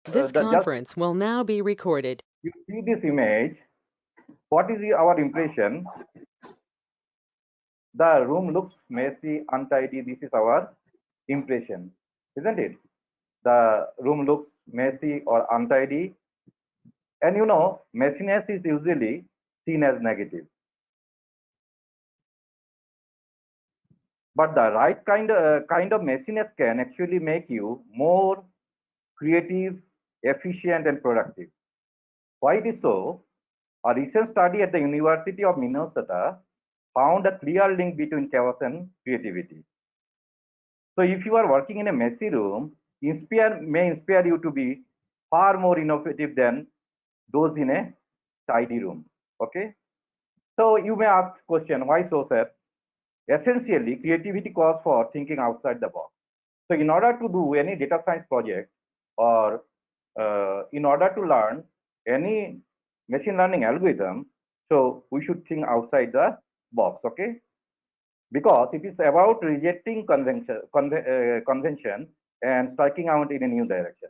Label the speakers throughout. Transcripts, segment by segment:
Speaker 1: This
Speaker 2: the just
Speaker 1: conference will now be recorded.
Speaker 2: you see this image, what is our impression? The room looks messy, untidy. This is our impression, isn't it? The room looks messy or untidy, and you know, messiness is usually seen as negative. But the right kind of messiness can actually make you more creative, efficient, and productive. Why it is so? A recent study at the University of Minnesota found a clear link between chaos and creativity. So if you are working in a messy room, may inspire you to be far more innovative than those in a tidy room. Okay. So you may ask question, why so, sir? Essentially, creativity calls for thinking outside the box. So in order to do any data science project or in order to learn any machine learning algorithm, so we should think outside the box, okay? Because it is about rejecting convention and striking out in a new direction.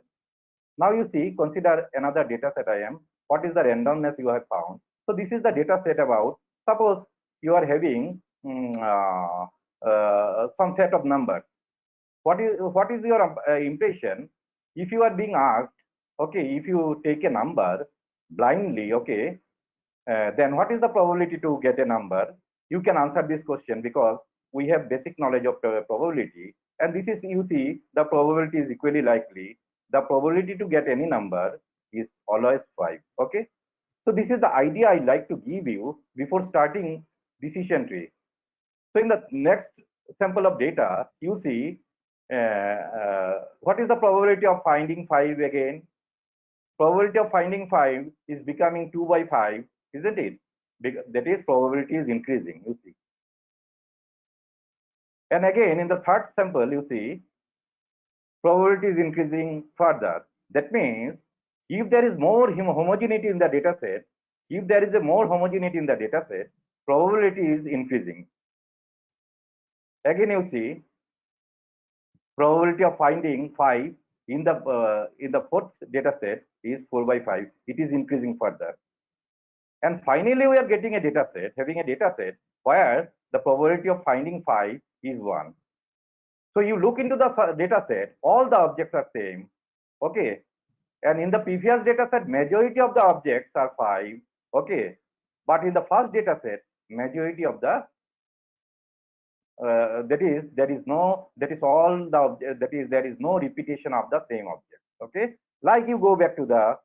Speaker 2: Now you see, consider another data set I am. What is the randomness you have found? So this is the data set about, suppose you are having some set of numbers. What is your impression if you are being asked, okay, if you take a number blindly, okay, then what is the probability to get a number? You can answer this question because we have basic knowledge of the probability, and this is, you see, the probability is equally likely. The probability to get any number is always 5. Okay, so this is the idea I like to give you before starting decision tree. So in the next sample of data, you see what is the probability of finding 5 again? Probability of finding 5 is becoming 2 by 5, isn't it? Because that is, probability is increasing, you see. And again, in the third sample, you see, probability is increasing further. That means if there is more homogeneity in the data set, if there is a more homogeneity in the data set, probability is increasing. Again, you see, probability of finding 5 in the fourth data set is 4 by 5. It is increasing further. And finally, we are getting a data set, having a data set where the probability of finding 5 is 1. So you look into the data set, all the objects are same. Okay. And in the previous data set, majority of the objects are 5. Okay. But in the first data set, majority of the there is no repetition of the same object. Okay, like you go back to the,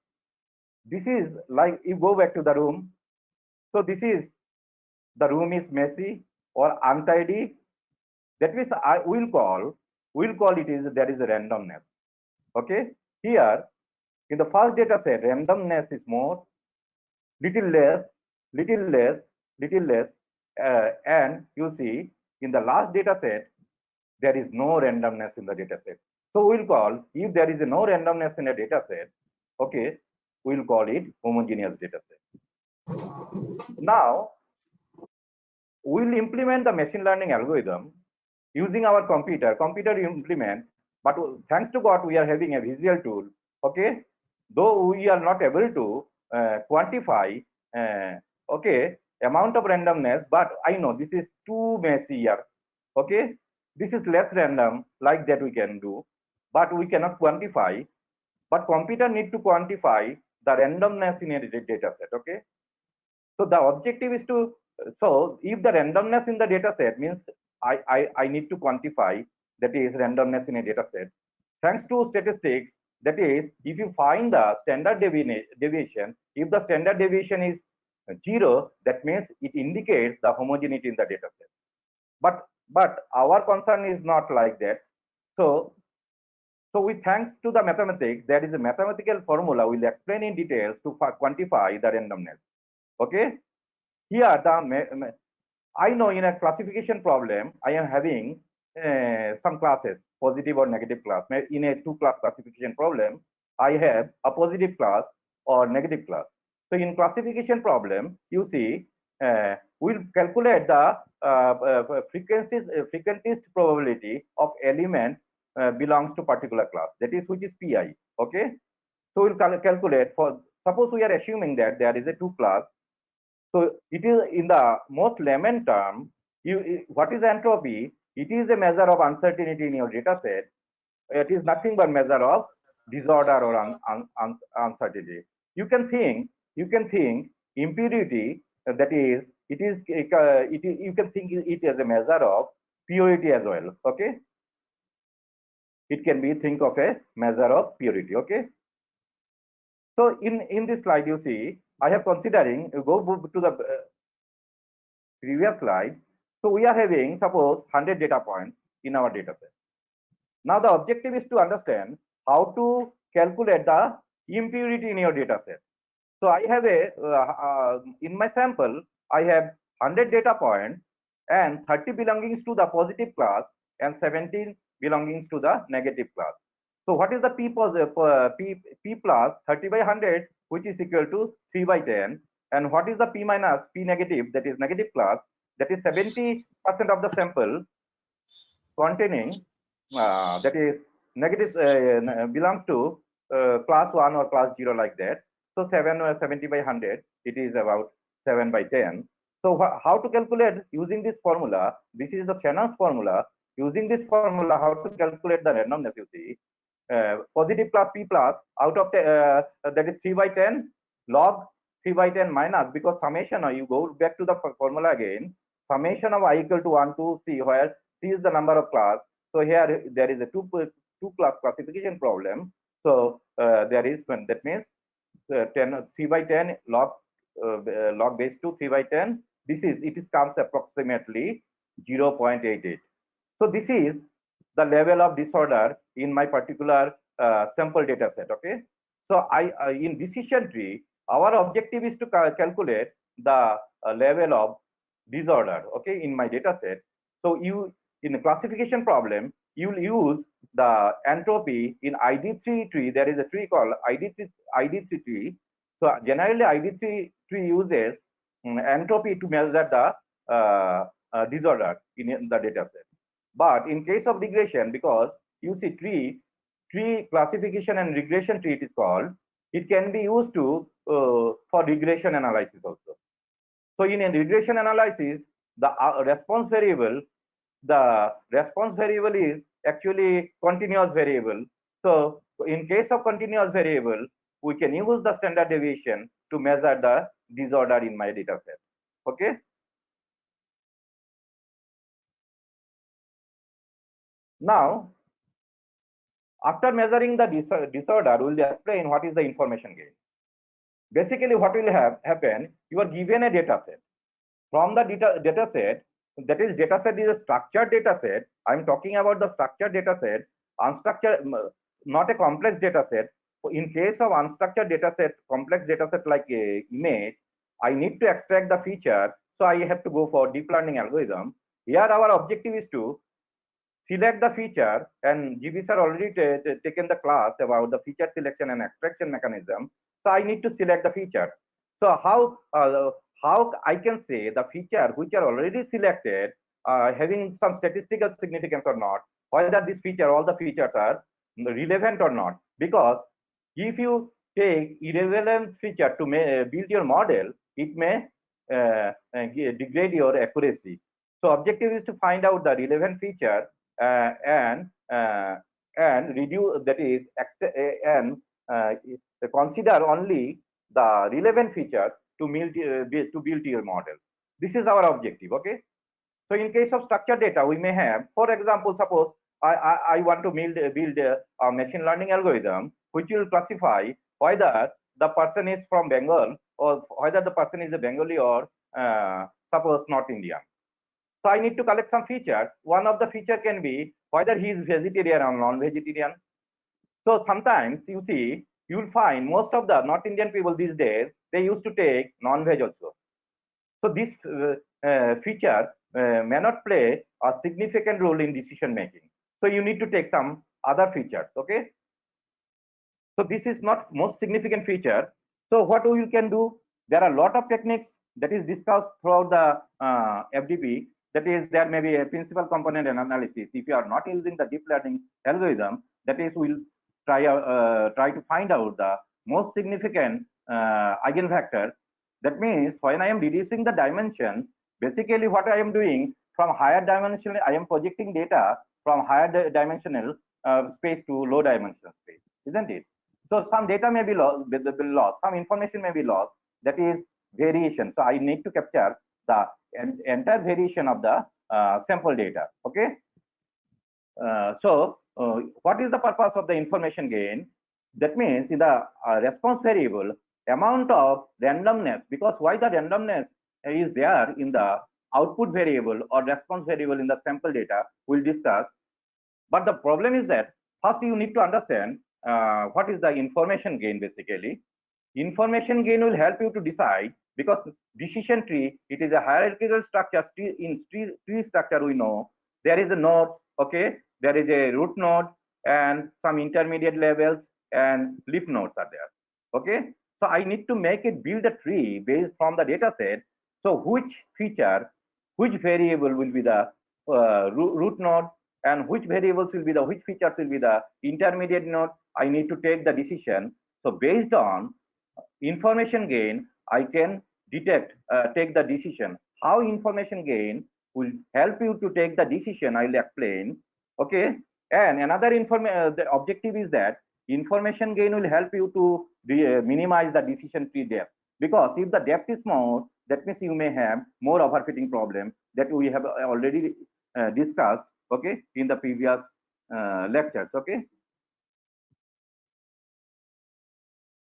Speaker 2: this is like you go back to the room. So this is, the room is messy or untidy. That means I will call it is, there is a randomness. Okay, here in the first data set, randomness is more, little less, and you see in the last data set there is no randomness in the data set. So we'll call, if there is no randomness in a data set, okay, we'll call it homogeneous data set. Now we'll implement the machine learning algorithm using our computer implement, but thanks to God we are having a visual tool. Okay, though we are not able to quantify okay, amount of randomness, but I know this is too messy here. Okay, this is less random, like that we can do, but we cannot quantify. But computer need to quantify the randomness in a data set. Okay, so the objective is to, so if the randomness in the data set means I need to quantify, that is randomness in a data set. Thanks to statistics, that is, if you find the standard deviation, if the standard deviation is 0, that means it indicates the homogeneity in the data set. But our concern is not like that. So with thanks to the mathematics, there is a mathematical formula we'll explain in details to quantify the randomness. Okay, here the I know in a classification problem I am having some classes, positive or negative class. In a 2-class classification problem, I have a positive class or negative class. So in classification problem, you see, we'll calculate the frequentist probability of element belongs to particular class, that is, which is pi. Okay, So we'll calculate for, suppose we are assuming that there is a 2 class. So it is in the most layman term, what is entropy? It is a measure of uncertainty in your data set. It is nothing but measure of disorder or uncertainty. You can think impurity, that is, you can think it as a measure of purity as well. Okay, it can be think of a measure of purity. Okay, so in this slide you see I have considering, go to the previous slide. So we are having suppose 100 data points in our data set. Now the objective is to understand how to calculate the impurity in your data set. So I have in my sample, I have 100 data points and 30 belongings to the positive class and 17 belongings to the negative class. So what is the P plus 30 by 100, which is equal to 3 by 10? And what is the P minus P negative, that is negative class, that is 70% of the sample containing, that is negative, belongs to class 1 or class 0 like that. So 70 by 100, it is about 7 by 10. So how to calculate using this formula? This is the Shannon's formula. Using this formula, how to calculate the randomness? You see, positive plus P plus out of that is 3 by 10 log 3 by 10 minus, because summation, you go back to the formula again, summation of I equal to 1 to C, where C is the number of class. So here there is a two class classification problem. So there is one, that means 3 by 10 log log base 2 3 by 10. This is, it is comes approximately 0.88. So this is the level of disorder in my particular sample data set. Okay. So in decision tree, our objective is to calculate the level of disorder. Okay, in my data set. So in the classification problem, you will use the entropy in ID3 tree. There is a tree called ID3 tree. So generally ID3 tree uses entropy to measure the disorder in the data set. But in case of regression, because you see tree classification and regression tree, it is called, it can be used to for regression analysis also. So in a regression analysis, the response variable is actually continuous variable. So in case of continuous variable, we can use the standard deviation to measure the disorder in my data set. Okay. Now, after measuring the disorder, we will explain what is the information gain. Basically, what will happen, you are given a data set. From the data set, that is, data set is a structured data set. I'm talking about the structured data set, unstructured, not a complex data set. In case of unstructured data set, complex data set like a image, I need to extract the feature. So I have to go for deep learning algorithm. Here our objective is to select the feature, and GB sir already taken the class about the feature selection and extraction mechanism. So I need to select the feature. So how I can say the feature which are already selected having some statistical significance or not, whether this feature, all the features are relevant or not. Because if you take irrelevant feature to build your model, it may degrade your accuracy. So objective is to find out the relevant feature and reduce, that is, and consider only the relevant feature to build your model. This is our objective. Okay. So in case of structured data, we may have, for example, suppose I want to build a machine learning algorithm which will classify whether the person is from Bengal or whether the person is a Bengali or suppose North Indian. So I need to collect some features. One of the feature can be whether he is vegetarian or non-vegetarian. So sometimes you see, you will find most of the North Indian people these days, they used to take non-veg also. So this feature may not play a significant role in decision making. So you need to take some other features. Okay. So this is not most significant feature. So what we can do, there are a lot of techniques that is discussed throughout the FDP. That is, there may be a principal component analysis. If you are not using the deep learning algorithm, that is, will try to find out the most significant eigenvector. That means when I am reducing the dimensions, basically what I am doing from higher dimensional, I am projecting data from higher dimensional space to low dimensional space, isn't it? So some data may be lost, some information may be lost. That is variation. So I need to capture the entire variation of the sample data. Okay. What is the purpose of the information gain? That means in the response variable, amount of randomness, because why the randomness is there in the output variable or response variable in the sample data, we'll discuss. But the problem is that first you need to understand what is the information gain. Basically, information gain will help you to decide, because decision tree, it is a hierarchical structure. In tree structure, we know there is a node, okay, there is a root node and some intermediate levels and leaf nodes are there. Okay, so I need to build a tree based from the data set. So which feature, which variable will be the root node, and which variables will be the, which features will be the intermediate node, I need to take the decision. So based on information gain, I can detect, take the decision. How information gain will help you to take the decision, I'll explain. Okay, and another the objective is that information gain will help you to minimize the decision tree depth, because if the depth is more, that means you may have more overfitting problem that we have already discussed, okay, in the previous lectures. Okay,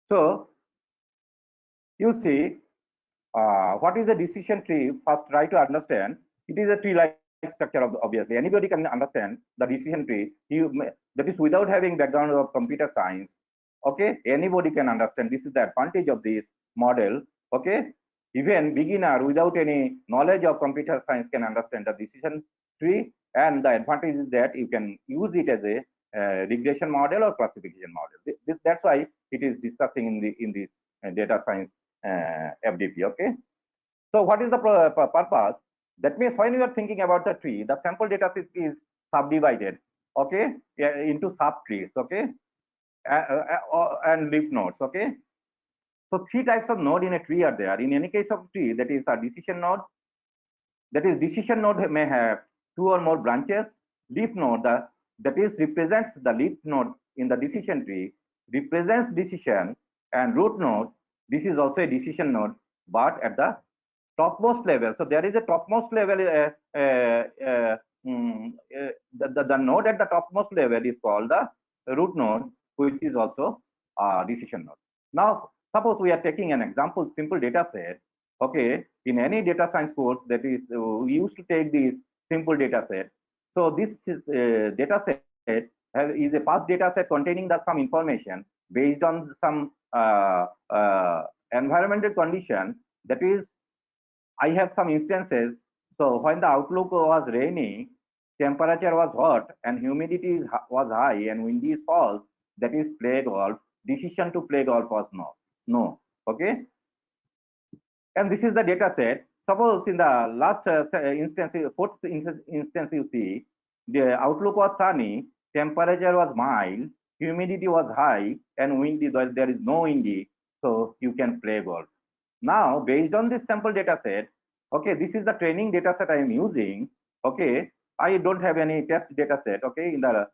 Speaker 2: so you see, what is a decision tree? First, try to understand. It is a tree-like structure. Obviously, anybody can understand the decision tree. That is without having background of computer science. Okay, anybody can understand. This is the advantage of this model. Okay, even beginner without any knowledge of computer science can understand the decision tree, and the advantage is that you can use it as a regression model or classification model. That's why it is discussing in this data science FDP. Okay, so what is the purpose? That means when you are thinking about the tree, the sample data set is subdivided, okay, into subtrees, okay, and leaf nodes. Okay, so three types of node in a tree are there. In any case of tree, that is a decision node. That is, decision node may have two or more branches. Leaf node, that is represents the leaf node in the decision tree, represents decision, and root node, this is also a decision node, but at the topmost level. So there is a topmost level, the node at the topmost level is called the root node, which is also a decision node. Now, suppose we are taking an example, simple data set. Okay, in any data science course, that is, we used to take this simple data set. So this is data set is a past data set containing some information based on some environmental condition. That is, I have some instances. So when the outlook was rainy, temperature was hot, and humidity was high, and windy is false, that is play golf. Decision to play golf was no. Okay, and this is the data set. Suppose in the last instance, fourth instance, you see the outlook was sunny, temperature was mild, humidity was high, and windy. There is no windy, so you can play golf. Now, based on this sample data set, okay, this is the training data set I am using. Okay, I don't have any test data set. Okay, in the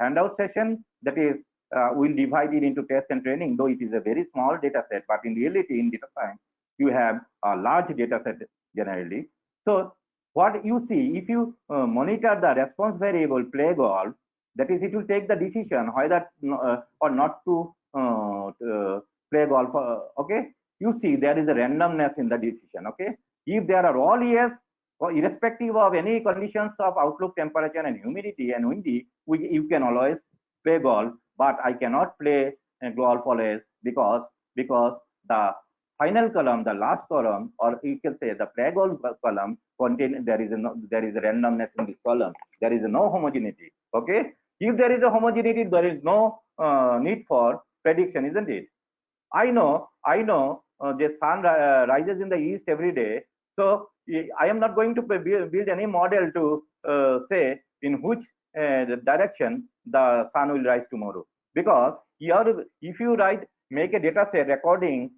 Speaker 2: handout session, that is, we'll divide it into test and training, though it is a very small data set, but in reality, in data science, you have a large data set generally. So what you see, if you monitor the response variable play golf, that is, it will take the decision whether or not to play golf. Okay, you see there is a randomness in the decision. Okay, if there are all yes, or irrespective of any conditions of outlook, temperature, and humidity and windy, you can always play golf. But I cannot play golf always, because the final column, the last column, or you can say the play golf column, contain there is a randomness in this column. There is no homogeneity. Okay, if there is a homogeneity, there is no need for prediction, isn't it? I know the sun rises in the east every day, so I am not going to build any model to say in which direction the sun will rise tomorrow. Because here, if you make a data set recording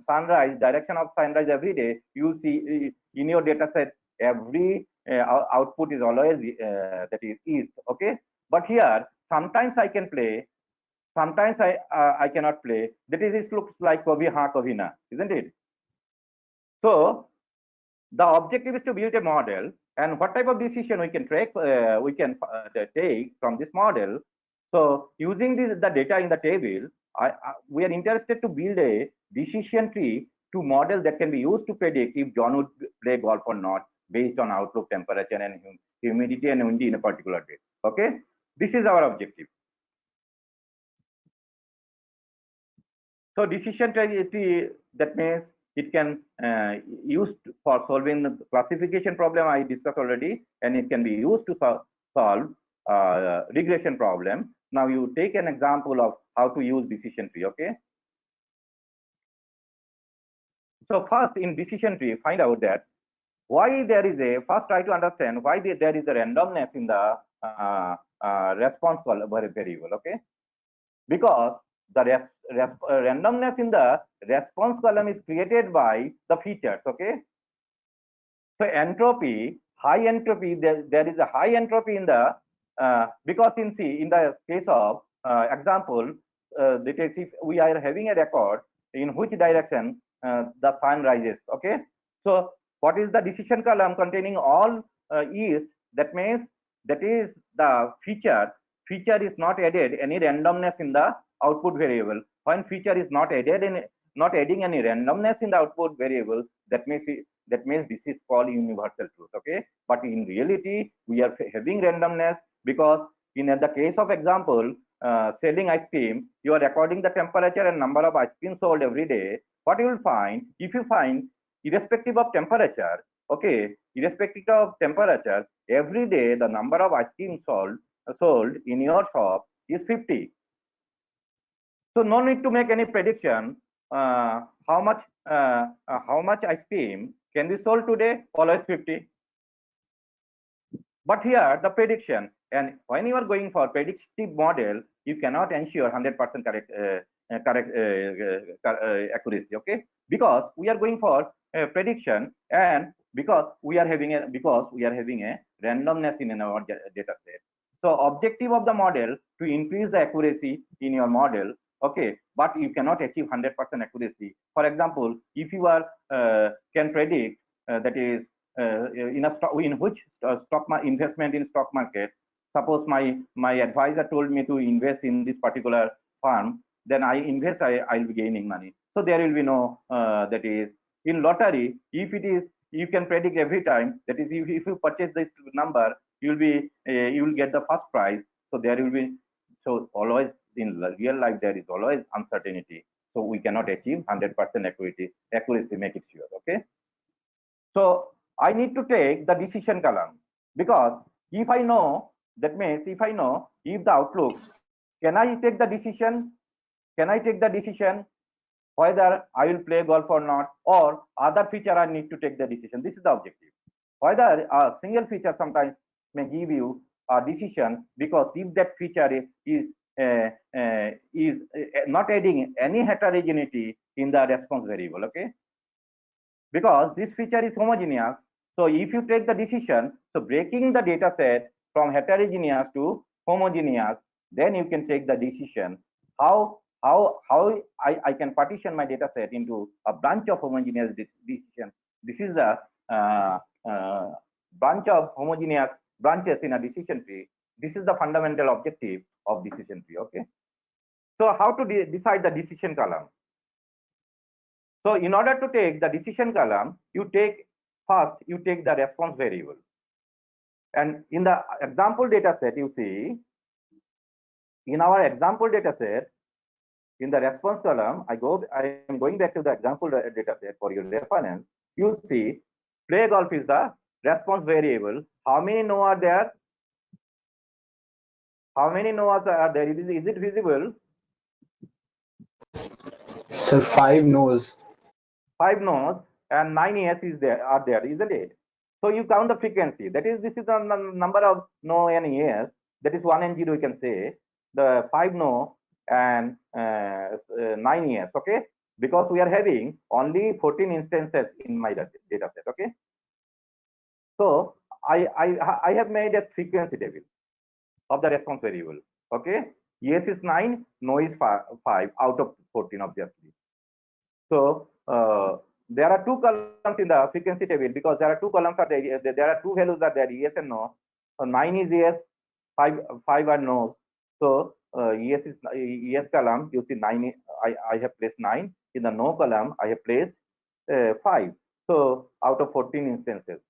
Speaker 2: sunrise, direction of sunrise every day, you see in your data set every output is always that is east. Okay, but here sometimes I can play, sometimes I cannot play. That is, it looks like Kavi Ha Kavi Na, isn't it? So the objective is to build a model, and what type of decision we can take from this model. So using the data in the table, we are interested to build a decision tree to model that can be used to predict if John would play golf or not based on outlook, temperature, and humidity and wind in a particular day. Okay, this is our objective. So decision tree, that means it can used for solving the classification problem I discussed already, and it can be used to solve regression problem. Now you take an example of how to use decision tree. Okay. So first in decision tree, find out that why there is a, first try to understand why there is a randomness in the response variable. Okay, because the randomness in the response column is created by the features. Okay, so entropy, high entropy, there is a high entropy in the because in the case of example, that is, if we are having a record in which direction the sun rises. Okay, so what is the decision column containing all east? That means that is the feature is not added any randomness in the output variable. When feature is not adding any randomness in the output variable, that means this is called universal truth. Okay, but in reality we are having randomness, because in the case of example, selling ice cream, you are recording the temperature and number of ice cream sold every day. What you will find, if you find irrespective of temperature, okay, irrespective of temperature, every day the number of ice cream sold in your shop is 50. So no need to make any prediction how much ice cream can be sold today. Always 50. But here the prediction, and when you are going for predictive model, you cannot ensure 100% correct accuracy. Okay, because we are going for prediction, and because we are having a randomness in our data set. So objective of the model to increase the accuracy in your model. Okay, but you cannot achieve 100% accuracy. For example, if you are can predict that is in which investment in stock market. Suppose my advisor told me to invest in this particular firm, then I invest, I'll be gaining money. So there will be no that is in lottery. If it is, you can predict every time. That is, if you purchase this number, you will get the first prize. So there will be, so always in real life there is always uncertainty. So we cannot achieve 100% accuracy. Make it sure. Okay. So I need to take the decision column, because if I know, that means if I know if the outlook, can I take the decision? Can I take the decision whether I will play golf or not, or other feature I need to take the decision? This is the objective. Whether a single feature sometimes may give you a decision, because if that feature is not adding any heterogeneity in the response variable. Okay, because this feature is homogeneous. So if you take the decision, so breaking the data set from heterogeneous to homogeneous, then you can take the decision how I can partition my data set into a bunch of homogeneous decisions. This is the bunch of homogeneous branches in a decision tree. This is the fundamental objective of decision tree. Okay, so how to decide the decision column? So in order to take the decision column, you take the response variable. And in the example data set, you see, in our example data set, in the response column, I am going back to the example data set for your reference. You see, play golf is the response variable. How many no are there? How many no's are there? Is it visible?
Speaker 3: Sir, 5 no's.
Speaker 2: 5 no's and 9 yes are there, isn't it? So you count the frequency. That is, this is the number of no and yes. that is 1 and 0, you can say. The 5 no and 9 yes, okay? Because we are having only 14 instances in my data set, okay? So I have made a frequency table of the response variable, okay? Yes is 9, no is 5 out of 14, obviously. So there are two columns in the frequency table because there are two columns are there are two values are there, yes and no. So 9 is yes, 5 are no. So yes is yes column, you see 9, I have placed 9. In the no column, I have placed 5. So out of 14 instances.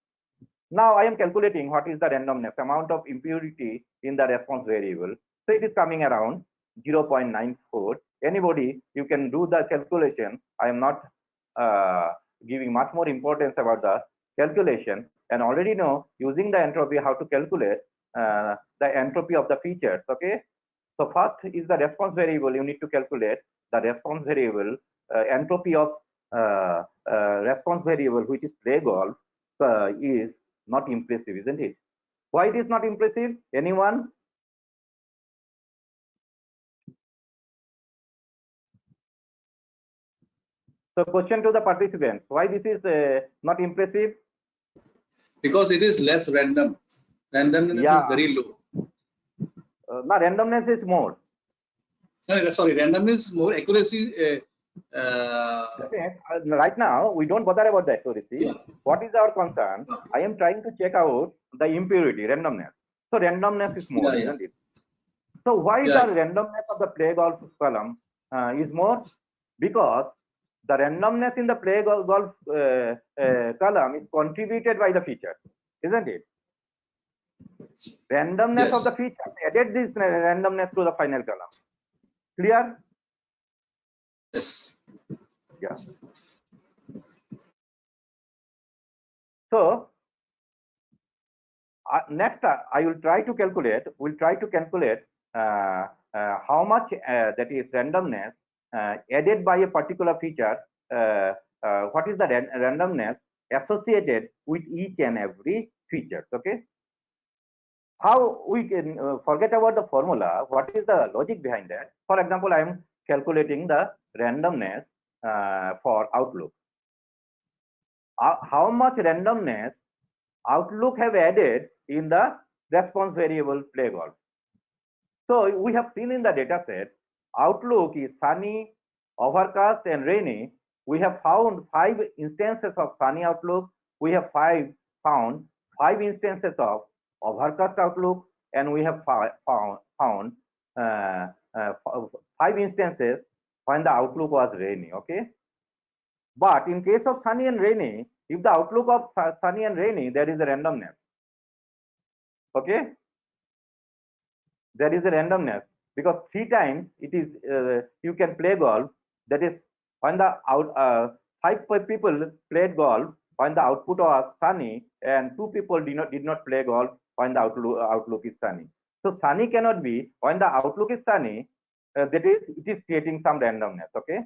Speaker 2: Now I am calculating what is the randomness, amount of impurity in the response variable. So it is coming around 0.94. Anybody, you can do the calculation. I am not giving much more importance about the calculation, and already know using the entropy how to calculate the entropy of the features. Okay. So first is the response variable. You need to calculate the response variable entropy of response variable, which is play golf, is not impressive, isn't it? Why it is not impressive? Anyone? So question to the participants, why this is not impressive?
Speaker 4: Because it is less random. Randomness is very low.
Speaker 2: No, randomness is more.
Speaker 4: Sorry, randomness is more. Accuracy.
Speaker 2: Right now, we don't bother about the accuracy. Yeah. What is our concern? I am trying to check out the impurity, randomness. So randomness is more, isn't it? So why the randomness of the play golf column is more? Because the randomness in the play golf column is contributed by the features, isn't it? Randomness of the features added this randomness to the final column. Clear?
Speaker 4: Yes.
Speaker 2: Yeah. So next, I will try to calculate. We'll try to calculate how much that is randomness added by a particular feature. What is the randomness associated with each and every feature? Okay. How we can forget about the formula? What is the logic behind that? For example, I am calculating the randomness for Outlook. How much randomness Outlook have added in the response variable play golf. So we have seen in the data set, Outlook is sunny, overcast, and rainy. We have found 5 instances of sunny Outlook. We have found 5 instances of overcast Outlook, and we have found 5 instances when the Outlook was rainy. Okay. But in case of sunny and rainy, if the outlook of sunny and rainy, there is a randomness. Okay, there is a randomness because 3 times it is you can play golf. That is when the 5 people played golf when the output was sunny, and 2 people did not play golf when the outlook is sunny. So sunny cannot be when the outlook is sunny. That is, it is creating some randomness. Okay.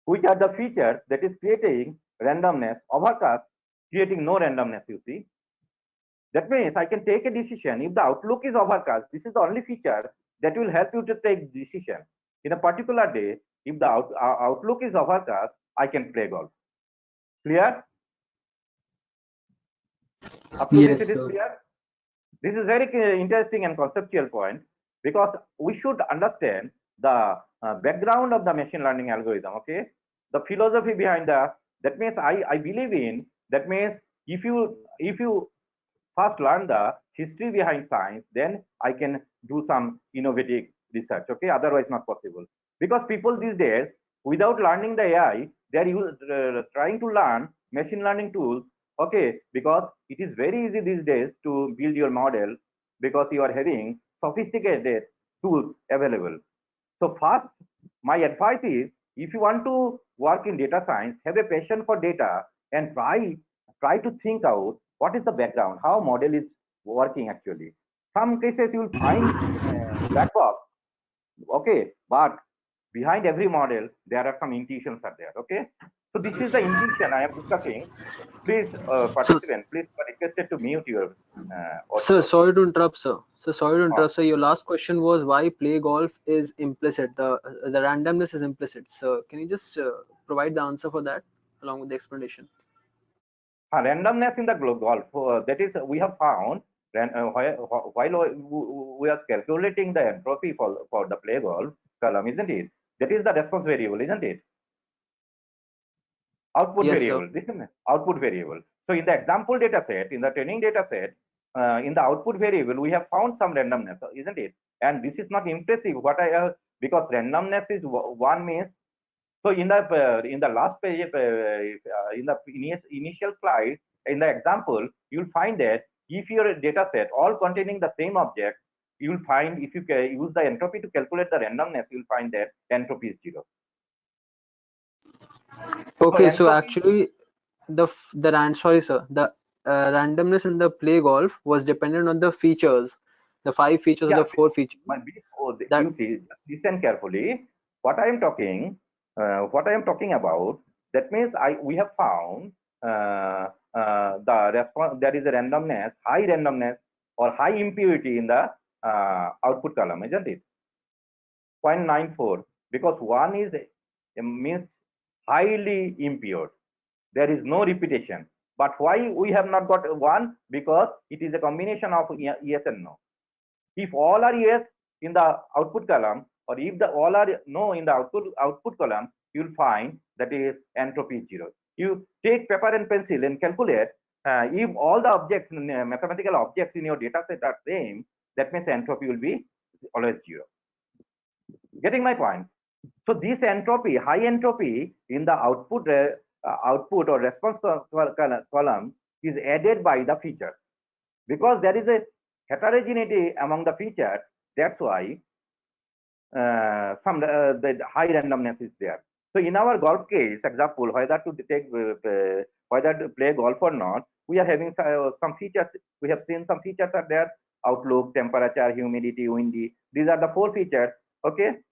Speaker 2: Which are the features that is creating randomness? Overcast, creating no randomness, you see. That means I can take a decision. If the outlook is overcast, this is the only feature that will help you to take decision. In a particular day, if the outlook is overcast, I can play golf. Clear? Up to
Speaker 3: yes,
Speaker 2: this, it is clear? This is very interesting and conceptual point, because we should understand the background of the machine learning algorithm. Okay, the philosophy behind that means I believe in, that means if you first learn the history behind science, then I can do some innovative research. Okay, otherwise not possible, because people these days, without learning the AI, they are trying to learn machine learning tools. Okay, because it is very easy these days to build your model because you are having sophisticated tools available. So first, my advice is, if you want to work in data science, have a passion for data and try to think out what is the background, how model is working actually. Some cases you will find black box. Okay, but behind every model, there are some intuitions are there. Okay. So this is the intuition I am discussing. Please, participant, please requested to mute your
Speaker 3: Sir,
Speaker 2: audio.
Speaker 3: sorry to interrupt, sir. Sorry to
Speaker 2: Uh,
Speaker 3: interrupt, sir. Your last question was why play golf is implicit. The randomness is implicit. So can you just provide the answer for that along with the explanation?
Speaker 2: randomness in the golf, that is, we have found while we are calculating the entropy for the play golf column, isn't it? That is the response variable, isn't it? Output
Speaker 3: Yes,
Speaker 2: variable,
Speaker 3: sir.
Speaker 2: isn't it? Output variable. So in the example data set, in the training data set, in the output variable, we have found some randomness, isn't it? And this is not impressive. Because randomness is one means. So in the last page, in the initial slide, in the example, you'll find that if your data set all containing the same object, you'll find if you use the entropy to calculate the randomness, you'll find that entropy is 0.
Speaker 3: Okay, so
Speaker 2: entropy,
Speaker 3: actually the sorry, sir, the randomness in the play golf was dependent on the features, the 5 features or
Speaker 2: yeah,
Speaker 3: the 4 features. That
Speaker 2: you see, listen carefully. What I am talking about, that means we have found the response. There is a randomness, high randomness or high impurity in the output column, isn't it? 0.94, because one is means highly impure. There is no repetition. But why we have not got one? Because it is a combination of yes and no. If all are yes in the output column, or if the all are no in the output column, you'll find that is entropy is 0. You take paper and pencil and calculate. If all the objects, mathematical objects in your data set are same, that means entropy will be always 0. Getting my point? So this entropy, high entropy in the output or response column is added by the features, because there is a heterogeneity among the features. That's why the high randomness is there. So in our golf case example, whether to play golf or not, we are having some features. We have seen some features are there: outlook, temperature, humidity, windy. These are the 4 features. Okay.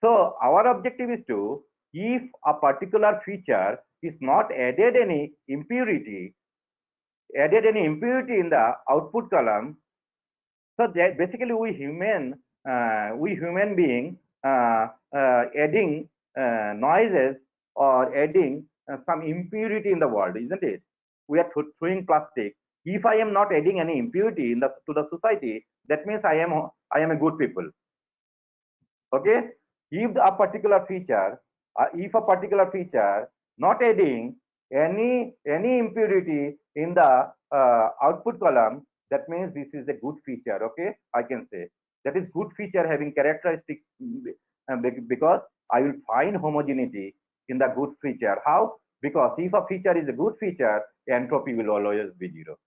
Speaker 2: So our objective is to, if a particular feature is not added any impurity in the output column, so that basically we human being adding noises or adding some impurity in the world, isn't it? We are throwing plastic. If I am not adding any impurity to the society, that means I am a good people. Okay. If a particular feature not adding any impurity in the output column, that means this is a good feature. Okay, I can say that is good feature having characteristics, because I will find homogeneity in the good feature. How? Because if a feature is a good feature, entropy will always be 0.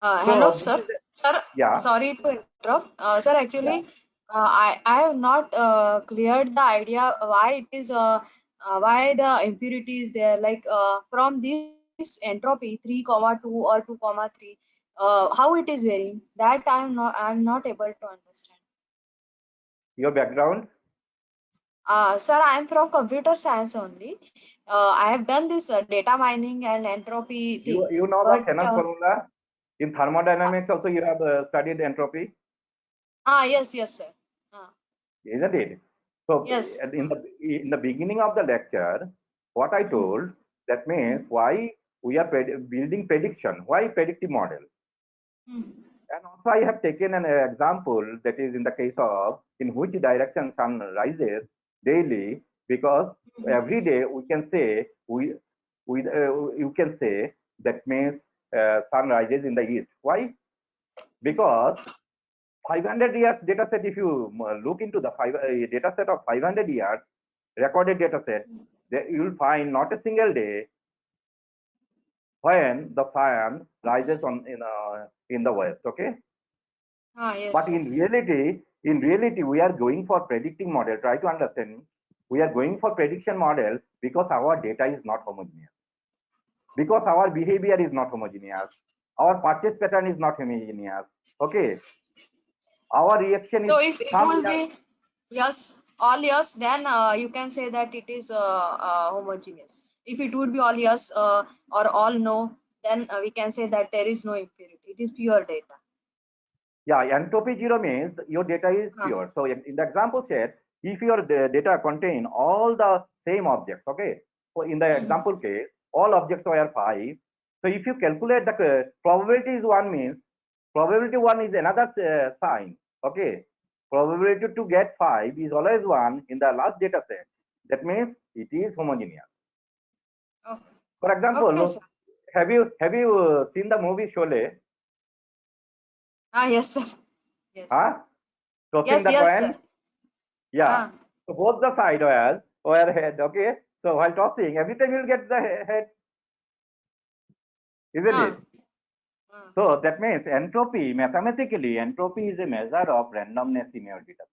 Speaker 5: Hello, sir. Sir,
Speaker 2: yeah.
Speaker 5: sorry to interrupt. Sir, actually,
Speaker 2: Yeah.
Speaker 5: I have not cleared the idea why it is why the impurity is there. Like from this entropy 3,2 or 2,3, how it is varying. That I'm not able to understand.
Speaker 2: Your background?
Speaker 5: Sir, I'm from computer science only. I have done this data mining and entropy thing.
Speaker 2: You know the
Speaker 5: But
Speaker 2: Kernel formula? In thermodynamics also you have studied entropy,
Speaker 5: yes, sir.
Speaker 2: isn't it? So
Speaker 5: Yes.
Speaker 2: in the beginning of the lecture, what I told, that means why we are building prediction, why predictive model. And also I have taken an example, that is in the case of in which direction sun rises daily, because every day we can say you can say that means sun rises in the east. Why? Because 500 years data set, if you look into the data set of 500 years recorded data set, you will find not a single day when the sun rises in the west. Okay.
Speaker 5: Yes,
Speaker 2: But
Speaker 5: sir.
Speaker 2: in reality, we are going for predicting model. Try to understand. We are going for prediction model because our data is not homogeneous. Because our behavior is not homogeneous. Our purchase pattern is not homogeneous. Okay. Our reaction is
Speaker 5: So if it will be, yes, all yes, then you can say that it is homogeneous. If it would be all yes or all no, then we can say that there is no impurity. It is pure data.
Speaker 2: Yeah, entropy zero means your data is pure. So in the example set, if your data contain all the same objects, okay. So in the example case, all objects were 5. So if you calculate the probability is 1 means probability 1 is another sign, okay. Probability to get 5 is always 1 in the last data set. That means it is homogeneous.
Speaker 5: Okay.
Speaker 2: For example,
Speaker 5: Okay,
Speaker 2: have you seen the movie Sholay?
Speaker 5: Yes, sir. Yes.
Speaker 2: Tossing the
Speaker 5: Yes,
Speaker 2: coin?
Speaker 5: sir.
Speaker 2: Yeah. So both the side were head. Okay. So while tossing, every time you'll get the head, isn't it? So that means entropy, mathematically, entropy is a measure of randomness in your data.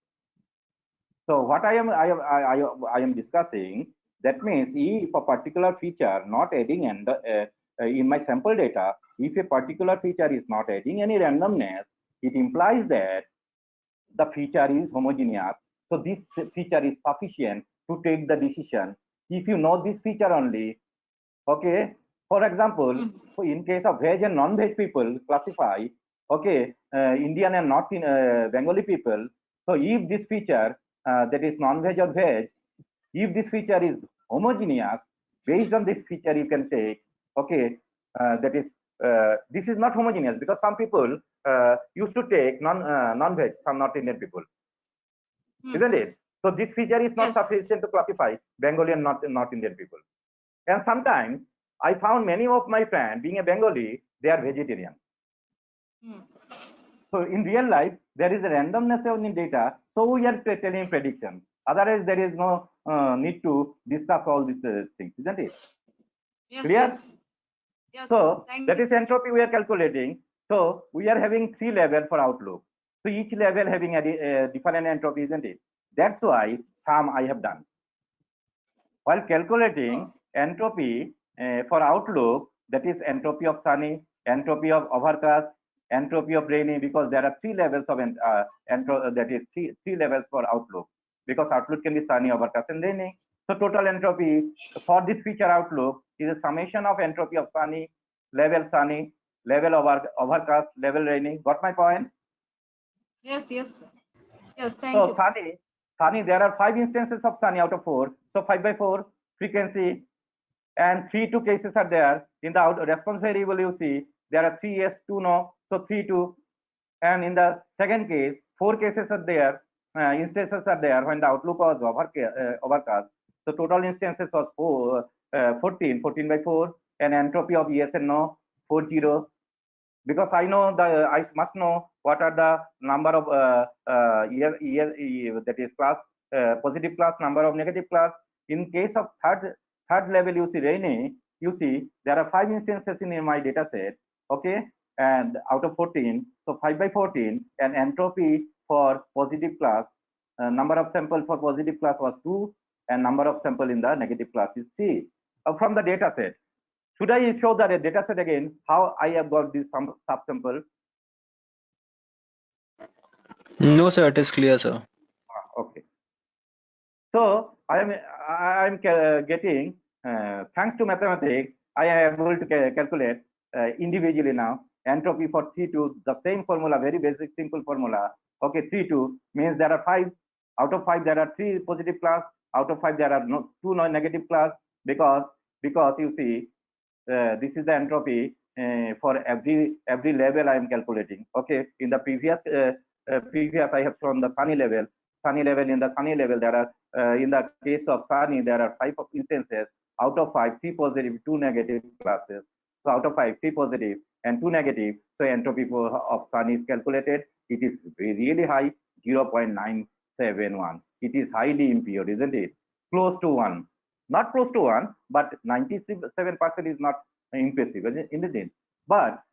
Speaker 2: So what I am discussing, that means if a particular feature not adding in my sample data, if a particular feature is not adding any randomness, it implies that the feature is homogeneous. So this feature is sufficient to take the decision. If you know this feature only, okay. For example, in case of veg and non-veg people classify, okay, Indian and not Bengali people. So if this feature that is non-veg or veg, if this feature is homogeneous, based on this feature you can take, okay, that is this is not homogeneous because some people used to take non-veg, some not Indian people, isn't it? So this feature is not sufficient to classify Bengali and not Indian people. And sometimes I found many of my friends, being a Bengali, they are vegetarian. So in real life, there is a randomness in data. So we are telling prediction. Otherwise, there is no need to discuss all these things, isn't it?
Speaker 5: Yes,
Speaker 2: clear?
Speaker 5: Sir. Yes.
Speaker 2: So
Speaker 5: Thank
Speaker 2: that
Speaker 5: you,
Speaker 2: is
Speaker 5: sir.
Speaker 2: entropy we are calculating. So we are having 3 levels for outlook. So each level having a different entropy, isn't it? That's why sum I have done. While calculating entropy for outlook, that is entropy of sunny, entropy of overcast, entropy of rainy, because there are 3 levels of that is three levels for outlook, because outlook can be sunny, overcast, and rainy. So total entropy for this feature outlook is a summation of entropy of sunny, level overcast, level rainy. Got my point?
Speaker 5: Yes, sir. Yes, thank
Speaker 2: So
Speaker 5: you. Sir.
Speaker 2: sunny, there are 5 instances of sunny out of 4. So 5 by 4 frequency, and 2 cases are there. In the response variable, you see there are 3 yes, 2 no. So 3 2. And in the second case, 4 cases are there. Instances are there when the outlook was overcast. So total instances was 14 by 4, and entropy of yes and no 40. Because I must know what are the number of that is class positive class, number of negative class. In case of third level, you see rainy, you see there are 5 instances in my data set, okay, and out of 14, so 5 by 14, and entropy for positive class, number of sample for positive class was 2, and number of sample in the negative class is 3 from the data set. Should I show the data set again, how I have got this subsample?
Speaker 3: No, sir, it is clear, sir.
Speaker 2: Okay. So I am getting, thanks to mathematics, I am able to calculate individually now entropy for 3 2, the same formula, very basic simple formula. Okay, 3 2 means there are 5 out of 5 there are 3 positive class, out of 5 there are 2 negative class, because you see this is the entropy for every level I am calculating. Okay, in the previous I have shown the sunny level. In the sunny level there are in the case of sunny there are 5 instances. Out of 5, 3 positive, 2 negative classes. So out of 5, 3 positive and 2 negative. So entropy of sunny is calculated. It is really high, 0.971. It is highly impure, isn't it? Close to 1. Not close to 1, but 97% is not impressive, isn't it? But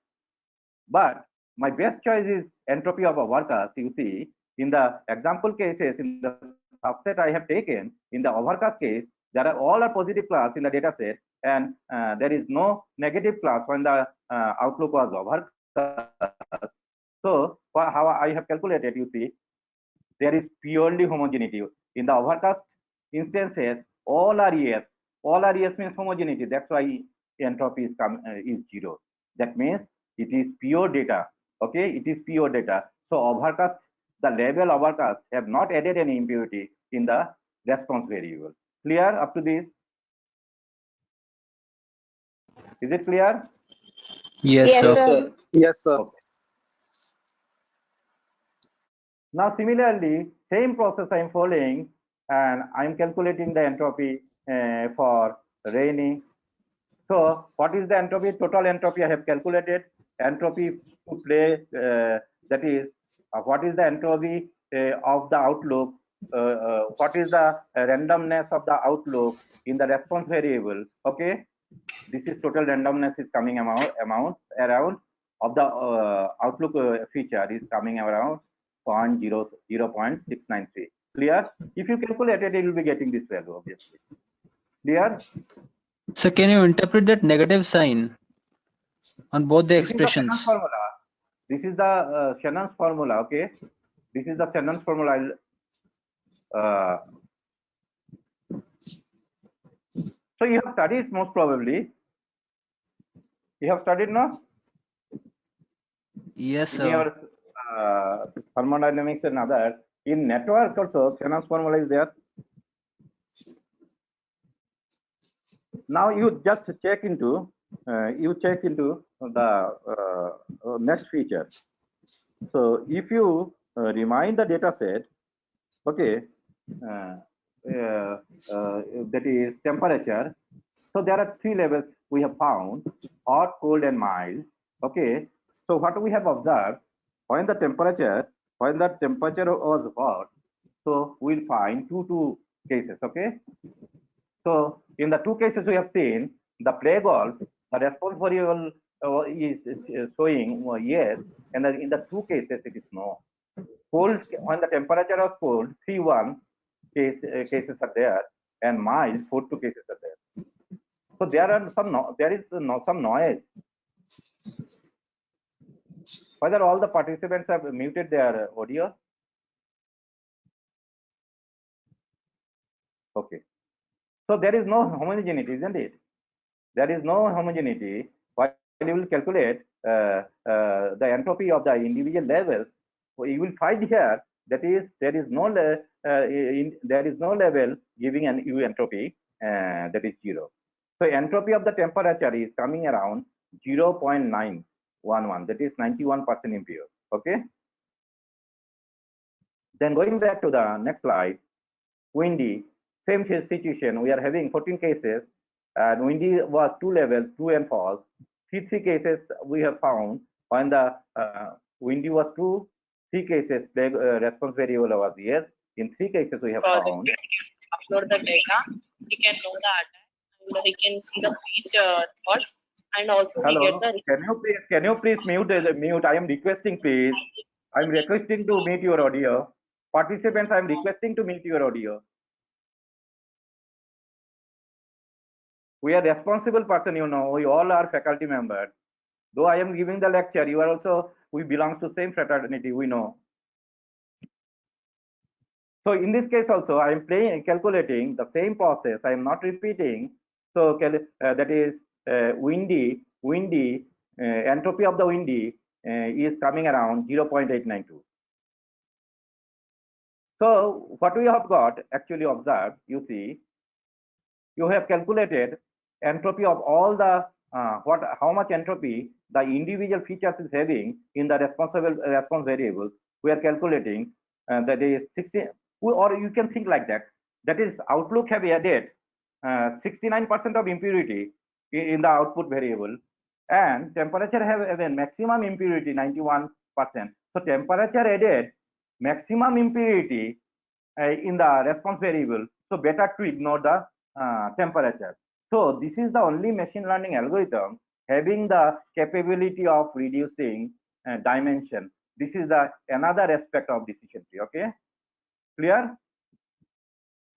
Speaker 2: my best choice is entropy of overcast. You see, in the example cases, in the subset I have taken, in the overcast case, there are all are positive class in the data set, and there is no negative class when the outlook was overcast. So how I have calculated, you see, there is purely homogeneity. In the overcast instances, all are yes. All are yes means homogeneity. That's why entropy is 0. That means it is pure data. Okay, it is pure data. So overcast, the label overcast have not added any impurity in the response variable. Clear up to this? Is it clear?
Speaker 3: Yes,
Speaker 5: Yes,
Speaker 3: sir.
Speaker 5: sir.
Speaker 3: Yes, sir.
Speaker 2: Okay. Now similarly, same process I am following, and I am calculating the entropy for rainy. So what is the entropy? Total entropy I have calculated. Entropy to play, that is, what is the entropy of the outlook? What is the randomness of the outlook in the response variable? Okay, this is total randomness is coming amount around of the outlook feature is coming around 0.693. Clear? If you calculate it, you will be getting this value, obviously. Clear?
Speaker 3: So can you interpret that negative sign on both the
Speaker 2: This is the Shannon's
Speaker 3: expressions?
Speaker 2: formula. This is the Shannon's formula. Okay, this is the Shannon's formula. So you have studied most probably. You have studied now
Speaker 3: Yes,
Speaker 2: in
Speaker 3: sir.
Speaker 2: your thermodynamics and others. In network also, Shannon's formula is there. Now you just check into the next feature. So if you remind the data set, okay, that is temperature. So there are 3 levels we have found: hot, cold, and mild. Okay. So what we have observed, when the temperature was hot, so we'll find two cases. Okay. So in the 2 cases we have seen, the play golf, the response variable is showing yes, and in the 2 cases it is no. Cold, when the temperature was cold, 3-1 cases are there, and mild 4-2 cases are there. So there is some noise. Whether all the participants have muted their audio? Okay. So there is no homogeneity, isn't it? There is no homogeneity. While you will calculate the entropy of the individual levels, you will find here that is there is no level giving an U entropy that is 0. So entropy of the temperature is coming around 0.911, that is 91% impure. Okay. Then going back to the next slide, windy, same situation. We are having 14 cases, and windy was 2 levels, true and false. 3 cases we have found when the windy was true. 3 cases response variable was yes. In 3 cases we have found.
Speaker 6: Upload the data, he can know the attack, and he can see the speech thoughts, and also
Speaker 2: Hello,
Speaker 6: he get the.
Speaker 2: can you please mute? I am requesting, please. I am requesting to mute your audio. Participants, I am requesting to mute your audio. We are responsible person, you know. We all are faculty members. Though I am giving the lecture, you are also, we belong to same fraternity, we know. So in this case also, I am calculating the same process. I am not repeating. So that is windy, entropy of the windy is coming around 0.892. So what we have got actually observed, you see, you have calculated entropy of all the how much entropy the individual features is having in the response variables. We are calculating that is 60, or you can think like that. That is outlook have added 69% of impurity in the output variable, and temperature have a maximum impurity 91%. So temperature added maximum impurity in the response variable. So better to ignore the temperature. So this is the only machine learning algorithm having the capability of reducing dimension. This is the another aspect of decision tree. Okay, clear?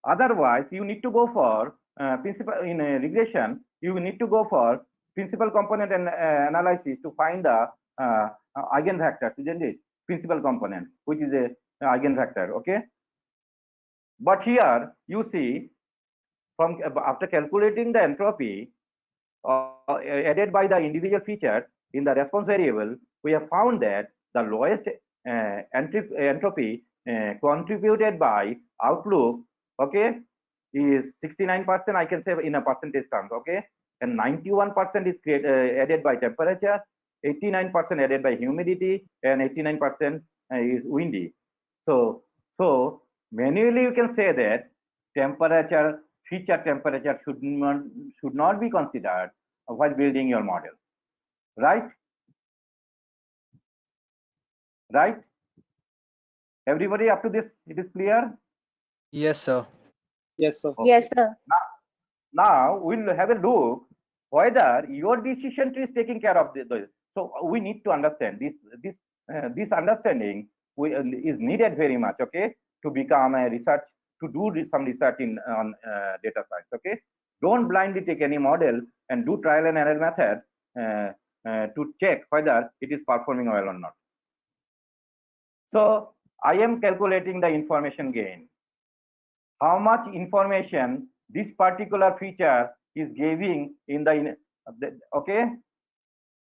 Speaker 2: Otherwise, you need to go for principal in a regression. You need to go for principal component and analysis to find the eigenvectors, isn't it? Principal component, which is a eigenvector. Okay. But here you see, from after calculating the entropy added by the individual features in the response variable, we have found that the lowest entropy contributed by Outlook, okay, is 69%. I can say in a percentage terms, okay, and 91% is added by temperature, 89% added by humidity, and 89% is windy. So manually you can say that temperature, feature temperature should not be considered while building your model, right? Right? Everybody up to this, it is clear?
Speaker 3: Yes, sir.
Speaker 7: Yes, sir.
Speaker 2: Okay.
Speaker 8: Yes, sir.
Speaker 2: Now we'll have a look whether your decision tree is taking care of this. So we need to understand this understanding is needed very much, okay, to become a research, to do some research on data science, okay. Don't blindly take any model and do trial and error method to check whether it is performing well or not. So I am calculating the information gain. How much information this particular feature is giving in the okay.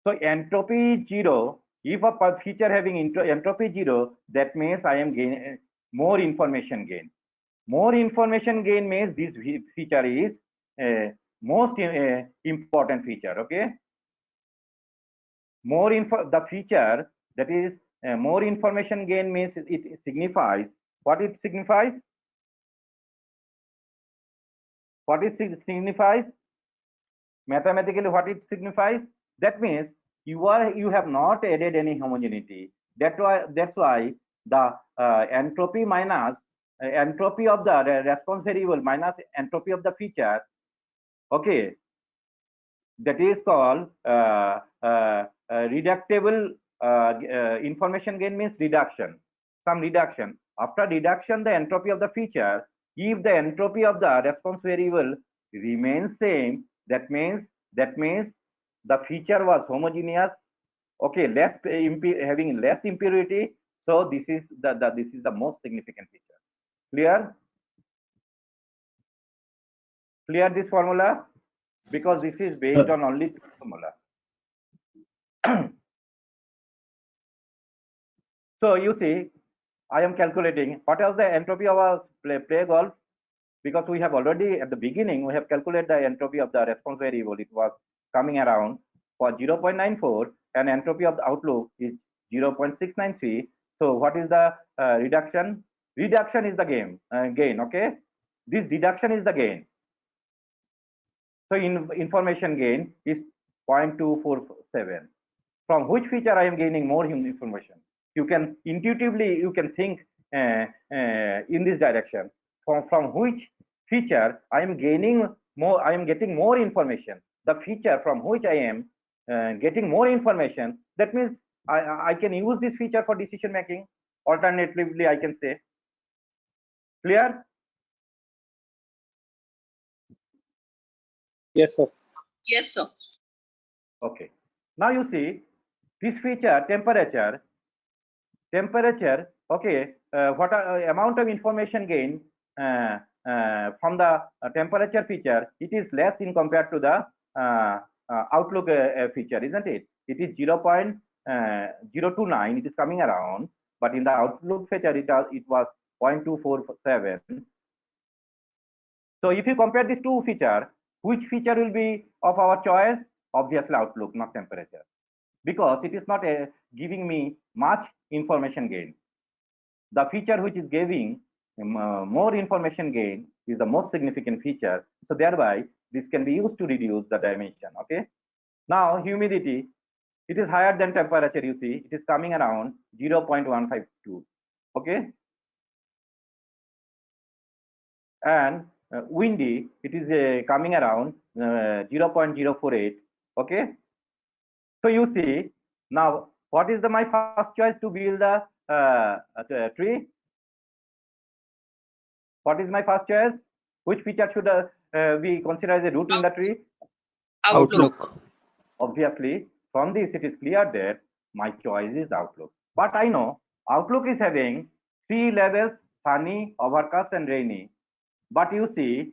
Speaker 2: So entropy is 0. If a feature having entropy 0, that means I am gaining more information gain. More information gain means this feature is most important feature, okay. More info, the feature that is more information gain means it signifies what it signifies. What it signifies mathematically, what it signifies, that means you have not added any homogeneity. That's why the entropy minus entropy of the response variable minus entropy of the feature, okay, that is called reductible information gain means reduction, some reduction. After reduction, the entropy of the feature, if the entropy of the response variable remains same, that means the feature was homogeneous, okay, having less impurity. So this is the most significant feature. Clear? Clear this formula? Because this is based on only formula. So you see, I am calculating what is the entropy of a play golf, because we have already at the beginning we have calculated the entropy of the response variable. It was coming around for 0.94, and entropy of the outlook is 0.693. So what is the reduction? Reduction is the gain. Okay, this reduction is the gain. So information gain is 0.247. From which feature I am gaining more information? You can intuitively think in this direction. From which feature I am gaining more? I am getting more information. The feature from which I am getting more information. That means I can use this feature for decision making. Alternatively, I can say. Clear?
Speaker 7: Yes, sir.
Speaker 6: Yes, sir.
Speaker 2: Okay. Now you see this feature temperature. Okay, what amount of information gain from the temperature feature, it is less in compared to the outlook feature, isn't it? It is 0.029, it is coming around, but in the outlook feature it was 0.247. So if you compare these two features, which feature will be of our choice? Obviously outlook, not temperature, because it is not giving me much information gain. The feature which is giving more information gain is the most significant feature. So thereby this can be used to reduce the dimension. Okay. Now humidity, it is higher than temperature. You see, it is coming around 0.152. Okay. And windy, it is coming around 0.048. Okay. So you see, now what is my first choice to build the tree? What is my first choice? Which feature should we consider as a root in the tree?
Speaker 3: Outlook.
Speaker 2: Obviously, from this it is clear that my choice is outlook. But I know outlook is having 3 levels, sunny, overcast, and rainy. But you see,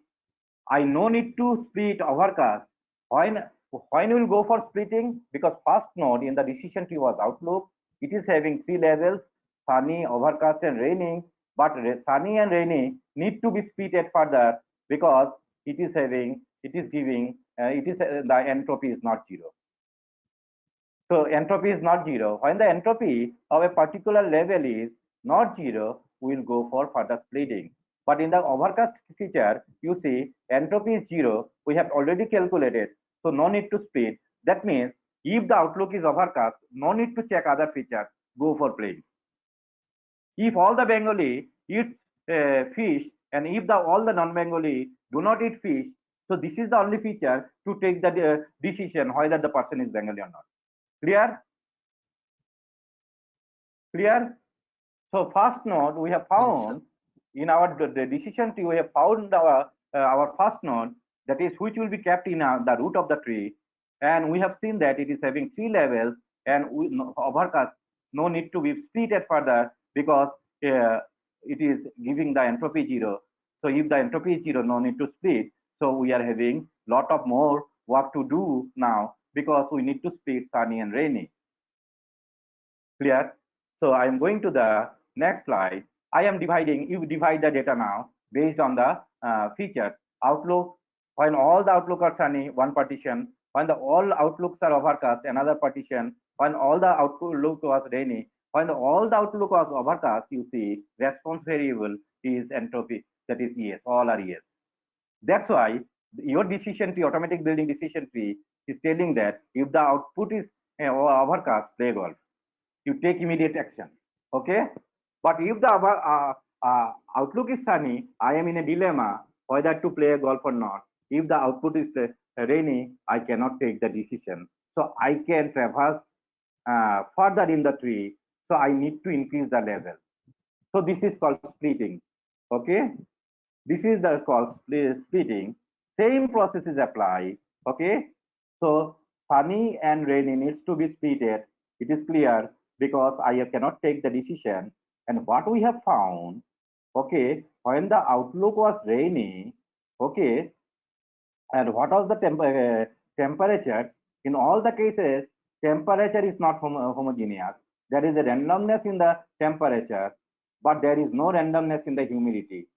Speaker 2: I no need to split overcast. When we'll go for splitting? Because first node in the decision tree was outlook. It is having 3 levels: sunny, overcast, and raining. But sunny and rainy need to be splitted further because it is giving, the entropy is not 0. So entropy is not 0. When the entropy of a particular level is not 0, we will go for further splitting. But in the overcast feature, you see entropy is 0. We have already calculated, so no need to split. That means if the outlook is overcast, no need to check other features. Go for playing. If all the Bengali eat fish, and if all the non-Bengali do not eat fish, so this is the only feature to take the decision whether the person is Bengali or not. Clear? Clear? So first node we have found, yes, in our the decision tree, we have found our first node, that is which will be kept in the root of the tree, and we have seen that it is having 3 levels, and overcast no need to be splitted further because it is giving the entropy 0. So if the entropy is 0, no need to split. So we are having lot of more work to do now because we need to split sunny and rainy. Clear? So I am going to the next slide. I am dividing. You divide the data now based on the features. Outlook, when all the outlook are sunny, one partition. When all outlooks are overcast, another partition. When all the outlook was rainy. When all the outlook was overcast, you see response variable is entropy. That is yes. All are yes. That's why your decision tree, automatic building decision tree, is telling that if the output is overcast, play golf. You take immediate action. Okay. But if the outlook is sunny, I am in a dilemma whether to play golf or not. If the output is rainy, I cannot take the decision. So I can traverse further in the tree. So I need to increase the level. So this is called splitting. Okay. This is the called splitting. Same process is applied. Okay. So sunny and rainy needs to be splitted. It is clear because I cannot take the decision. And what we have found, okay, when the outlook was rainy, okay, and what was the temperatures? In all the cases, temperature is not homogeneous. There is a randomness in the temperature, but there is no randomness in the humidity.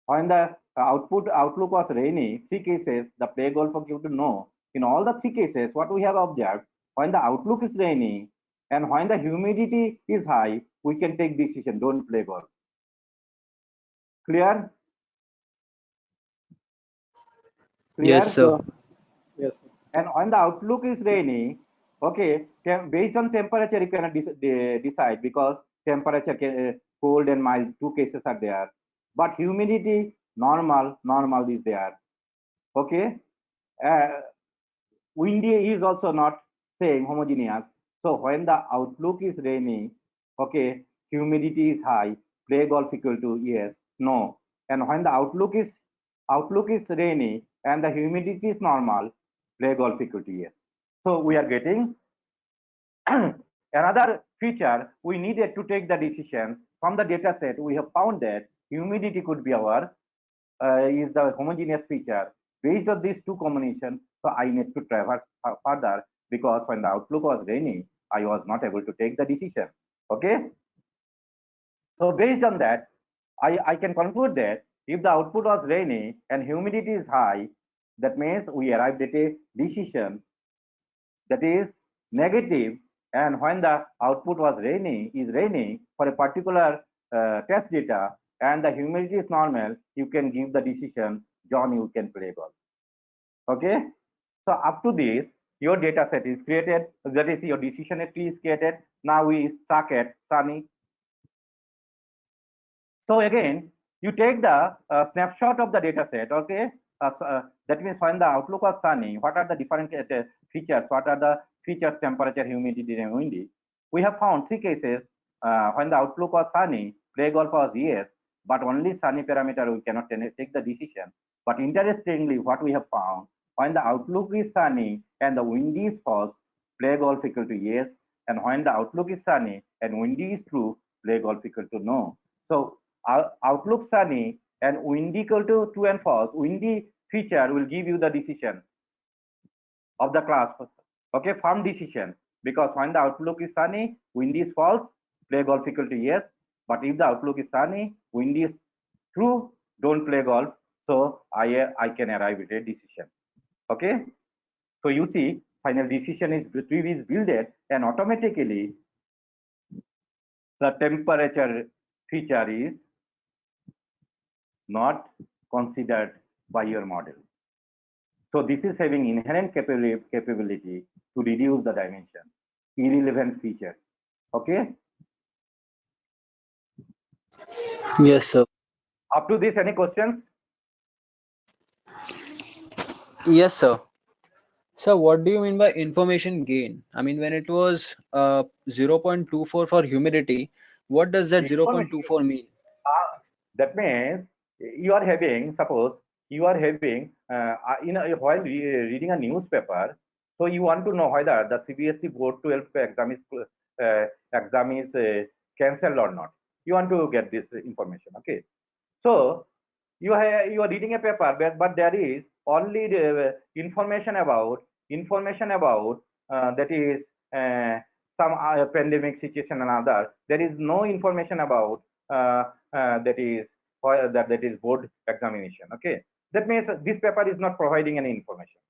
Speaker 2: When the outlook was rainy, 3 cases, the play golf for you to know. In all the 3 cases, what we have observed, when the outlook is rainy and when the humidity is high, we can take decision, don't play golf. Clear? Clear?
Speaker 3: Yes, sir.
Speaker 7: Yes, sir.
Speaker 2: And when the outlook is rainy, okay, based on temperature, you cannot decide because temperature, cold and mild, 2 cases are there. But humidity, normal is there. Okay. Windy is also not same homogeneous. So when the outlook is rainy, okay, humidity is high, play golf equal to yes, no. And when the outlook is rainy and the humidity is normal, play golf equal to yes. So we are getting another feature we needed to take the decision from the data set. We have found that humidity could be our is the homogeneous feature. Based on these 2 combinations, so I need to traverse further because when the outlook was rainy, I was not able to take the decision. Okay. So based on that, I can conclude that if the output was rainy and humidity is high, that means we arrived at a decision that is negative. And when the output was rainy for a particular test data and the humidity is normal, you can give the decision, John, you can play golf. Okay. So up to this, your data set is created. That is your decision tree is created. Now we stuck at sunny. So again, you take the snapshot of the data set. Okay. That means when the outlook was sunny, what are the different features? What are the features, temperature, humidity, and windy? We have found 3 cases. When the outlook was sunny, play golf was yes, but only sunny parameter we cannot take the decision. But interestingly, what we have found, when the outlook is sunny and the windy is false, play golf equal to yes. And when the outlook is sunny and windy is true, play golf equal to no. So outlook sunny and wind equal to true and false, windy feature will give you the decision of the class. Okay, firm decision, because when the outlook is sunny, wind is false, play golf equal to yes. But if the outlook is sunny, wind is true, don't play golf. So I can arrive at a decision. Okay, so you see, final decision is tree is builded, and automatically the temperature feature is not considered by your model. So this is having inherent capability to reduce the dimension, irrelevant features. Okay.
Speaker 3: Yes, sir.
Speaker 2: Up to this, any questions?
Speaker 3: Yes, sir. So what do you mean by information gain? I mean, when it was 0.24 for humidity, what does that
Speaker 2: Information.
Speaker 3: 0.24 mean?
Speaker 2: That means you are having, suppose you are having, while reading a newspaper, so you want to know whether the CBSE Board 12 exam is cancelled or not. You want to get this information. Okay. So you are reading a paper, but there is only the information about that is some pandemic situation and other. There is no information about that is board examination. Okay, that means this paper is not providing any information.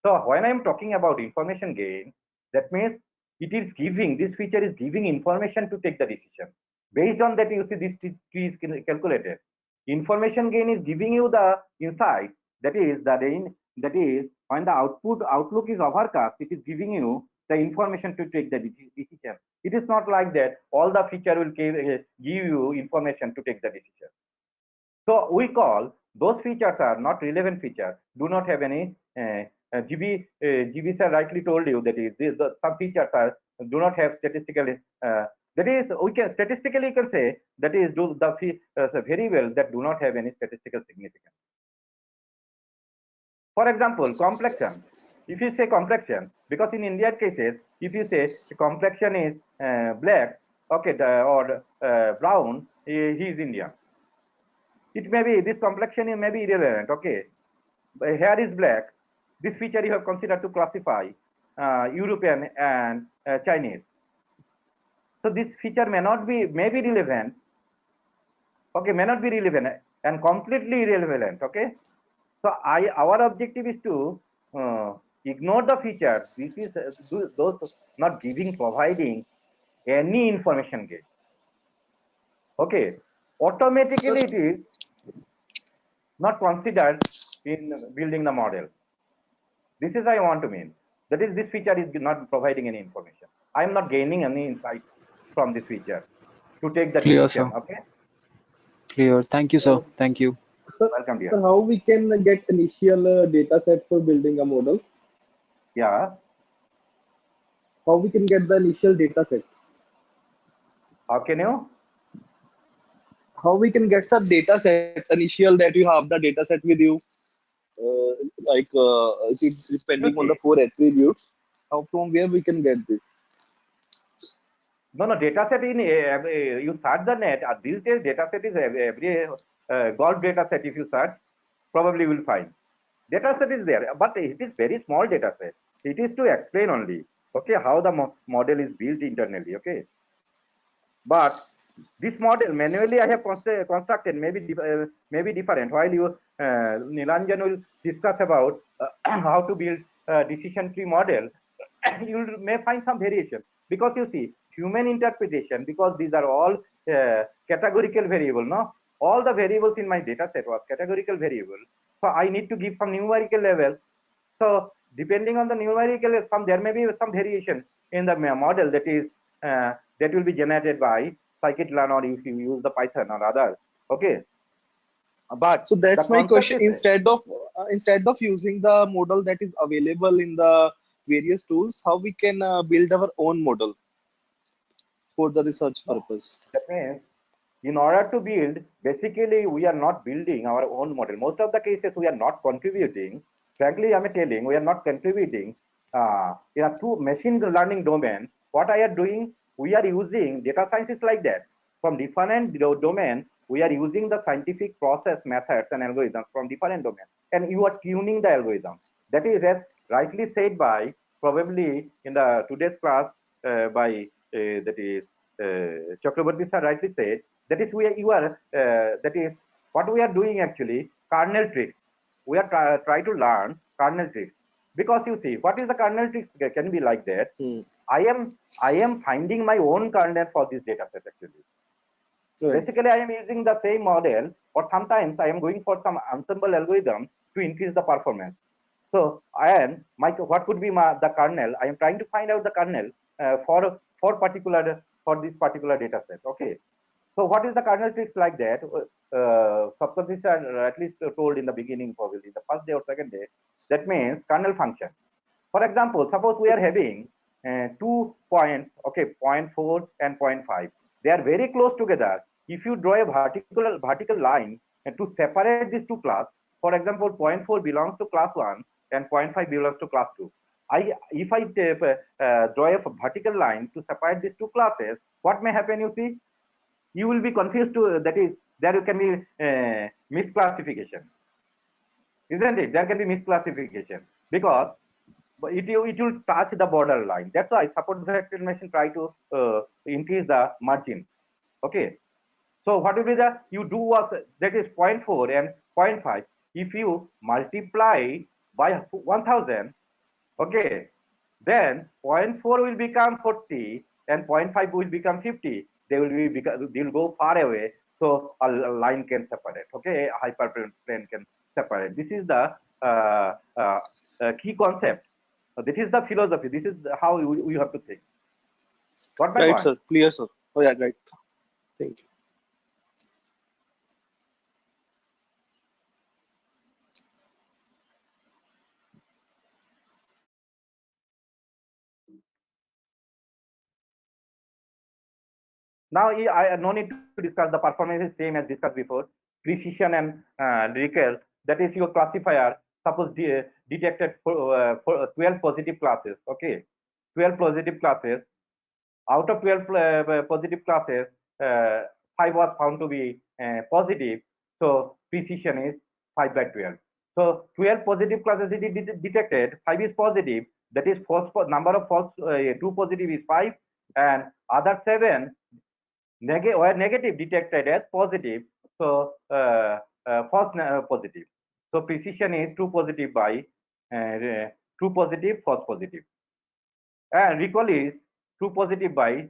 Speaker 2: So when I am talking about information gain, that means it is giving, this feature is giving information to take the decision. Based on that, you see this tree is calculated. Information gain is giving you the insights. That is when the outlook is overcast, it is giving you the information to take the decision. It is not like that all the feature will give you information to take the decision. So we call those features are not relevant features, do not have any GB sir rightly told you that is some features are do not have statistically that is we can statistically you can say that is do the variable that do not have any statistical significance. For example, complexion. If you say complexion, because in Indian cases, if you say the complexion is black, okay, or brown, he is Indian. It may be this complexion may be irrelevant. Okay, hair is black. This feature you have considered to classify European and Chinese. So this feature may be relevant. Okay, may not be relevant and completely irrelevant. Okay, so our objective is to ignore the features. This is those not providing any information gain. Okay, automatically it is not considered in building the model. This is I want to mean. That is, this feature is not providing any information. I am not gaining any insight from this feature to take the
Speaker 3: Clear,
Speaker 2: decision.
Speaker 3: sir.
Speaker 2: Okay.
Speaker 3: Clear. Thank you, sir.
Speaker 7: So,
Speaker 3: Thank you.
Speaker 2: Welcome, dear.
Speaker 7: sir, how we can get initial data set for building a model?
Speaker 2: Yeah.
Speaker 7: How we can get the initial data set?
Speaker 2: How can you?
Speaker 7: How we can get some data set initial that you have the data set with you, depending on the
Speaker 2: Okay.
Speaker 7: 4 attributes. How from where we can get this?
Speaker 2: No, data set in you search the net. These days, data set is every golf data set. If you search, probably will find data set is there, but it is very small data set. It is to explain only, okay, how the model is built internally. Okay, but this model manually I have constructed maybe different. While you Nilanjan will discuss about how to build a decision tree model, you may find some variation, because you see human interpretation, because these are all categorical variable. No, all the variables in my data set was categorical variable, so I need to give some numerical level. So depending on the numerical, there may be some variation in the model that is that will be generated by scikit-learn, or if you use the Python or other. Okay, but
Speaker 7: So that's
Speaker 2: the
Speaker 7: my
Speaker 2: concept
Speaker 7: question.
Speaker 2: is
Speaker 7: Instead of using the model that is available in the various tools, how we can build our own model for the research
Speaker 2: no.
Speaker 7: purpose?
Speaker 2: That means in order to build, basically we are not building our own model. Most of the cases we are not contributing. Frankly, I'm telling we are not contributing in a two machine learning domain. What I am doing, we are using data science is like that. From different domain, we are using the scientific process, methods, and algorithms from different domains, and you are tuning the algorithm. That is, as rightly said by probably in the today's class by that is Chakrabarti sir rightly said, that is that is what we are doing actually, kernel tricks. We are try to learn kernel tricks, because you see, what is the kernel tricks can be like that. I am finding my own kernel for this data set actually. Right. Basically, I am using the same model, or sometimes I am going for some ensemble algorithm to increase the performance. So, what could be the kernel? I am trying to find out the kernel for this particular data set. Okay. So, what is the kernel tricks like that? Saptarshi sir at least told in the beginning, probably the first day or second day. That means kernel function. For example, suppose we are having 2 points, okay, 0.4 and 0.5. They are very close together. If you draw a vertical line to separate these two classes, for example, 0.4 belongs to class 1 and 0.5 belongs to class 2. If I draw a vertical line to separate these two classes, what may happen? You see, you will be confused. That is, there can be misclassification, isn't it? There can be misclassification because it will touch the border line. That's why support vector machine try to increase the margin. Okay. So what will be you do was that is 0.4 and 0.5. If you multiply by 1000, okay, then 0.4 will become 40 and 0.5 will become 50. They will go far away, so a line can separate. Okay, a hyperplane can separate. This is the key concept. This is the philosophy. This is how you have to think. What my
Speaker 7: right,
Speaker 2: point?
Speaker 7: Sir. Clear, sir. Oh yeah, right. Thank you.
Speaker 2: Now, I no need to discuss. The performance is same as discussed before. Precision and recall. That is your classifier. Suppose detected for 12 positive classes. Okay, 12 positive classes. Out of 12 positive classes, 5 was found to be positive. So precision is 5 by 12. So 12 positive classes it is detected. 5 is positive. That is number of false. 2 positive is 5, and other 7 negative detected as positive. So false positive. So precision is 2 positive by 2 positive, false positive, and recall is 2 positive by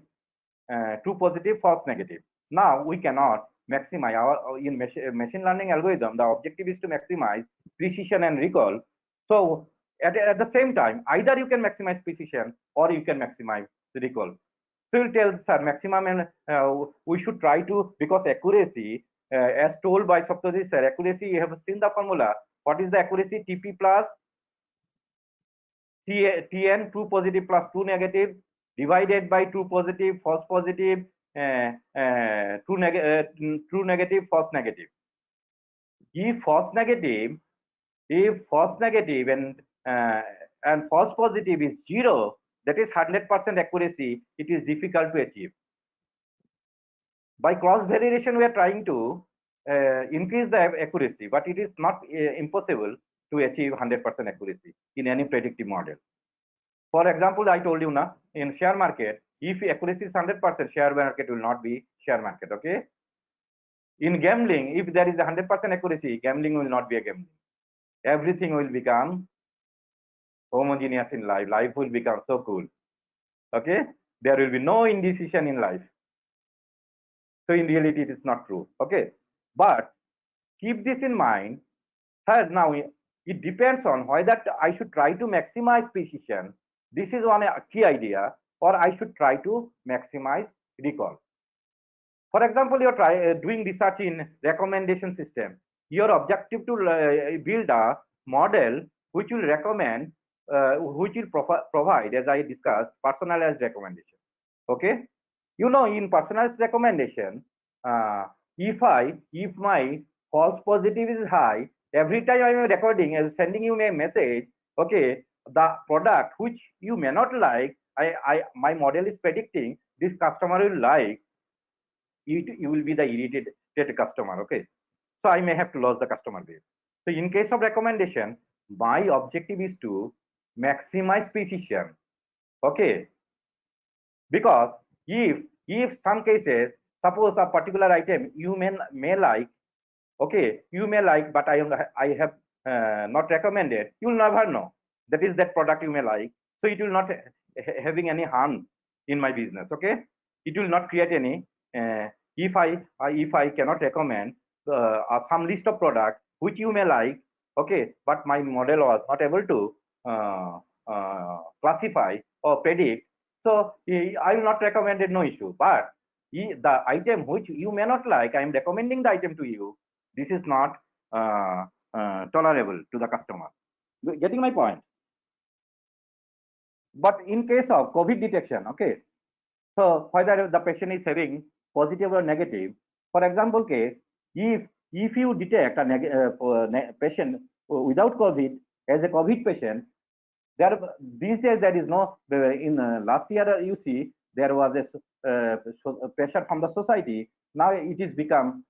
Speaker 2: 2 positive, false negative. Now we cannot maximize our in machine learning algorithm. The objective is to maximize precision and recall. So at the same time, either you can maximize precision or you can maximize the recall. So you tell sir maximum, and we should try to, because accuracy, as told by Saptarshi sir, accuracy, you have seen the formula. What is the accuracy? TP plus Tn, 2 positive plus 2 negative, divided by 2 positive, false positive, true negative, false negative. If false negative and false positive is 0, that is 100% accuracy. It is difficult to achieve. By cross validation, we are trying to increase the accuracy, but it is not impossible to achieve 100% accuracy in any predictive model. For example, I told you now, in share market, if accuracy is 100%, share market will not be share market. Okay. In gambling, if there is 100% accuracy, gambling will not be a gambling. Everything will become homogeneous in life. Life will become so cool. Okay. There will be no indecision in life. So in reality, it is not true. Okay. But keep this in mind. Third, now it depends on whether I should try to maximize precision. This is one key idea, or I should try to maximize recall. For example, you're doing research in recommendation system. Your objective to build a model which will recommend, which will provide, as I discussed, personalized recommendation. Okay, you know, in personalized recommendation, if my false positive is high, every time I am recording and sending you a message, okay, the product which you may not like, my model is predicting this customer will like it, you will be the irritated, get a customer. Okay, so I may have to lose the customer base. So in case of recommendation, my objective is to maximize precision. Okay, because if some cases, suppose a particular item you may like, okay, you may like, but I have not recommended, you will never know that is that product you may like, so it will not having any harm in my business. Okay, it will not create any if I cannot recommend some list of products which you may like, okay, but my model was not able to classify or predict, so I will not recommend it, no issue. But the item which you may not like, I am recommending the item to you, this is not tolerable to the customer. Getting my point? But in case of COVID detection, okay, so whether the patient is having positive or negative, for example case, if you detect a patient without COVID as a COVID patient, these days there is no, in last year you see there was a pressure from the society. Now it is become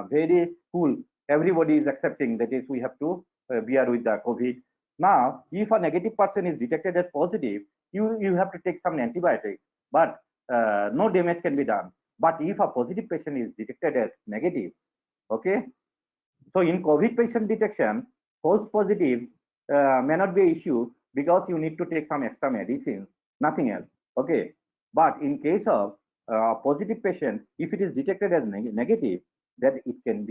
Speaker 2: very cool. Everybody is accepting that is we have to bear with the COVID. Now, if a negative person is detected as positive, you have to take some antibiotics, but no damage can be done. But if a positive patient is detected as negative, okay, so in COVID patient detection, false positive may not be an issue because you need to take some extra medicines, nothing else. Okay, but in case of positive patient, if it is detected as negative, that it can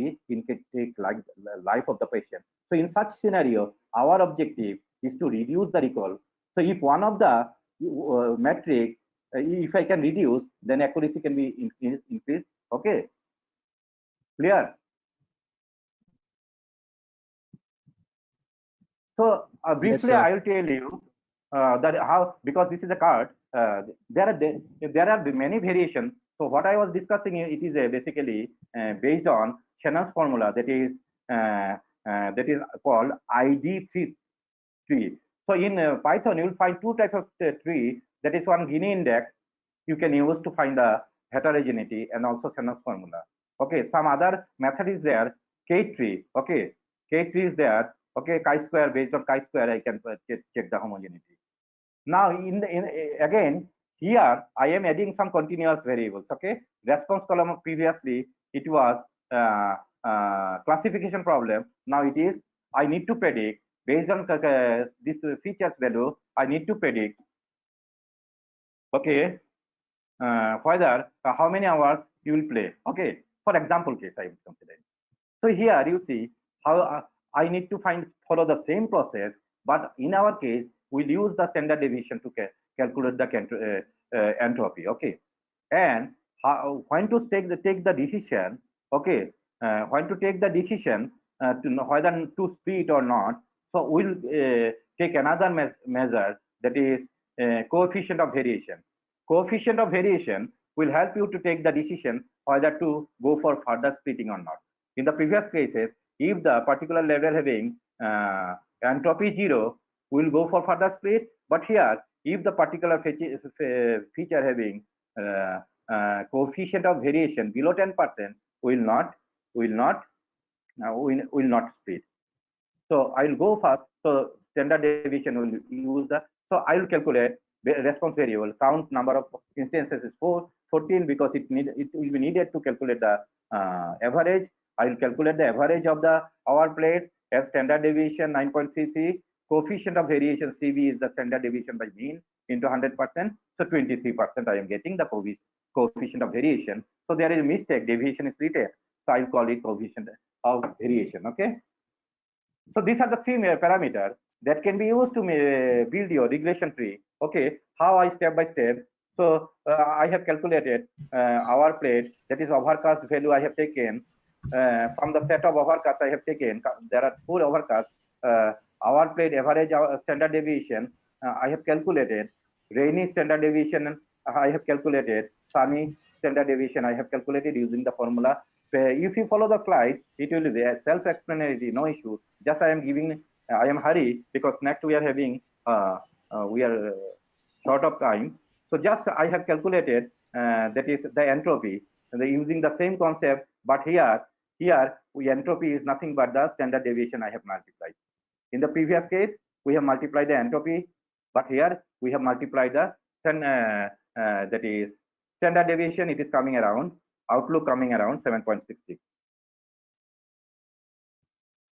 Speaker 2: take life of the patient. So in such scenario, our objective is to reduce the recall. So if one of the metric, if I can reduce, then accuracy can be increased. Okay, clear? So briefly,
Speaker 3: Yes, sir.
Speaker 2: I will tell you that how, because this is a card, there are many variations. So what I was discussing, it is basically based on Shannon's formula, that is called ID tree. So in Python, you will find two types of tree. That is one Gini index you can use to find the heterogeneity, and also Shannon's formula. Okay, some other method is there, K tree. Okay, K tree is there. Okay, chi-square, based on chi-square, I can check the homogeneity. Now, again, here I am adding some continuous variables. Okay, response column previously it was classification problem. Now it is I need to predict based on this features value. I need to predict. Okay, whether how many hours you will play. Okay, for example case I am considering. So here you see how I need to follow the same process, but in our case we'll use the standard deviation to calculate the entropy. Okay, and when to take the decision. Okay, when to take the decision to know whether to split or not. So we'll take another measure, that is coefficient of variation. Coefficient of variation will help you to take the decision whether to go for further splitting or not. In the previous cases, if the particular level having entropy 0, we will go for further split. But here, if the particular feature having coefficient of variation below 10%, will not split. So I will go first. So standard deviation will use the. So I will calculate response variable. Count number of instances is 14 because it will be needed to calculate the average. I will calculate the average of the hour plates as standard deviation 9.33. Coefficient of variation CV is the standard deviation by mean into 100%. So 23% I am getting the coefficient of variation. So there is a mistake. Deviation is written. So I will call it coefficient of variation. Okay. So these are the three parameters that can be used to build your regression tree. Okay, how I step by step. So I have calculated hour plate, that is overcast value I have taken from the set of overcast I have taken. There are 4 overcasts. Hour plate average standard deviation I have calculated. Rainy standard deviation I have calculated. Sunny standard deviation I have calculated using the formula. If you follow the slide, it will be self-explanatory, no issue. Just I am giving, I am hurry because next we are having, we are short of time. So just I have calculated that is the entropy, using the same concept But here entropy is nothing but the standard deviation I have multiplied. In the previous case, we have multiplied the entropy, but here we have multiplied the that is standard deviation. It is coming around, outlook coming around 7.66.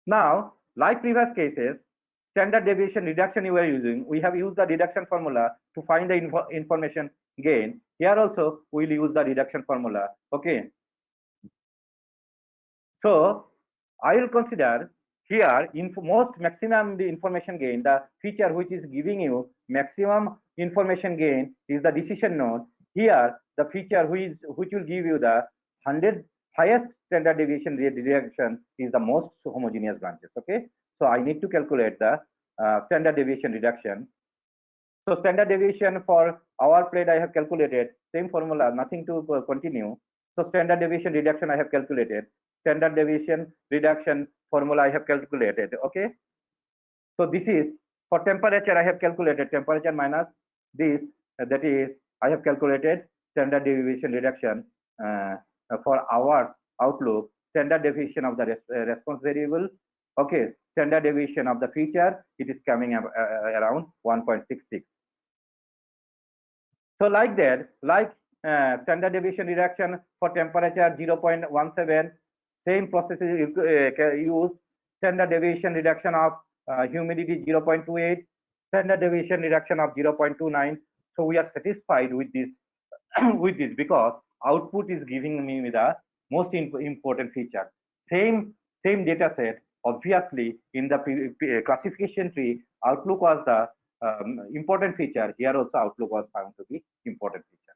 Speaker 2: Now, like previous cases, standard deviation reduction you are using, we have used the reduction formula to find the information gain. Here also we will use the reduction formula. Okay. So I will consider here most maximum the information gain, the feature which is giving you maximum information gain is the decision node. Here the feature which will give you the 100 highest standard deviation reduction is the most homogeneous branches. Okay, so I need to calculate the standard deviation reduction. So standard deviation for our plate I have calculated, same formula, nothing to continue. So standard deviation reduction I have calculated, standard deviation reduction formula I have calculated. Okay, so this is for temperature I have calculated temperature minus this, that is I have calculated standard deviation reduction for hours outlook, standard deviation of the response variable. Okay, standard deviation of the feature, it is coming up around 1.66. So like that, like standard deviation reduction for temperature 0.17, same process is used. Standard deviation reduction of humidity 0.28, standard deviation reduction of 0.29. So we are satisfied with this with this because output is giving me the most important feature. Same data set. Obviously, in the classification tree, outlook was the important feature. Here also outlook was found to be important feature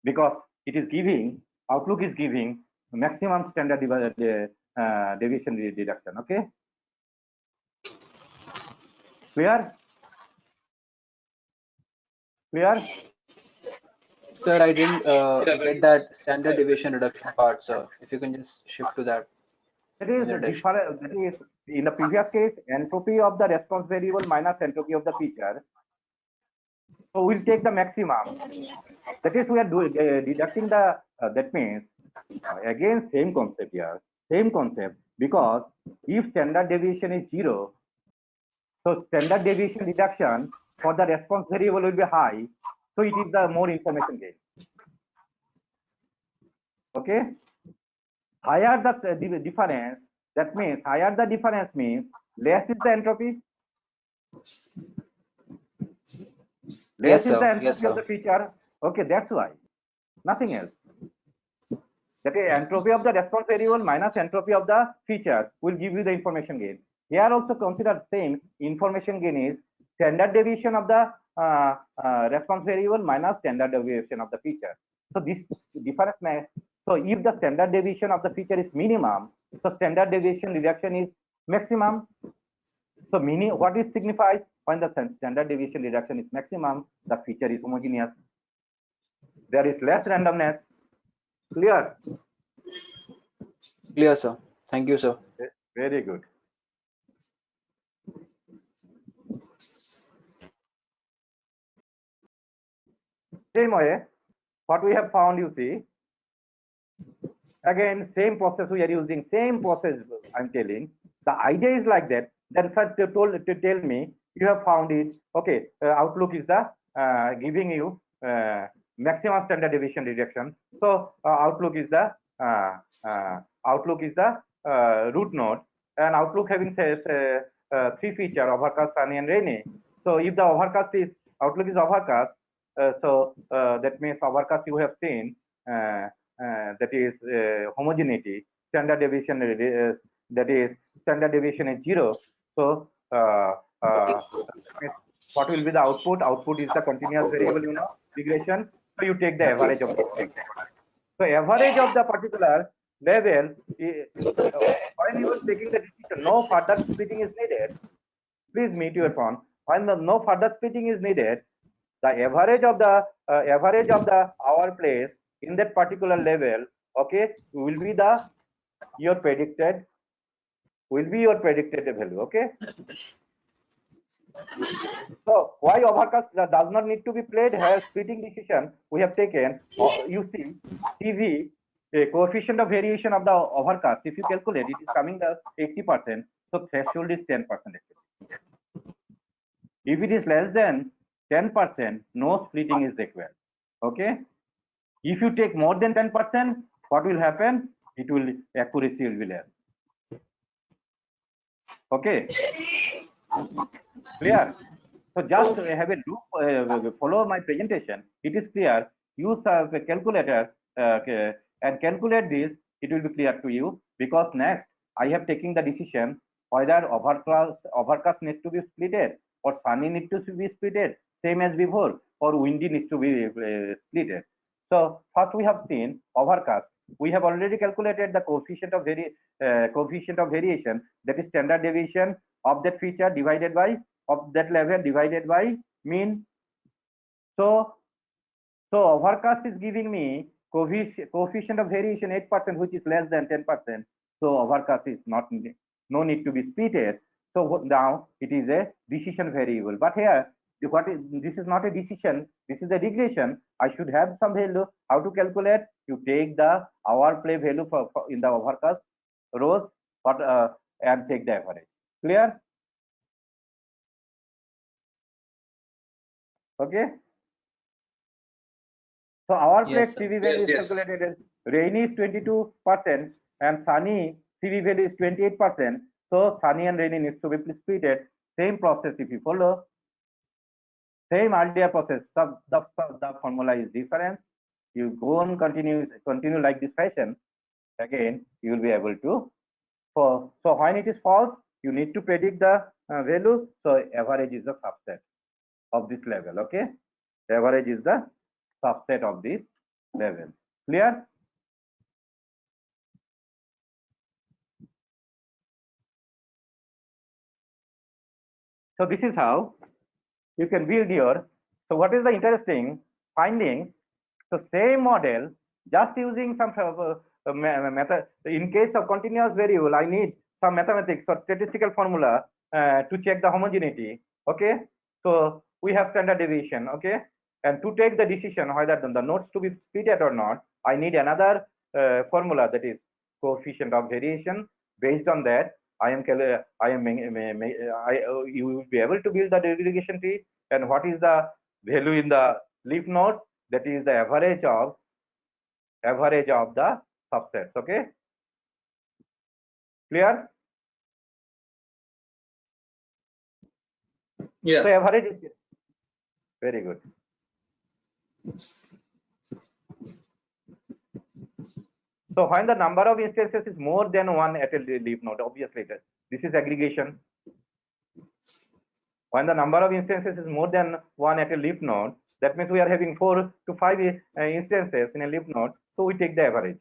Speaker 2: because it is giving, outlook is giving maximum standard deviation reduction. Okay, clear?
Speaker 3: Sir, I didn't get that standard deviation reduction part, sir. If you can just shift to that.
Speaker 2: That is different. That is in the previous case, entropy of the response variable minus entropy of the feature. So we'll take the maximum. That is, we are deducting the. That means again same concept here. Same concept, because if standard deviation is 0, so standard deviation reduction for the response variable will be high. So it is the more information gain. Okay. Higher the difference, that means higher the difference means less is the entropy. Less is the entropy of the feature. Okay, that's why. Nothing else. That is entropy of the response variable minus entropy of the feature will give you the information gain. Here also consider same information gain is standard deviation of the response variable minus standard deviation of the feature. So this difference may. So if the standard deviation of the feature is minimum, so standard deviation reduction is maximum. So what is signifies when the standard deviation reduction is maximum, the feature is homogeneous. There is less randomness. Clear?
Speaker 3: Clear, sir. Thank you, sir.
Speaker 2: Very good. Same way, what we have found, you see, again, same process we are using, same process I'm telling. The idea is like that. That's what they told to tell me, you have found it. Okay, outlook is the giving you maximum standard deviation reduction. So outlook is the root node, and outlook having says 3 feature: overcast, sunny, and rainy. So if the overcast is outlook is overcast, so that means overcast you have seen that is homogeneity, standard deviation that is standard deviation is 0. So what will be the output? Output is the continuous variable, you know, regression. So you take the average of it. So average of the particular level, when you are taking the decision, no further splitting is needed. Please mute your phone. When no further splitting is needed, the average of the hour place in that particular level, okay, will be your predicted value. Okay. So why overcast does not need to be played? Here splitting decision we have taken. You see, TV a coefficient of variation of the overcast, if you calculate, it is coming the 80%. So threshold is 10%. If it is less than 10%, no splitting is required. Okay. If you take more than 10%, what will happen? It will accuracy will be less. Okay. Clear? So just have a look, follow my presentation. It is clear. Use a calculator and calculate this. It will be clear to you, because next I have taken the decision whether overcast needs to be splitted or sunny needs to be splitted, same as before, or windy needs to be splitted. So first we have seen overcast. We have already calculated the coefficient of variation, that is standard deviation of that feature divided by of that level divided by mean. So overcast is giving me coefficient of variation 8%, which is less than 10%. So overcast is no need to be splitted. So now it is a decision variable. But here, this is not a decision. This is a regression. I should have some value. How to calculate? You take the hour play value for in the overcast rows, and take the average. Clear? Okay. So our
Speaker 3: Yes,
Speaker 2: plate
Speaker 3: sir.
Speaker 2: CV value is
Speaker 4: Yes.
Speaker 2: calculated as rainy is 22% and sunny CV value is 28%. So sunny and rainy needs to be splitted. Same process if you follow. Same earlier process. The formula is different. You go on continue like this fashion. Again, you will be able to. So when it is false, you need to predict the value. So average is the subset of this level. Okay, the average is the subset of this level. Clear? So this is how you can build your. So what is the interesting findings? So same model, just using some method. In case of continuous variable, I need some mathematics or statistical formula to check the homogeneity. Okay. So we have standard deviation. Okay. And to take the decision whether the nodes to be splitted or not, I need another formula, that is coefficient of variation. Based on that, you will be able to build the regression tree. And what is the value in the leaf node? That is the average of the subsets. Okay. Clear?
Speaker 4: Yeah.
Speaker 2: So average is very good. So when the number of instances is more than one at a leaf node, obviously this is aggregation. When the number of instances is more than one at a leaf node, that means we are having 4 to 5 instances in a leaf node. So we take the average.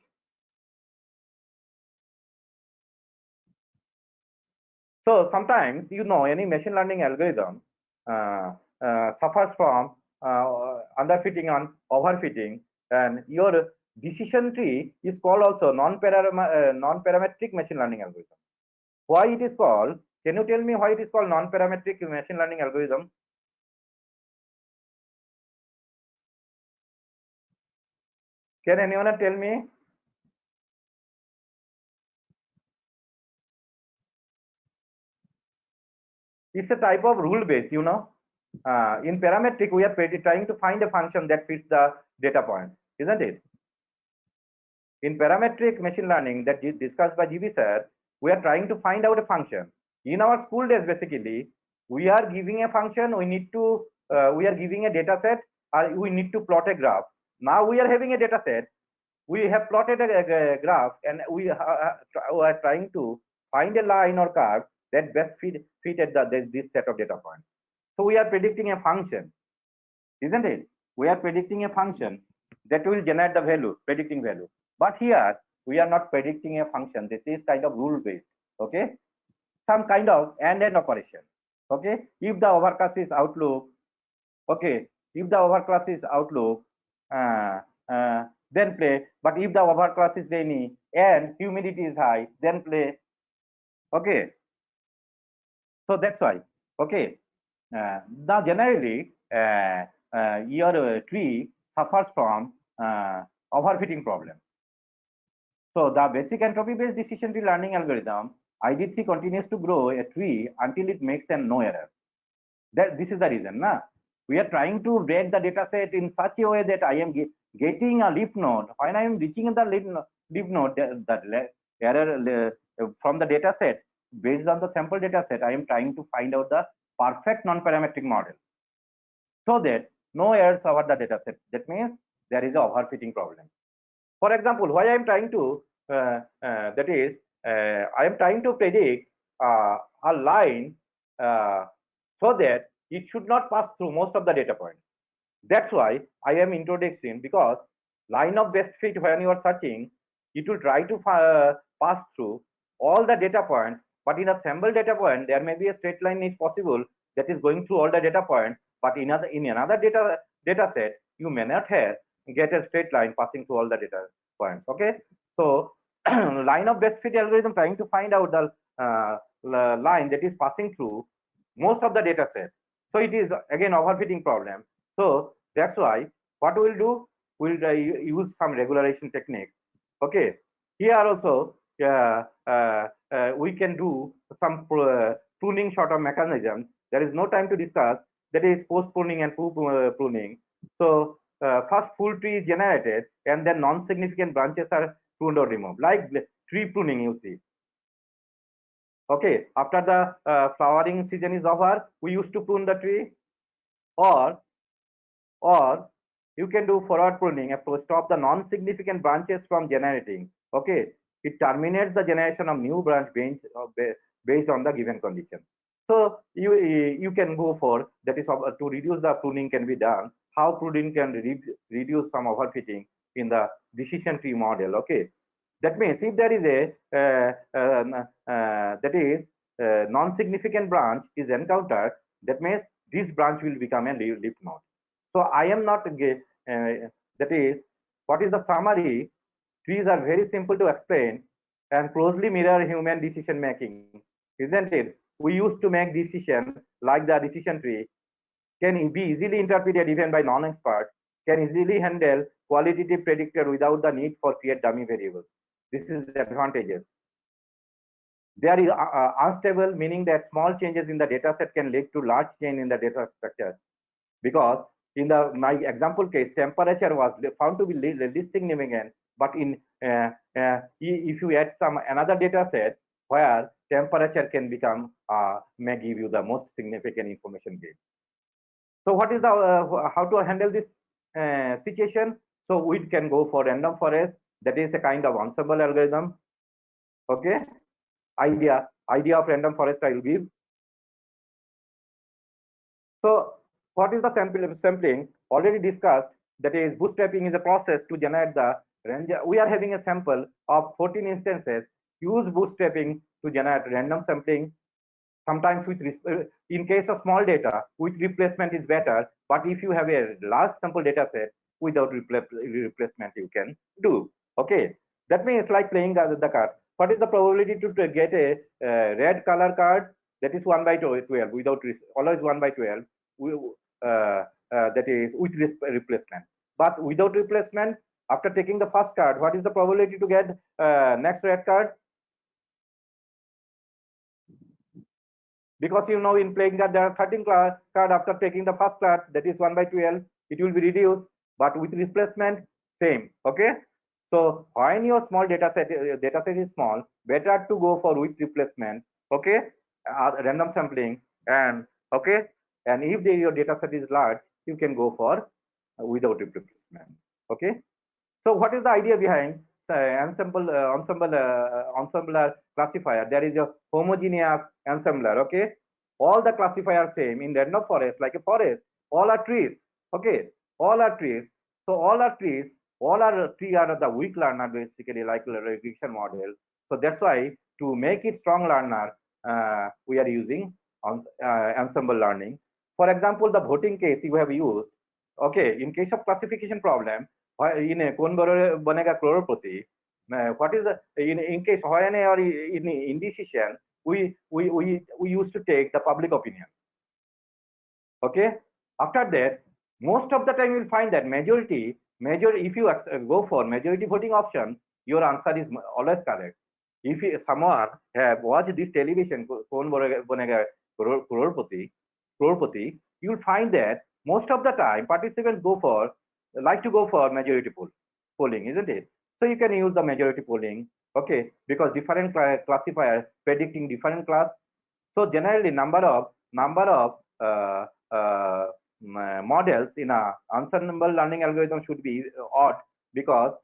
Speaker 2: So sometimes, any machine learning algorithm suffers from underfitting and overfitting, and your decision tree is called also non-parametric machine learning algorithm. Why it is called? Can you tell me why it is called non-parametric machine learning algorithm? Can anyone tell me? It's a type of rule-based, in parametric, we are trying to find a function that fits the data points, isn't it? In parametric machine learning that is discussed by GB sir, we are trying to find out a function. In our school days, basically, we are giving a function, we are giving a data set, or we need to plot a graph. Now we are having a data set, we have plotted a graph, and we are trying to find a line or curve that best fitted this set of data points. So we are predicting a function, isn't it? We are predicting a function that will generate the value, predicting value. But here we are not predicting a function. This is kind of rule based. Okay, some kind of and operation. Okay, if the overcast is outlook, okay, if the overcast is outlook, then play. But if the overcast is rainy and humidity is high, then play. Okay, so that's why. Okay, now generally your tree suffers from overfitting problem. So the basic entropy-based decision tree learning algorithm, ID3 continues to grow a tree until it makes a no error. This is the reason. Na? We are trying to break the data set in such a way that I am getting a leaf node. When I am reaching the leaf node, the error from the data set, based on the sample data set, I am trying to find out the perfect non-parametric model so that no errors over the data set. That means there is a overfitting problem. For example, why I am trying to I am trying to predict a line so that it should not pass through most of the data points. That's why I am introducing, because line of best fit, when you are searching, it will try to pass through all the data points, but in a sample data point there may be a straight line is possible that is going through all the data points, but in another data set you may not get a straight line passing through all the data points. Okay, so line of best fit algorithm trying to find out the line that is passing through most of the data set. So it is again overfitting problem. So that's why what we'll do, we'll use some regularization techniques. Okay, here also we can do some pruning sort of mechanism. There is no time to discuss. That is post pruning and pruning. So first full tree is generated, and then non-significant branches are pruned or removed, like tree pruning you see. Okay, after the flowering season is over, we used to prune the tree, or you can do forward pruning to stop the non-significant branches from generating. Okay, it terminates the generation of new branch based on the given condition. So you can go for that is to reduce the pruning can be done. How pruning can reduce some overfitting in the decision tree model. Okay, that means if there is a non-significant branch is encountered, that means this branch will become a leaf node. So I am not that is what is the summary. Trees are very simple to explain and closely mirror human decision making, isn't it? We used to make decisions like the decision tree can be easily interpreted even by non-experts, can easily handle qualitative predictor without the need for create dummy variables. This is the advantages. There is unstable, meaning that small changes in the data set can lead to large change in the data structure. Because in my example case, temperature was found to be least significant, but in if you add some another data set where temperature can become may give you the most significant information gain. So what is the how to handle this situation? So we can go for random forest. That is a kind of ensemble algorithm. Okay, idea of random forest I will give. So what is the sampling? Already discussed. That is bootstrapping is a process to generate the range. We are having a sample of 14 instances. Use bootstrapping to generate random sampling. Sometimes with in case of small data, with replacement is better. But if you have a large sample data set, without replacement you can do. Okay, that means like playing the card. What is the probability to get a red color card? That is 1 by 12 without always 1 by 12. That is with replacement. But without replacement, after taking the first card, what is the probability to get next red card? Because you know in playing card there are 13 card after taking the first card, that is 1 by 12, it will be reduced, but with replacement same. Okay, so when your small data set is small, better to go for with replacement. Okay, random sampling, and okay, and if your data set is large, you can go for without replacement. Okay, so what is the idea behind ensemble classifier? There is a homogeneous ensembler. Okay, all the classifiers same in random forest, like a forest, all are trees. Okay, all are trees. So all are trees, all are tree are the weak learner basically, like regression model. So that's why to make it strong learner, we are using ensemble learning. For example, the voting case you have used. Okay, in case of classification problem, in a bonega chloropathy, what is the in case when or in indecision, we used to take the public opinion. Okay, after that, most of the time you'll find that majority if you go for majority voting option, your answer is always correct. If someone have watched this television, Crorepati, you'll find that most of the time participants like to go for majority polling, isn't it? So you can use the majority polling, okay, because different classifiers predicting different class. So generally, number of models in a ensemble learning algorithm should be odd, because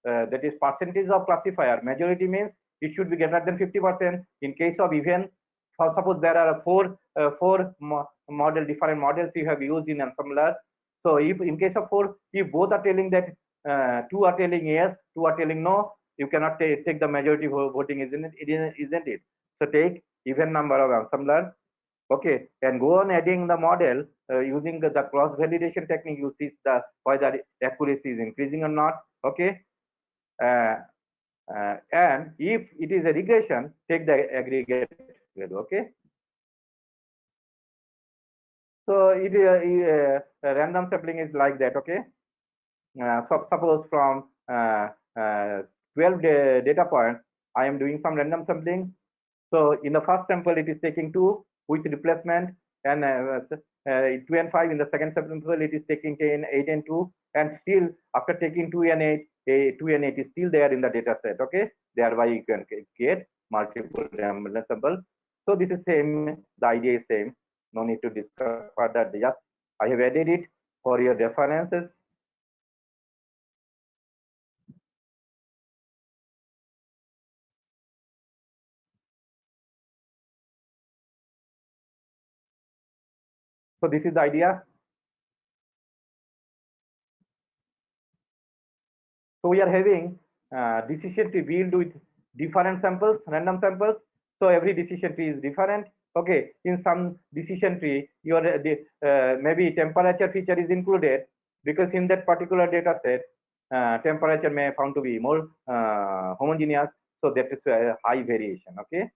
Speaker 2: that is percentage of classifier. Majority means it should be greater than 50%. In case of even, for suppose there are four different models you have used in ensembler. So if in case of 4, if both are telling that 2 are telling yes, 2 are telling no, you cannot take the majority voting, isn't it? So take even number of ensembler, okay, and go on adding the model using the cross validation technique. You see whether accuracy is increasing or not, okay. And if it is a regression, take the aggregate value, okay. So random sampling is like that, okay. So suppose from 12 data points, I am doing some random sampling. So in the first sample, it is taking 2 with replacement, and 2 and 5. In the second sample, it is taking 10, 8 and 2, and still after taking 2 and 8, 2 and 8 is still there in the data set, okay. Thereby you can get multiple random samples. So this is same, the idea is same. No need to discuss further. Just I have added it for your references. So this is the idea. So we are having decision tree built with different samples, random samples. So every decision tree is different. Okay, in some decision tree, your maybe temperature feature is included, because in that particular data set, temperature may found to be more homogeneous. So that is a high variation. Okay,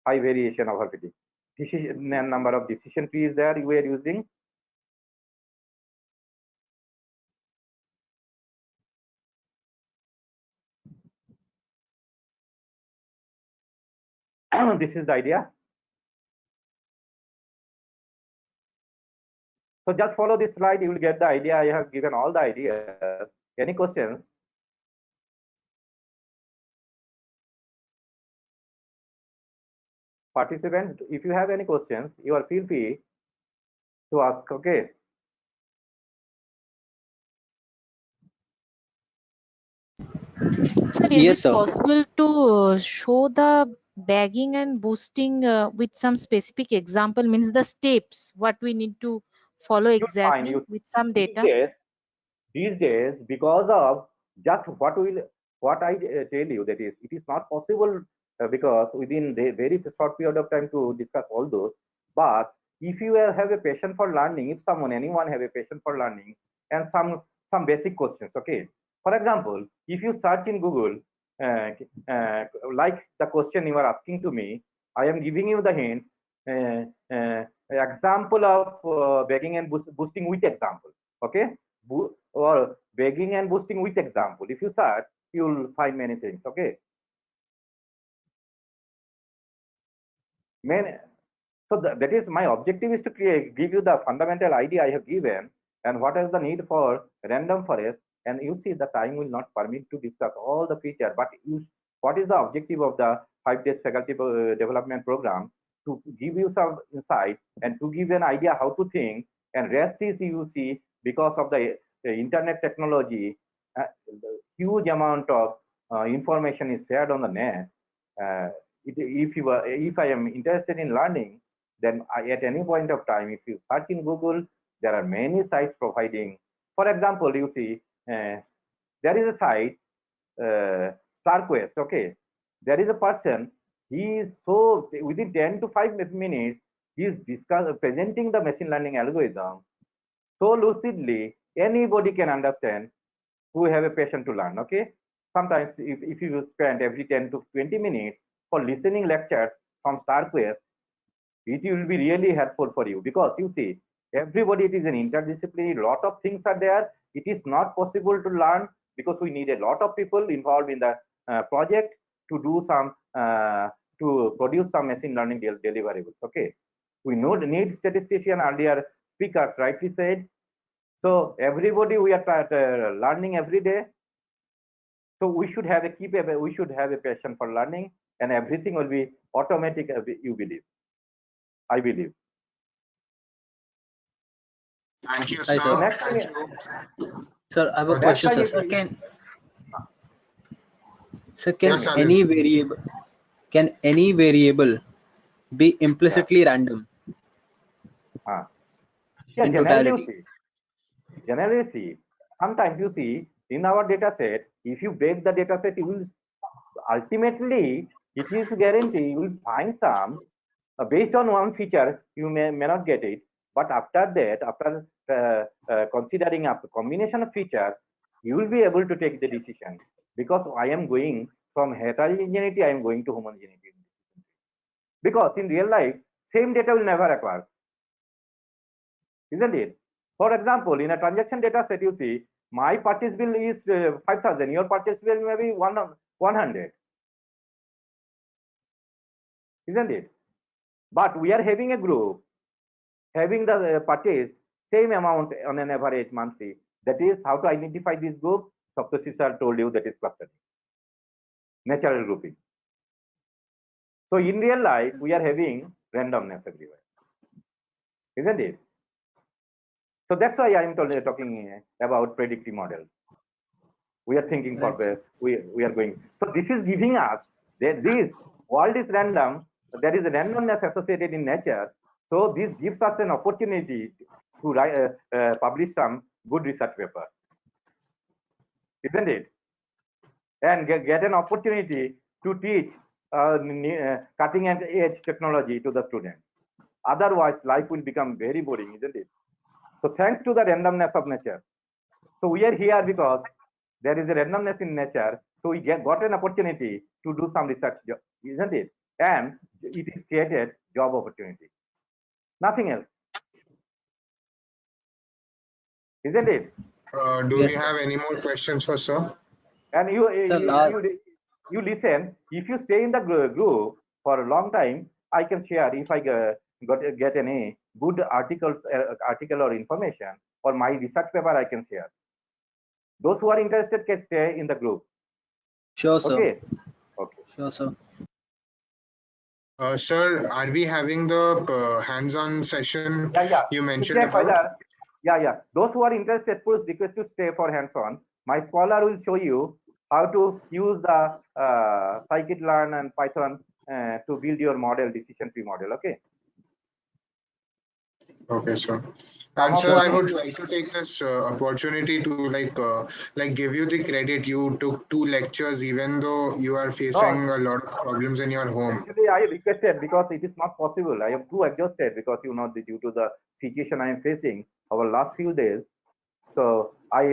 Speaker 2: high variation of overfitting. Decision number of decision trees there we are using. This is the idea. So just follow this slide, you will get the idea. I have given all the ideas. Any questions? Participants, if you have any questions, you are feel free to ask, okay?
Speaker 1: Sir, is
Speaker 3: Yes,
Speaker 1: it
Speaker 3: sir.
Speaker 1: possible to show the bagging and boosting with some specific example, means the steps, what we need to follow
Speaker 2: You'll find
Speaker 1: exactly with some data?
Speaker 2: these days, because of just what I tell you, that is, it is not possible because within the very short period of time to discuss all those. But if you have a passion for learning, if anyone have a passion for learning, and some basic questions, okay. For example, if you search in Google, uh, like the question you are asking to me, I am giving you the hint. Example of bagging and boosting with example, okay, or bagging and boosting with example. If you search, you'll find many things, okay. So that is my objective, is to give you the fundamental idea I have given, and what is the need for random forest. And you see the time will not permit to discuss all the feature, but what is the objective of the 5 days faculty development program? To give you some insight and to give an idea how to think, and rest is, you see, because of the internet technology, the huge amount of information is shared on the net. If I am interested in learning, then at any point of time, if you search in Google, there are many sites providing. For example, you see, there is a site, StarQuest, okay. There is a person, he is so, within 10 to 5 minutes, he is presenting the machine learning algorithm so lucidly, anybody can understand who have a passion to learn, okay. Sometimes if you spend every 10 to 20 minutes for listening lectures from StarQuest, it will be really helpful for you, because you see, everybody, it is an interdisciplinary, lot of things are there. It is not possible to learn because we need a lot of people involved in the project to do some to produce some machine learning deliverables. Okay, we need statistician. Earlier speakers rightly said. So everybody we are learning every day. So we should have a passion for learning, and everything will be automatic. You believe? I believe.
Speaker 8: Thank you,
Speaker 3: Hi,
Speaker 8: sir.
Speaker 3: sir.
Speaker 2: Next
Speaker 8: Thank
Speaker 2: thing,
Speaker 8: you.
Speaker 3: Sir, I have a
Speaker 8: For
Speaker 2: that's
Speaker 3: question,
Speaker 2: why
Speaker 8: this.
Speaker 3: sir. Sir,
Speaker 8: Yes,
Speaker 3: can any variable be
Speaker 2: yeah.
Speaker 3: implicitly random
Speaker 2: Yeah,
Speaker 3: in totality?
Speaker 2: generally see, sometimes you see in our data set, if you break the data set, you will ultimately, it is guarantee you will find some based on one feature, you may not get it. But after that, after considering a combination of features, you will be able to take the decision, because I am going from heterogeneity, I am going to homogeneity. Because in real life, same data will never occur, isn't it? For example, in a transaction data set, you see my purchase bill is 5,000, your purchase bill may be 100, isn't it? But we are having a group having the purchase same amount on an average monthly. That is how to identify this group. Saptoshi sir told you that is clustering, natural grouping. So in real life, we are having randomness everywhere, isn't it? So that's why I am talking about predictive models. We are thinking for we are going. So this is giving us that this world is random. There is a randomness associated in nature. So this gives us an opportunity to write, publish some good research paper, isn't it? And get an opportunity to teach cutting edge technology to the students. Otherwise, life will become very boring, isn't it? So thanks to the randomness of nature. So we are here because there is a randomness in nature. So we got an opportunity to do some research, isn't it? And it is created job opportunity. Nothing else, isn't it?
Speaker 8: Do
Speaker 3: Yes,
Speaker 8: we
Speaker 3: sir.
Speaker 8: have any more questions for sir?
Speaker 2: And
Speaker 3: Sir,
Speaker 2: you listen. If you stay in the group for a long time, I can share if I get any good article or information or my research paper, I can share. Those who are interested can stay in the group.
Speaker 3: sure, sir.
Speaker 2: Okay. Okay.
Speaker 3: Sure, sir.
Speaker 8: Sir, are we having the hands-on session
Speaker 2: Yeah.
Speaker 8: you
Speaker 2: To
Speaker 8: mentioned
Speaker 2: check
Speaker 8: about?
Speaker 2: whether, yeah. Those who are interested, please request to stay for hands-on. My scholar will show you how to use the scikit-learn and Python to build your model, decision tree model. Okay.
Speaker 8: Okay, sir.
Speaker 2: Some
Speaker 8: And
Speaker 2: of
Speaker 8: sir,
Speaker 2: you
Speaker 8: I
Speaker 2: are
Speaker 8: would like to take this opportunity to like give you the credit. You took 2 lectures, even though you are
Speaker 2: no.
Speaker 8: facing a lot of problems in your home.
Speaker 2: Actually, I requested because it is not possible. I have too exhausted because due to the situation I am facing over last few days. So I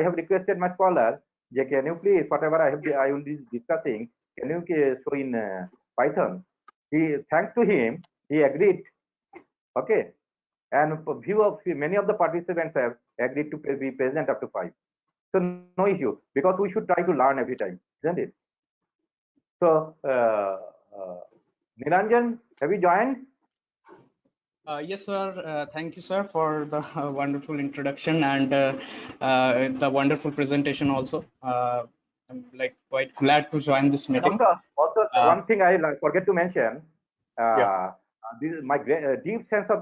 Speaker 2: have requested my scholar, can you please whatever I will be discussing, can you show in Python? Thanks to him, he agreed. Okay, and many of the participants have agreed to be present up to 5. So no issue, because we should try to learn every time, isn't it? So Niranjan, have you joined?
Speaker 9: Yes, sir. Thank you, sir, for the wonderful introduction and the wonderful presentation also. I'm like quite glad to join this
Speaker 2: And
Speaker 9: meeting.
Speaker 2: also one thing I forget to mention,
Speaker 9: Yeah.
Speaker 2: this is my deep sense of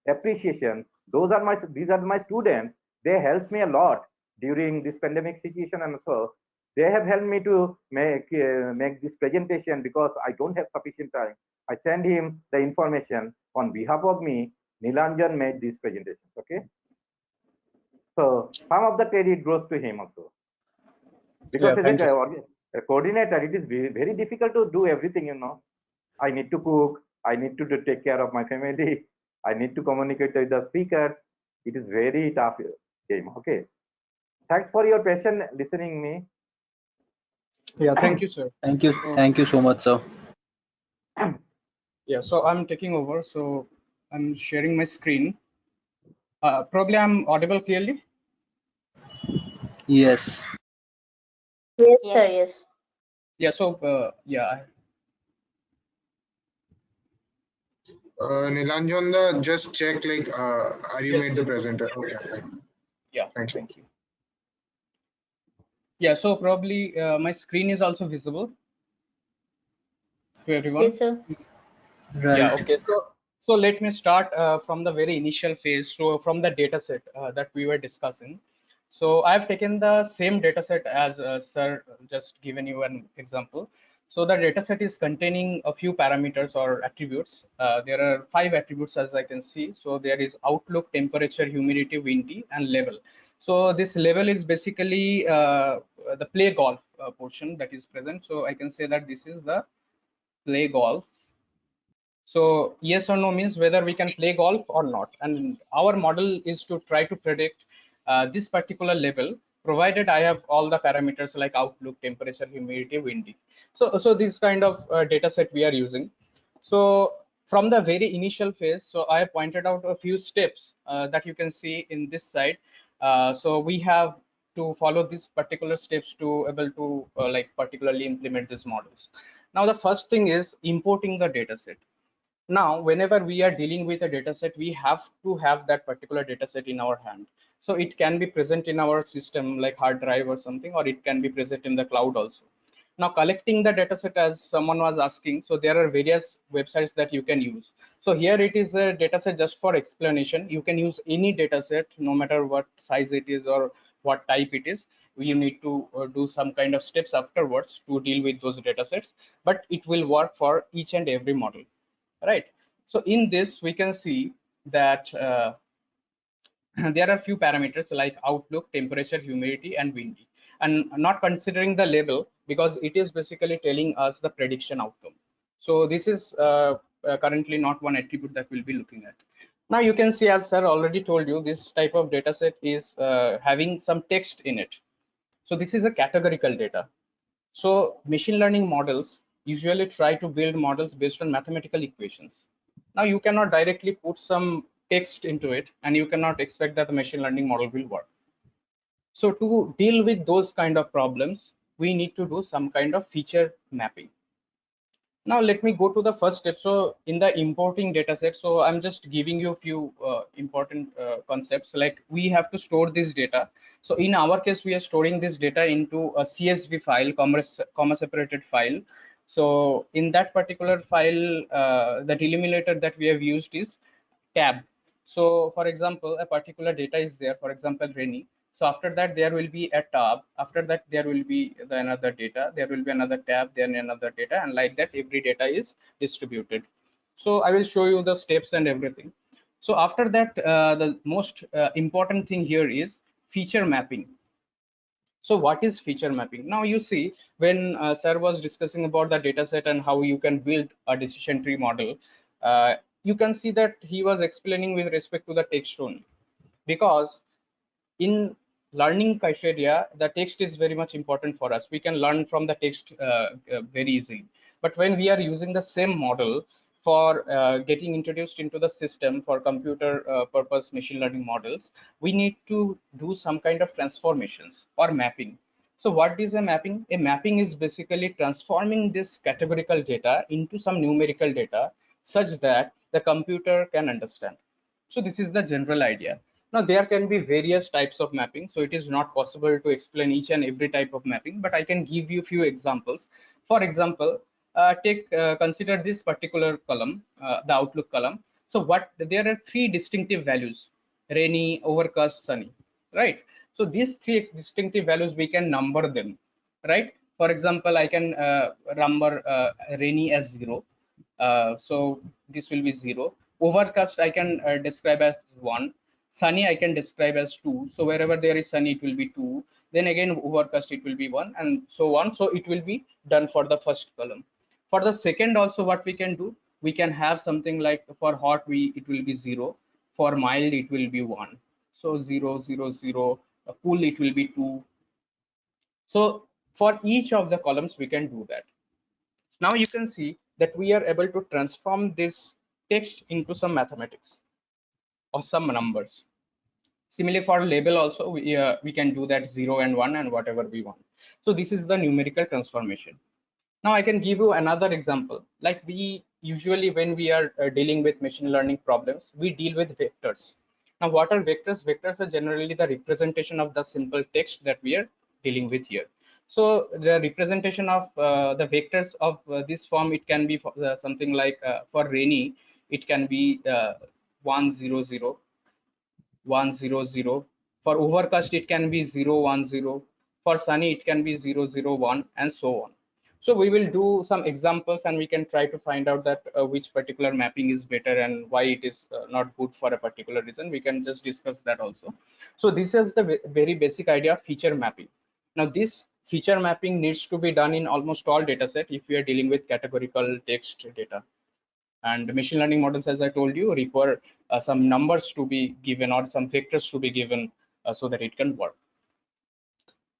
Speaker 2: appreciation. These are my students. They helped me a lot during this pandemic situation, and so they have helped me to make this presentation because I don't have sufficient time. I send him the information on behalf of me. Nilanjan made this presentation. Okay, so some of the credit goes to him also, because
Speaker 9: Yeah,
Speaker 2: as
Speaker 9: thank you.
Speaker 2: a coordinator, it is very difficult to do everything. I need to cook, I need to take care of my family, I need to communicate with the speakers. It is very tough game. Okay, thanks for your patient listening me.
Speaker 9: Yeah, thank you, sir.
Speaker 3: Thank you so much, sir.
Speaker 9: Yeah, so I'm taking over. So I'm sharing my screen. Probably I'm audible clearly.
Speaker 3: Yes.
Speaker 6: Yes, sir.
Speaker 5: Yes.
Speaker 6: Yes.
Speaker 9: Yeah. So yeah.
Speaker 8: Nilanjana, just check like, are you
Speaker 9: Yes.
Speaker 8: made the
Speaker 9: Yes.
Speaker 8: presenter? Okay, right.
Speaker 9: Yeah.
Speaker 8: Thank you.
Speaker 9: Thank you. Yeah. So probably my screen is also visible to everyone.
Speaker 6: Yes, sir.
Speaker 9: Yeah,
Speaker 3: Right.
Speaker 9: okay. So let me start from the very initial phase. So from the data set that we were discussing. So I've taken the same data set as sir just given you an example. So the data set is containing a few parameters or attributes. There are 5 attributes as I can see. So there is outlook, temperature, humidity, windy, and level. So this level is basically the play golf portion that is present. So I can say that this is the play golf. So yes or no means whether we can play golf or not. And our model is to try to predict this particular level, provided I have all the parameters like outlook, temperature, humidity, windy. So this kind of data set we are using. So from the very initial phase, so I have pointed out a few steps that you can see in this side. So we have to follow these particular steps to able to like particularly implement these models. Now the first thing is importing the data set. Now whenever we are dealing with a data set, we have to have that particular data set in our hand. So it can be present in our system like hard drive or something, or it can be present in the cloud also. Now collecting the data set, as someone was asking, so there are various websites that you can use. So here it is a data set just for explanation. You can use any data set no matter what size it is or what type it is. You need to do some kind of steps afterwards to deal with those data sets, but it will work for each and every model, right? So in this we can see that there are few parameters like outlook, temperature, humidity, and windy, and not considering the label because it is basically telling us the prediction outcome. So this is currently not one attribute that we'll be looking at. Now you can see, as sir already told you, this type of data set is having some text in it. So this is a categorical data. So machine learning models usually try to build models based on mathematical equations. Now you cannot directly put some text into it and you cannot expect that the machine learning model will work. So to deal with those kind of problems, we need to do some kind of feature mapping. Now let me go to the first step. So in the importing data set, so I'm just giving you a few important concepts. Like we have to store this data. So in our case, we are storing this data into a CSV file, comma separated file. So in that particular file, the delimiter that we have used is tab. So for example, a particular data is there, for example, rainy. So after that, there will be a tab. After that, there will be another data. There will be another tab, then another data, and like that, every data is distributed. So I will show you the steps and everything. So after that, the most important thing here is feature mapping. So what is feature mapping? Now you see when sir was discussing about the data set and how you can build a decision tree model, you can see that he was explaining with respect to the text only, because in learning criteria, the text is very much important for us. We can learn from the text very easily. But when we are using the same model for getting introduced into the system for computer purpose machine learning models, we need to do some kind of transformations or mapping. So what is a mapping? A mapping is basically transforming this categorical data into some numerical data such that the computer can understand. So this is the general idea. Now there can be various types of mapping. So it is not possible to explain each and every type of mapping, but I can give you a few examples. For example, consider this particular column, the outlook column. So what there are three distinctive values: rainy, overcast, sunny, right? So these three distinctive values we can number them, right? For example, I can number rainy as 0. So this will be 0. Overcast I can describe as 1. Sunny I can describe as 2. So wherever there is sunny, it will be 2. Then again overcast, it will be 1, and so on. So it will be done for the first column. For the second also, what we can do, we can have something like for hot it will be 0. For mild it will be 1. So 0, 0, 0. Cool it will be 2. So for each of the columns we can do that. Now you can see that we are able to transform this text into some mathematics or some numbers. Similarly, for label also, we can do that 0 and 1 and whatever we want. So this is the numerical transformation. Now I can give you another example. Like we usually, when we are dealing with machine learning problems, we deal with vectors. Now what are vectors? Vectors are generally the representation of the simple text that we are dealing with here. So the representation of the vectors of this form, it can be for, something like for rainy, it can be 1 0 0 1 0 0. For overcast it can be 0 1 0. For sunny it can be 0 0 1, and so on. So we will do some examples and we can try to find out that which particular mapping is better and why it is not good for a particular reason. We can just discuss that also. So this is the very basic idea of feature mapping. Now this feature mapping needs to be done in almost all data set if we are dealing with categorical text data. And machine learning models, as I told you, require some numbers to be given or some vectors to be given so that it can work.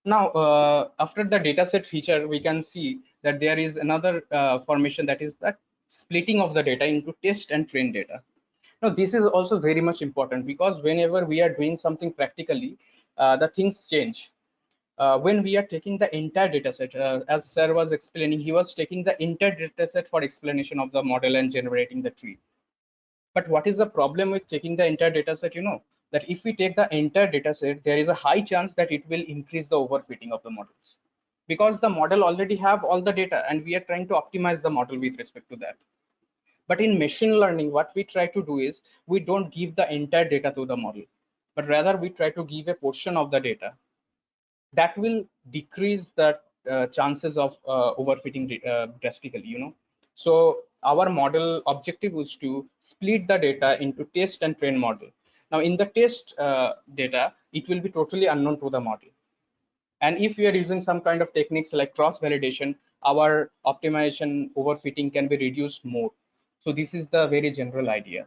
Speaker 9: Now, after the dataset feature, we can see that there is another formation, that is the splitting of the data into test and train data. Now, this is also very much important because whenever we are doing something practically, the things change. When we are taking the entire dataset, as Sir was explaining, he was taking the entire dataset for explanation of the model and generating the tree. But what is the problem with taking the entire data set? You know, that if we take the entire data set, there is a high chance that it will increase the overfitting of the models because the model already have all the data and we are trying to optimize the model with respect to that. But in machine learning, what we try to do is we don't give the entire data to the model, but rather we try to give a portion of the data that will decrease the chances of overfitting drastically, you know. So our model objective was to split the data into test and train model. Now in the test data, it will be totally unknown to the model. And if we are using some kind of techniques like cross validation, our optimization overfitting can be reduced more. So this is the very general idea.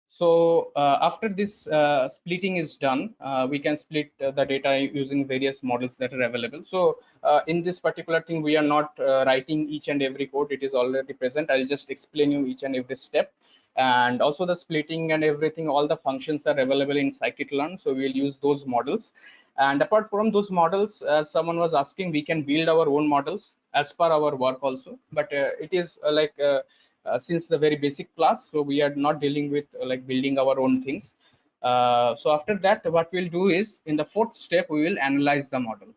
Speaker 9: So after this splitting is done, we can split the data using various models that are available. So in this particular thing, we are not writing each and every code. It is already present. I'll just explain you each and every step. And also the splitting and everything, all the functions are available in scikit-learn. So we'll use those models. And apart from those models, as someone was asking, we can build our own models as per our work also. But it is since the very basic class, so we are not dealing with like building our own things. So after that, what we'll do is in the fourth step, we will analyze the model.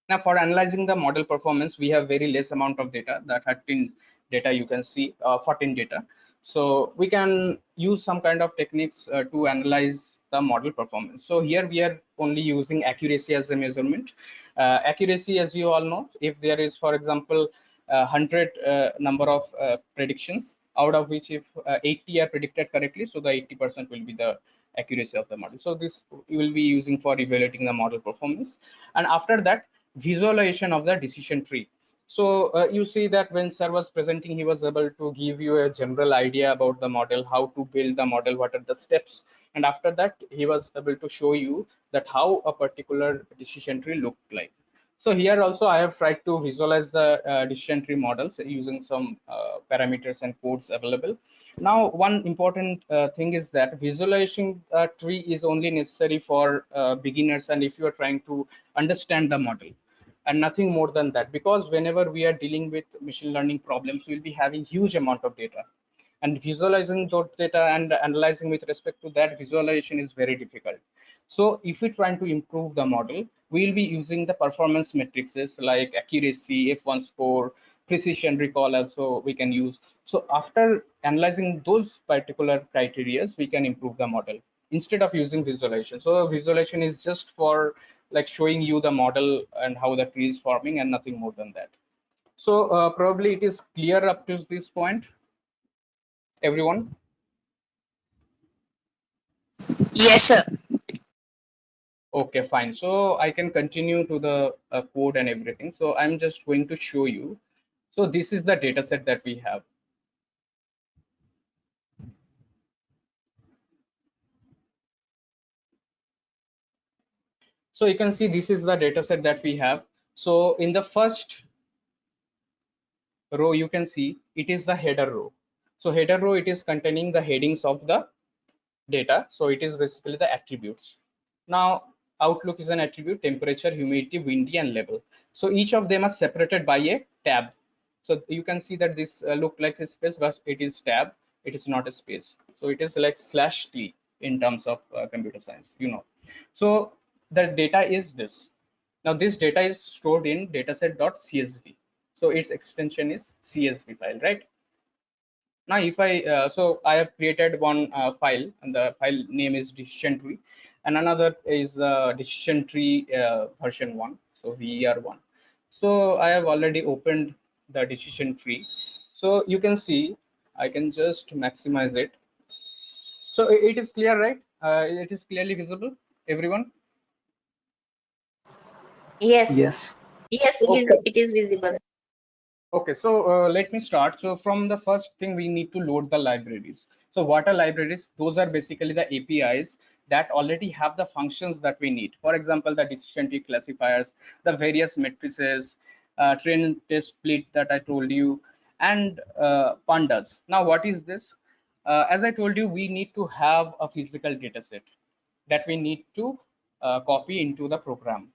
Speaker 9: Now for analyzing the model performance, we have very less amount of data, that 13 data you can see, 14 data. So we can use some kind of techniques to analyze the model performance. So here we are only using accuracy as a measurement. Accuracy, as you all know, if there is, for example, 100 number of predictions, out of which if 80 are predicted correctly, so the 80% will be the accuracy of the model. So this you will be using for evaluating the model performance. And after that, visualization of the decision tree. So you see that when Sir was presenting, he was able to give you a general idea about the model, how to build the model, what are the steps. And after that, he was able to show you that how a particular decision tree looked like. So here also I have tried to visualize the decision tree models using some parameters and codes available. Now, one important thing is that visualization tree is only necessary for beginners and if you are trying to understand the model, and nothing more than that, because whenever we are dealing with machine learning problems, we'll be having huge amount of data, and visualizing those data and analyzing with respect to that visualization is very difficult. So if we're trying to improve the model, we'll be using the performance matrices like accuracy, F1 score, precision, recall also we can use. So after analyzing those particular criteria, we can improve the model instead of using visualization. So visualization is just for like showing you the model and how the tree is forming and nothing more than that. So probably it is clear up to this point, everyone.
Speaker 6: Yes, sir.
Speaker 9: Okay, fine. So I can continue to the code and everything. So I'm just going to show you. So this is the data set that we have. So you can see this is the data set that we have. So in the first row, you can see it is the header row. So header row, it is containing the headings of the data. So it is basically the attributes. Now outlook is an attribute, temperature, humidity, windy, and level. So each of them are separated by a tab. So you can see that this look like a space, but it is tab. It is not a space. So it is like /t in terms of computer science, you know. So the data is this. Now this data is stored in dataset.csv. So its extension is CSV file, right? Now if I so I have created one file, and the file name is decision tree, and another is decision tree version 1, so ver1. So I have already opened the decision tree. So you can see I can just maximize it. So it is clear, right? It is clearly visible, everyone?
Speaker 6: Yes,
Speaker 3: Yes.
Speaker 6: yes,
Speaker 10: Okay.
Speaker 6: it is visible.
Speaker 9: Okay, so let me start. So from the first thing, we need to load the libraries. So what are libraries? Those are basically the APIs that already have the functions that we need. For example, the decision tree classifiers, the various matrices, train test split that I told you, and pandas. Now, what is this? As I told you, we need to have a physical data set that we need to copy into the program.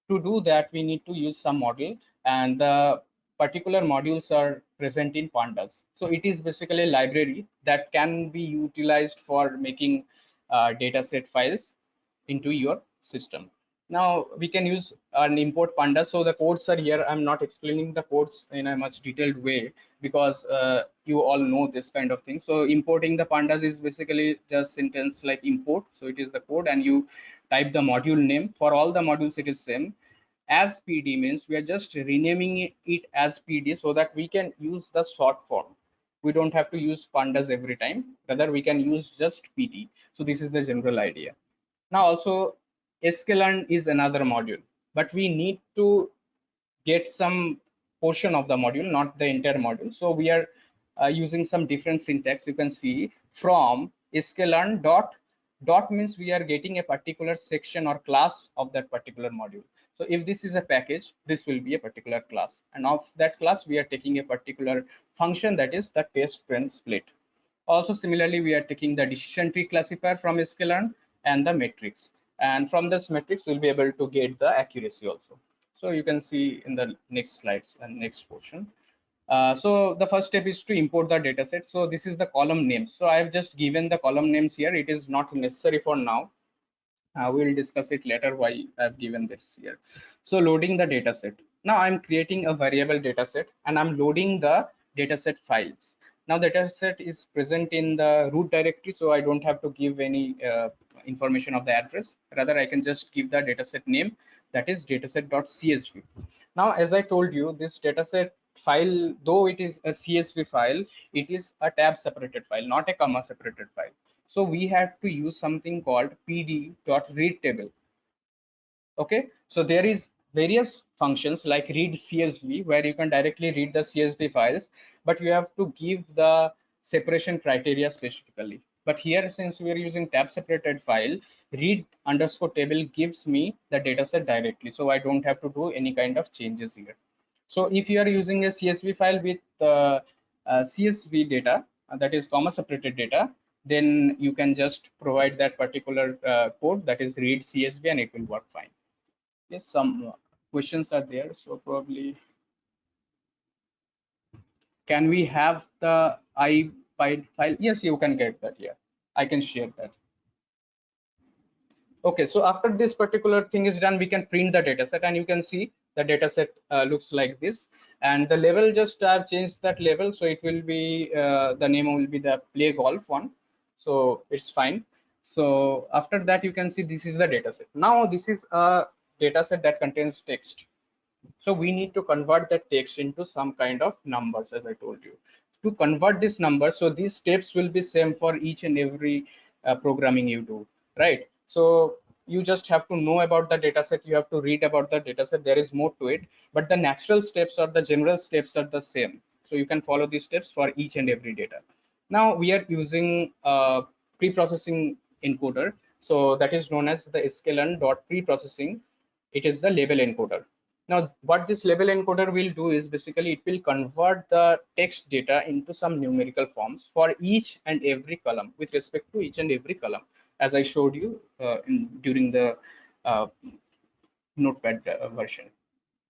Speaker 9: To do that, we need to use some model, and the particular modules are present in pandas. So it is basically a library that can be utilized for making dataset files into your system. Now we can use an import pandas. So the codes are here. I'm not explaining the codes in a much detailed way because you all know this kind of thing. So importing the pandas is basically just sentence like import. So it is the code, and you type the module name. For all the modules it is same. As PD means we are just renaming it as PD so that we can use the short form. We don't have to use pandas every time, rather we can use just PD. So this is the general idea. Now also sklearn is another module, but we need to get some portion of the module, not the entire module. So we are using some different syntax. You can see from sklearn dot means we are getting a particular section or class of that particular module. So if this is a package, this will be a particular class, and of that class we are taking a particular function, that is the test train split. Also similarly, we are taking the decision tree classifier from sklearn and the matrix, and from this matrix we'll be able to get the accuracy also. So you can see in the next slides and next portion. So the first step is to import the dataset. So this is the column names. So I have just given the column names here. It is not necessary for now. We will discuss it later why I've given this here. So loading the dataset. Now I'm creating a variable dataset and I'm loading the dataset files. Now the dataset is present in the root directory, so I don't have to give any information of the address. Rather, I can just give the dataset name, that is dataset.csv. Now, as I told you, this dataset file, though it is a CSV file, it is a tab separated file, not a comma separated file. So we have to use something called pd.readTable. Okay, so there is various functions like read CSV where you can directly read the CSV files, but you have to give the separation criteria specifically. But here, since we are using tab separated file, read underscore table gives me the dataset directly, so I don't have to do any kind of changes here. So if you are using a CSV file with CSV data, that is comma separated data, then you can just provide that particular code, that is read CSV, and it will work fine. Yes, some questions are there. So probably, can we have the IPython file? Yes, you can get that. Yeah, I can share that. Okay, so after this particular thing is done, we can print the dataset, and you can see the dataset looks like this. And the level, just I've changed that level, so it will be the name will be the play golf one. So it's fine. So after that, you can see this is the dataset. Now this is a dataset that contains text. So we need to convert that text into some kind of numbers, as I told you. To convert this number, so these steps will be same for each and every programming you do, right? So you just have to know about the dataset, you have to read about the dataset. There is more to it, but the natural steps or the general steps are the same. So you can follow these steps for each and every data. Now we are using pre-processing encoder. So that is known as the sklearn.preprocessing. It is the label encoder. Now, what this label encoder will do is basically it will convert the text data into some numerical forms for each and every column with respect to each and every column, as I showed you during the uh, notepad version.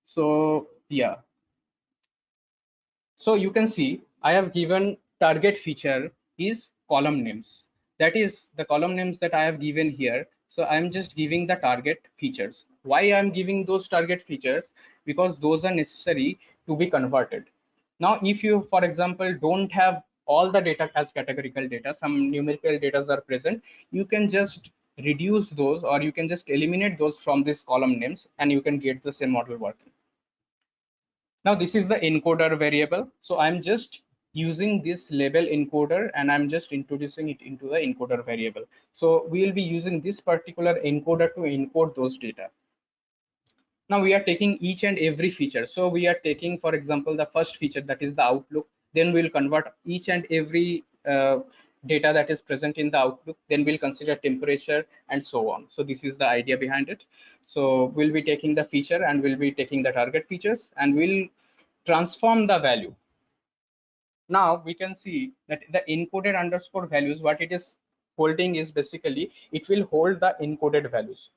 Speaker 9: So yeah, so you can see I have given target feature is column names. That is the column names that I have given here. So I'm just giving the target features. Why I'm giving those target features? Because those are necessary to be converted. Now, if you, for example, don't have all the data as categorical data, some numerical data are present, you can just reduce those, or you can just eliminate those from these column names, and you can get the same model working. Now this is the encoder variable. So I'm just using this label encoder and I'm just introducing it into the encoder variable. So we'll be using this particular encoder to encode those data. Now we are taking each and every feature. So we are taking, for example, the first feature, that is the outlook. Then we'll convert each and every data that is present in the outlook. Then we'll consider temperature and so on. So this is the idea behind it. So we'll be taking the feature and we'll be taking the target features and we'll transform the value. Now we can see that the encoded underscore values, what it is holding is basically it will hold the encoded values.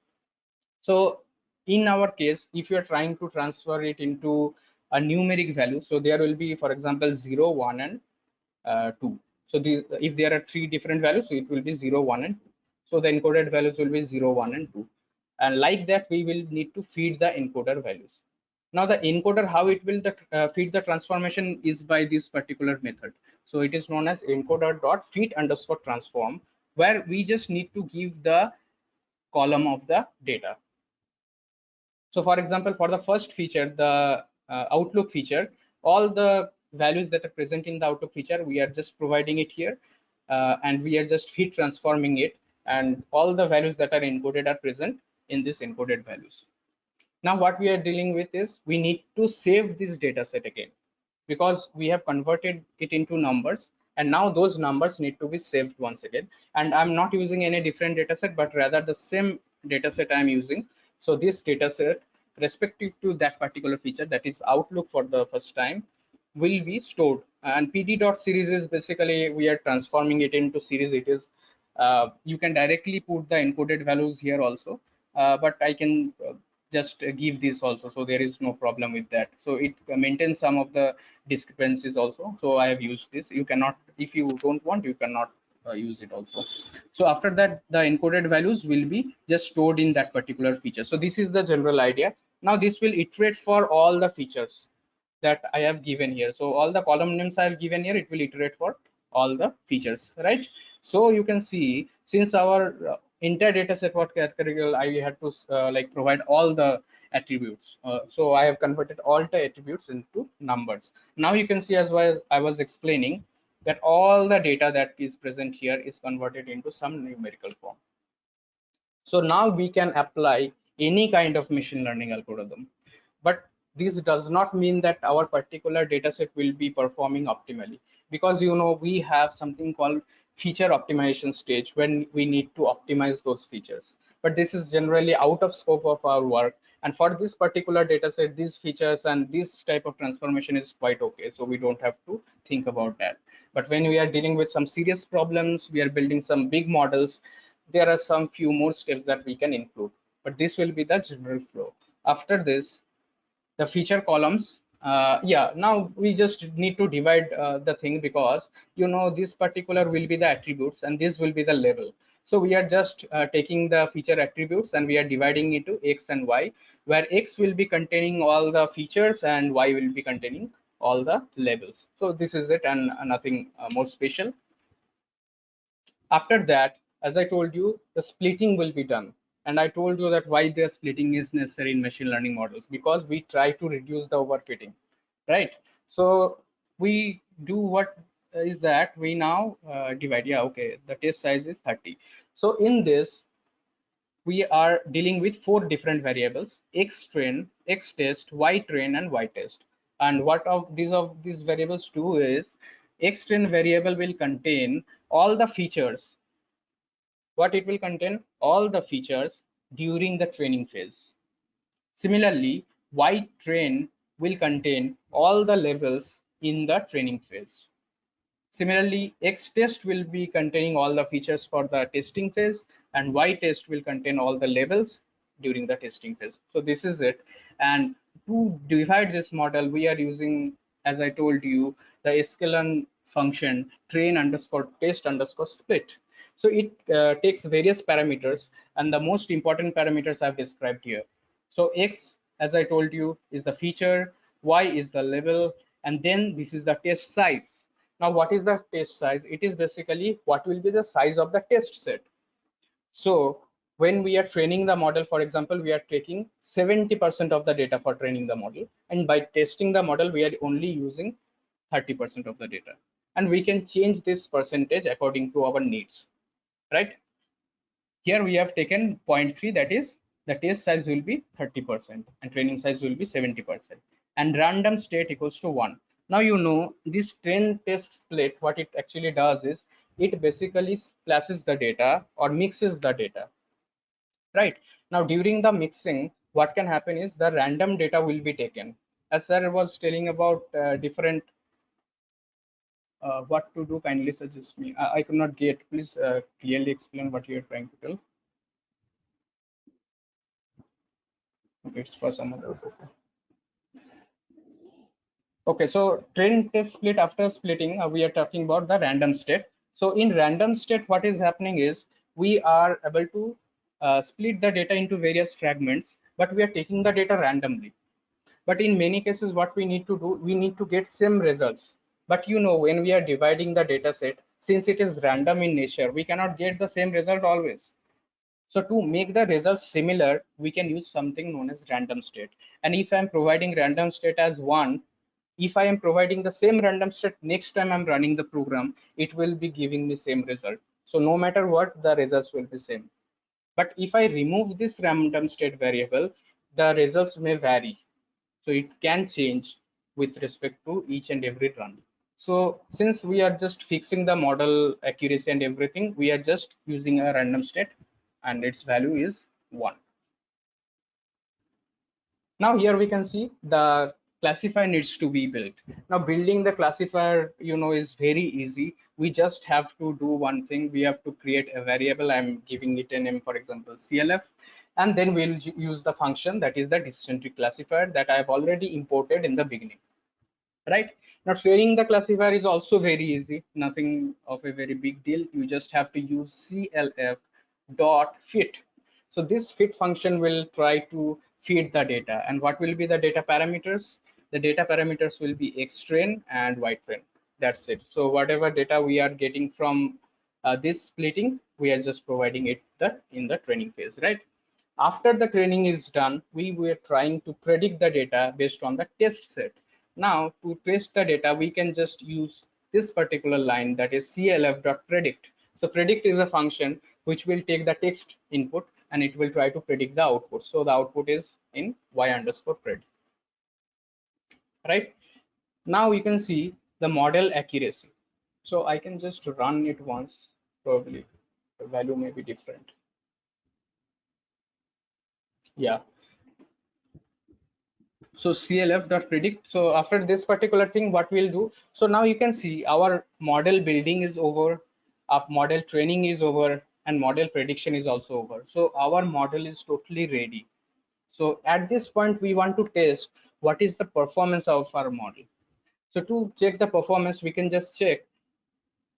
Speaker 9: So in our case, if you are trying to transfer it into a numeric value, so there will be, for example, 0, 1, and 2. So if there are 3 different values, so it will be 0, 1, and 2. So the encoded values will be 0, 1, and 2. And like that, we will need to feed the encoder values. Now the encoder, how it will feed the transformation is by this particular method. So it is known as encoder.feed underscore transform, where we just need to give the column of the data. So for example, for the first feature, the outlook feature, all the values that are present in the outlook feature, we are just providing it here, and we are just feed transforming it, and all the values that are encoded are present in this encoded values. Now what we are dealing with is we need to save this data set again, because we have converted it into numbers, and now those numbers need to be saved once again. And I'm not using any different data set, but rather the same data set I'm using. So this data set respective to that particular feature, that is outlook for the first time, will be stored. And pd.series is basically we are transforming it into series. It is you can directly put the encoded values here also, but I can just give this also, so there is no problem with that. So it maintains some of the discrepancies also. So I have used this. You cannot, if you don't want, you cannot use it also. So after that, the encoded values will be just stored in that particular feature. So this is the general idea. Now this will iterate for all the features that I have given here. So all the column names I have given here, it will iterate for all the features, right? So you can see, since our entire data set was categorical, I had to like provide all the attributes. So I have converted all the attributes into numbers. Now you can see, as well I was explaining, that all the data that is present here is converted into some numerical form. So now we can apply any kind of machine learning algorithm, but this does not mean that our particular data set will be performing optimally, because we have something called feature optimization stage when we need to optimize those features. But this is generally out of scope of our work. And for this particular data set, these features and this type of transformation is quite okay. So we don't have to think about that. But when we are dealing with some serious problems, we are building some big models, there are some few more steps that we can include, but this will be the general flow. After this, the feature columns, yeah, now we just need to divide the thing, because this particular will be the attributes and this will be the label. So we are just taking the feature attributes and we are dividing it to x and y, where x will be containing all the features and y will be containing all the labels. So this is it, and nothing more special. After that, as I told you, the splitting will be done. And I told you that why the splitting is necessary in machine learning models, because we try to reduce the overfitting, right? So we do what is that we now divide. Yeah, okay, the test size is 30. So in this, we are dealing with 4 different variables: x train, x test, y train, and y test. And what of these variables do is, x train variable will contain all the features. What it will contain? All the features during the training phase. Similarly, y train will contain all the levels in the training phase. Similarly, X test will be containing all the features for the testing phase, and Y test will contain all the labels during the testing phase. So this is it. And to divide this model, we are using, as I told you, the sklearn function train underscore test underscore split. So it takes various parameters, and the most important parameters I've described here. So X, as I told you, is the feature, Y is the label, and then this is the test size. Now, what is the test size? It is basically what will be the size of the test set. So when we are training the model, for example, we are taking 70% of the data for training the model. And by testing the model, we are only using 30% of the data. And we can change this percentage according to our needs, right? Here we have taken 0.3, that is the test size will be 30% and training size will be 70%, and random state equals to 1. Now you know this train test split, what it actually does is it basically splashes the data or mixes the data, right? Now during the mixing, what can happen is the random data will be taken. As sir was telling about different what to do, kindly suggest me. I could not get, please clearly explain what you are trying to tell. It's for some others. Okay, so train test split, after splitting, we are talking about the random state. So in random state, what is happening is we are able to split the data into various fragments, but we are taking the data randomly. But in many cases, what we need to do, we need to get same results. But you know, when we are dividing the data set, since it is random in nature, we cannot get the same result always. So to make the results similar, we can use something known as random state. And if I'm providing random state as 1, if I am providing the same random state next time I'm running the program, it will be giving me same result. So no matter what, the results will be same. But if I remove this random state variable, the results may vary. So it can change with respect to each and every run. So since we are just fixing the model accuracy and everything, we are just using a random state and its value is 1. Now here we can see the classifier needs to be built. Now building the classifier, you know, is very easy. We just have to do one thing. We have to create a variable. I'm giving it a name, for example, CLF, and then we'll use the function that is the distance classifier that I've already imported in the beginning, right? Now training the classifier is also very easy, nothing of a very big deal. You just have to use CLF dot fit. So this fit function will try to feed the data, and what will be the data parameters? The data parameters will be X train and Y train. That's it. So whatever data we are getting from this splitting, we are just providing it in the training phase, right? After the training is done, we were trying to predict the data based on the test set. Now to test the data, we can just use this particular line, that is clf.predict. So predict is a function which will take the text input and it will try to predict the output. So the output is in y underscore pred, right? Now you can see the model accuracy. So I can just run it once, probably the value may be different. Yeah. So clf.predict. So after this particular thing, what we'll do, so now you can see our model building is over, our model training is over, and model prediction is also over. So our model is totally ready. So at this point, we want to test what is the performance of our model. So to check the performance, we can just check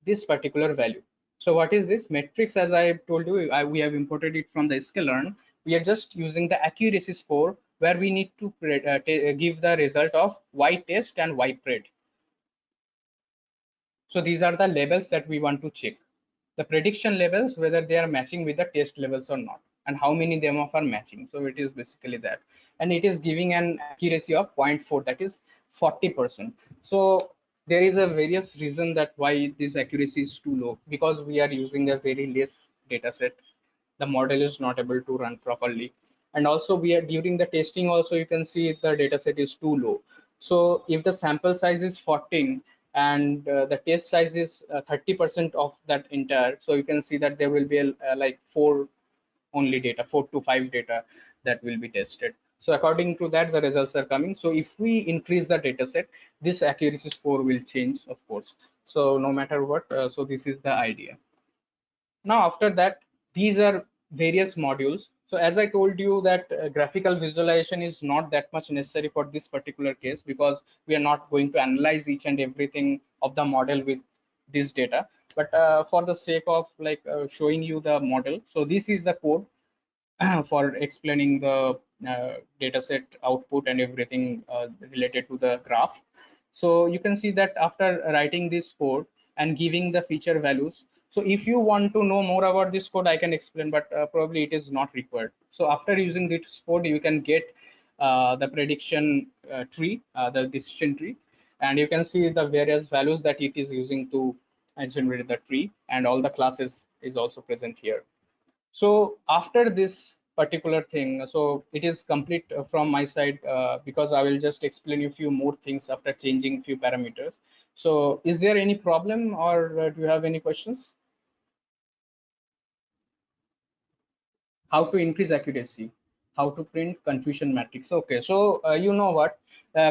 Speaker 9: this particular value. So what is this matrix? As I told you, we have imported it from the sklearn. We are just using the accuracy score where we need to give the result of y test and y pred. So these are the levels that we want to check. The prediction levels, whether they are matching with the test levels or not, and how many them of are matching. So it is basically that, and it is giving an accuracy of 0.4, that is 40%. So there is a various reason that why this accuracy is too low, because we are using a very less data set. The model is not able to run properly, and also we are during the testing also, you can see the data set is too low. So if the sample size is 14 and the test size is 30% of that entire, so you can see that there will be like 4 only data, 4 to 5 data that will be tested. So according to that, the results are coming. So if we increase the data set, this accuracy score will change, of course. So no matter what, so this is the idea. Now after that, these are various modules. So as I told you that graphical visualization is not that much necessary for this particular case, because we are not going to analyze each and everything of the model with this data. But for the sake of like showing you the model, so this is the code for explaining the dataset output and everything related to the graph. So you can see that after writing this code and giving the feature values, so if you want to know more about this code, I can explain, but probably it is not required. So after using this code, you can get the prediction tree, the decision tree, and you can see the various values that it is using to generate the tree, and all the classes is also present here. So after this particular thing, so it is complete from my side, because I will just explain you a few more things after changing few parameters. So is there any problem, or do you have any questions? How to increase accuracy, how to print confusion matrix. Okay, so you know what,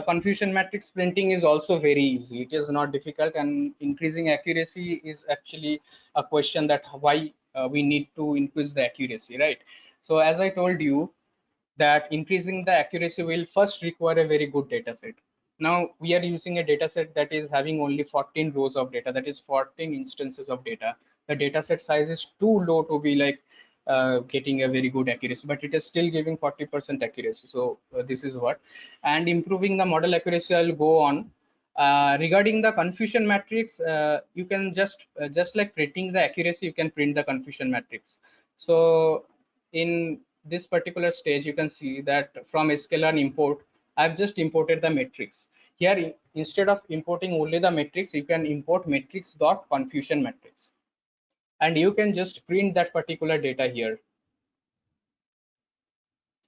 Speaker 9: confusion matrix printing is also very easy. It is not difficult, and increasing accuracy is actually a question that why we need to increase the accuracy, right? So as I told you, that increasing the accuracy will first require a very good data set. Now we are using a data set that is having only 14 rows of data, that is 14 instances of data. The data set size is too low to be like getting a very good accuracy, but it is still giving 40% accuracy. So this is what, and improving the model accuracy, I'll go on. Regarding the confusion matrix, you can just like printing the accuracy, you can print the confusion matrix. So in this particular stage, you can see that from sklearn import, I've just imported the matrix. Here, instead of importing only the matrix, you can import matrix dot confusion matrix, and you can just print that particular data here.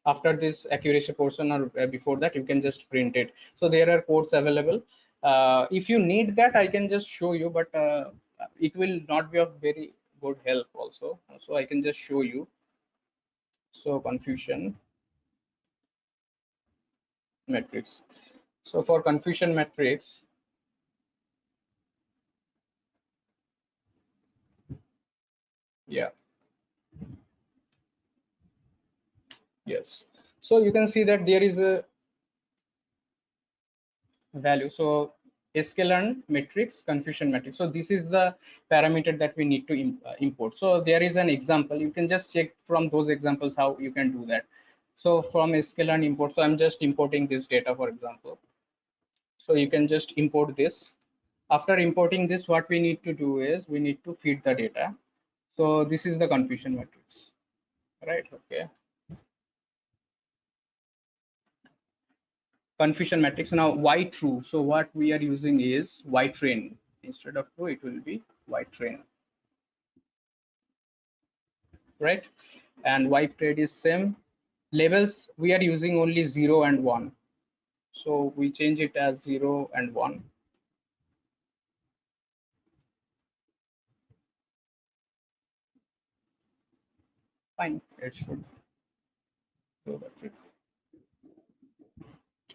Speaker 9: After this accuracy portion, or before that, you can just print it. So there are codes available. If you need that, I can just show you, but it will not be of very good help also. So I can just show you. So confusion matrix. So for confusion matrix, yeah, yes. So you can see that there is a value. So sklearn matrix, confusion matrix. So this is the parameter that we need to import. So there is an example. You can just check from those examples how you can do that. So from sklearn import, so I'm just importing this data, for example. So you can just import this. After importing this, what we need to do is we need to feed the data. So this is the confusion matrix, right? Okay. Confusion matrix. Now why true? So what we are using is y train. Instead of true, it will be y train, right? And y trade is same. Labels, we are using only 0 and 1. So we change it as 0 and 1. Fine, it should do that.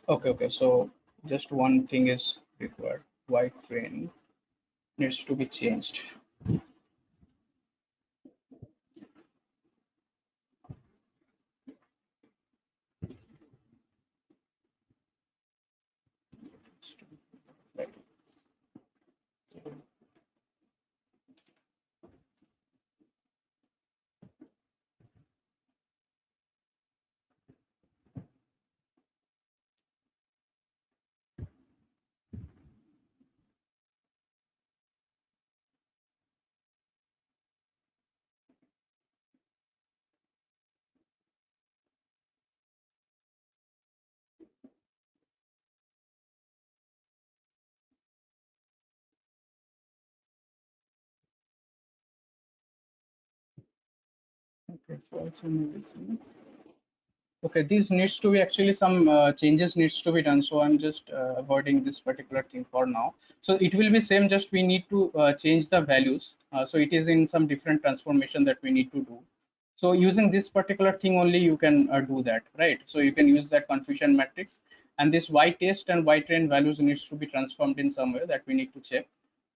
Speaker 9: Okay, so just one thing is required. Y train needs to be changed. Right. Okay, so it's only this one. Okay, this needs to be actually some changes needs to be done. So I'm just avoiding this particular thing for now. So it will be same, just we need to change the values. So it is in some different transformation that we need to do. So using this particular thing only you can do that, right? So you can use that confusion matrix, and this y test and y train values needs to be transformed in some way that we need to check,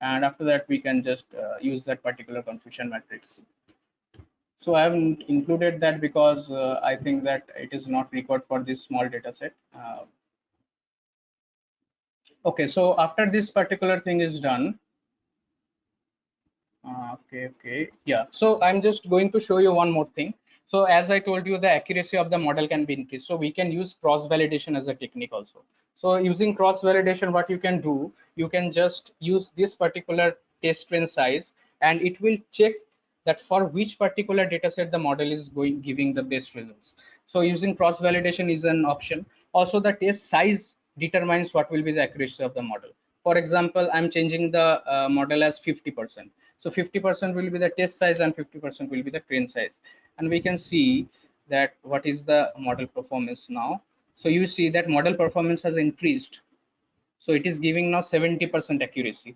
Speaker 9: and after that we can just use that particular confusion matrix. So I haven't included that because I think that it is not required for this small data set. Okay, so after this particular thing is done, okay, yeah. So I'm just going to show you one more thing. So as I told you, the accuracy of the model can be increased. So we can use cross validation as a technique also. So using cross validation, what you can do, you can just use this particular test train size, and it will check that for which particular data set the model is giving the best results. So using cross validation is an option. Also, the test size determines what will be the accuracy of the model. For example, I'm changing the model as 50%. So 50% will be the test size and 50% will be the train size. And we can see that what is the model performance now. So you see that model performance has increased. So it is giving now 70% accuracy.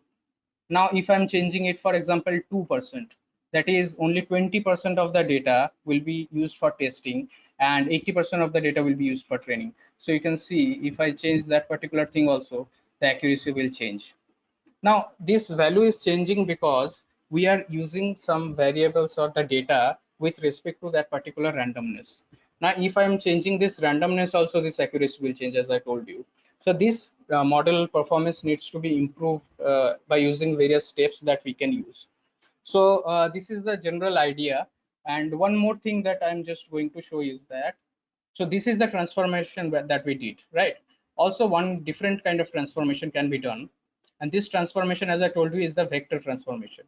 Speaker 9: Now, if I'm changing it, for example, 2%, that is only 20% of the data will be used for testing and 80% of the data will be used for training. So you can see if I change that particular thing also, the accuracy will change. Now, this value is changing because we are using some variables or the data with respect to that particular randomness. Now, if I am changing this randomness also, this accuracy will change, as I told you. So this model performance needs to be improved by using various steps that we can use. So this is the general idea. And one more thing that I'm just going to show is that, so this is the transformation that we did, right? Also, one different kind of transformation can be done. And this transformation, as I told you, is the vector transformation.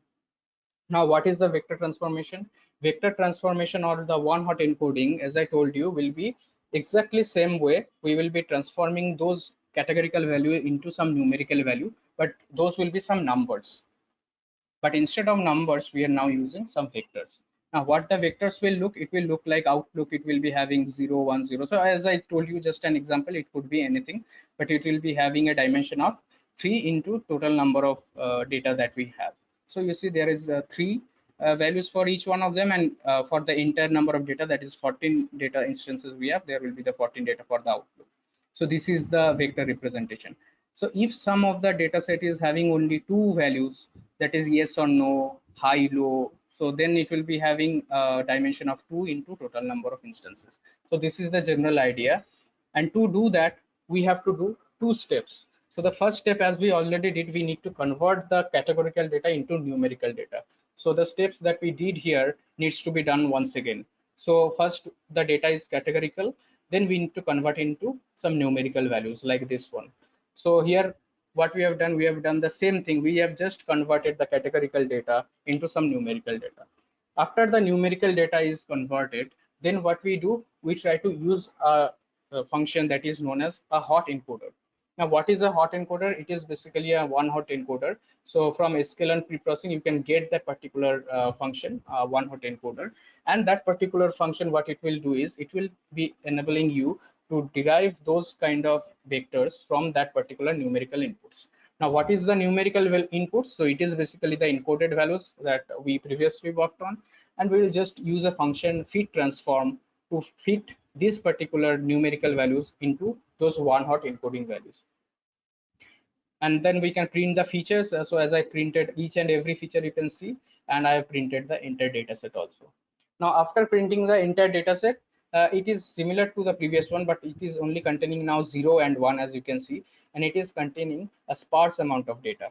Speaker 9: Now, what is the vector transformation? Vector transformation or the one-hot encoding, as I told you, will be exactly same way. We will be transforming those categorical value into some numerical value, but those will be some numbers. But instead of numbers, we are now using some vectors. Now, what the vectors will look, it will look like Outlook. It will be having 0, 1, 0. So as I told you, just an example, it could be anything, but it will be having a dimension of 3 into total number of data that we have. So you see there is 3 values for each one of them, and for the entire number of data, that is 14 data instances we have, there will be the 14 data for the Outlook. So this is the vector representation. So if some of the data set is having only 2 values, that is yes or no, high, low, so then it will be having a dimension of 2 into total number of instances. So this is the general idea. And to do that, we have to do 2 steps. So the first step, as we already did, we need to convert the categorical data into numerical data. So the steps that we did here needs to be done once again. So first the data is categorical, then we need to convert into some numerical values like this one. So here what we have done the same thing. We have just converted the categorical data into some numerical data. After the numerical data is converted, then what we do, we try to use a function that is known as a hot encoder. Now, what is a hot encoder? It is basically a one hot encoder. So from sklearn preprocessing, you can get that particular function, one hot encoder, and that particular function, what it will do is it will be enabling you to derive those kind of vectors from that particular numerical inputs. Now, what is the numerical inputs? So it is basically the encoded values that we previously worked on, and we will just use a function fit transform to fit these particular numerical values into those one hot encoding values. And then we can print the features. So as I printed each and every feature, you can see, and I have printed the entire data set also. Now, after printing the entire data set, it is similar to the previous one, but it is only containing now 0 and 1, as you can see, and it is containing a sparse amount of data,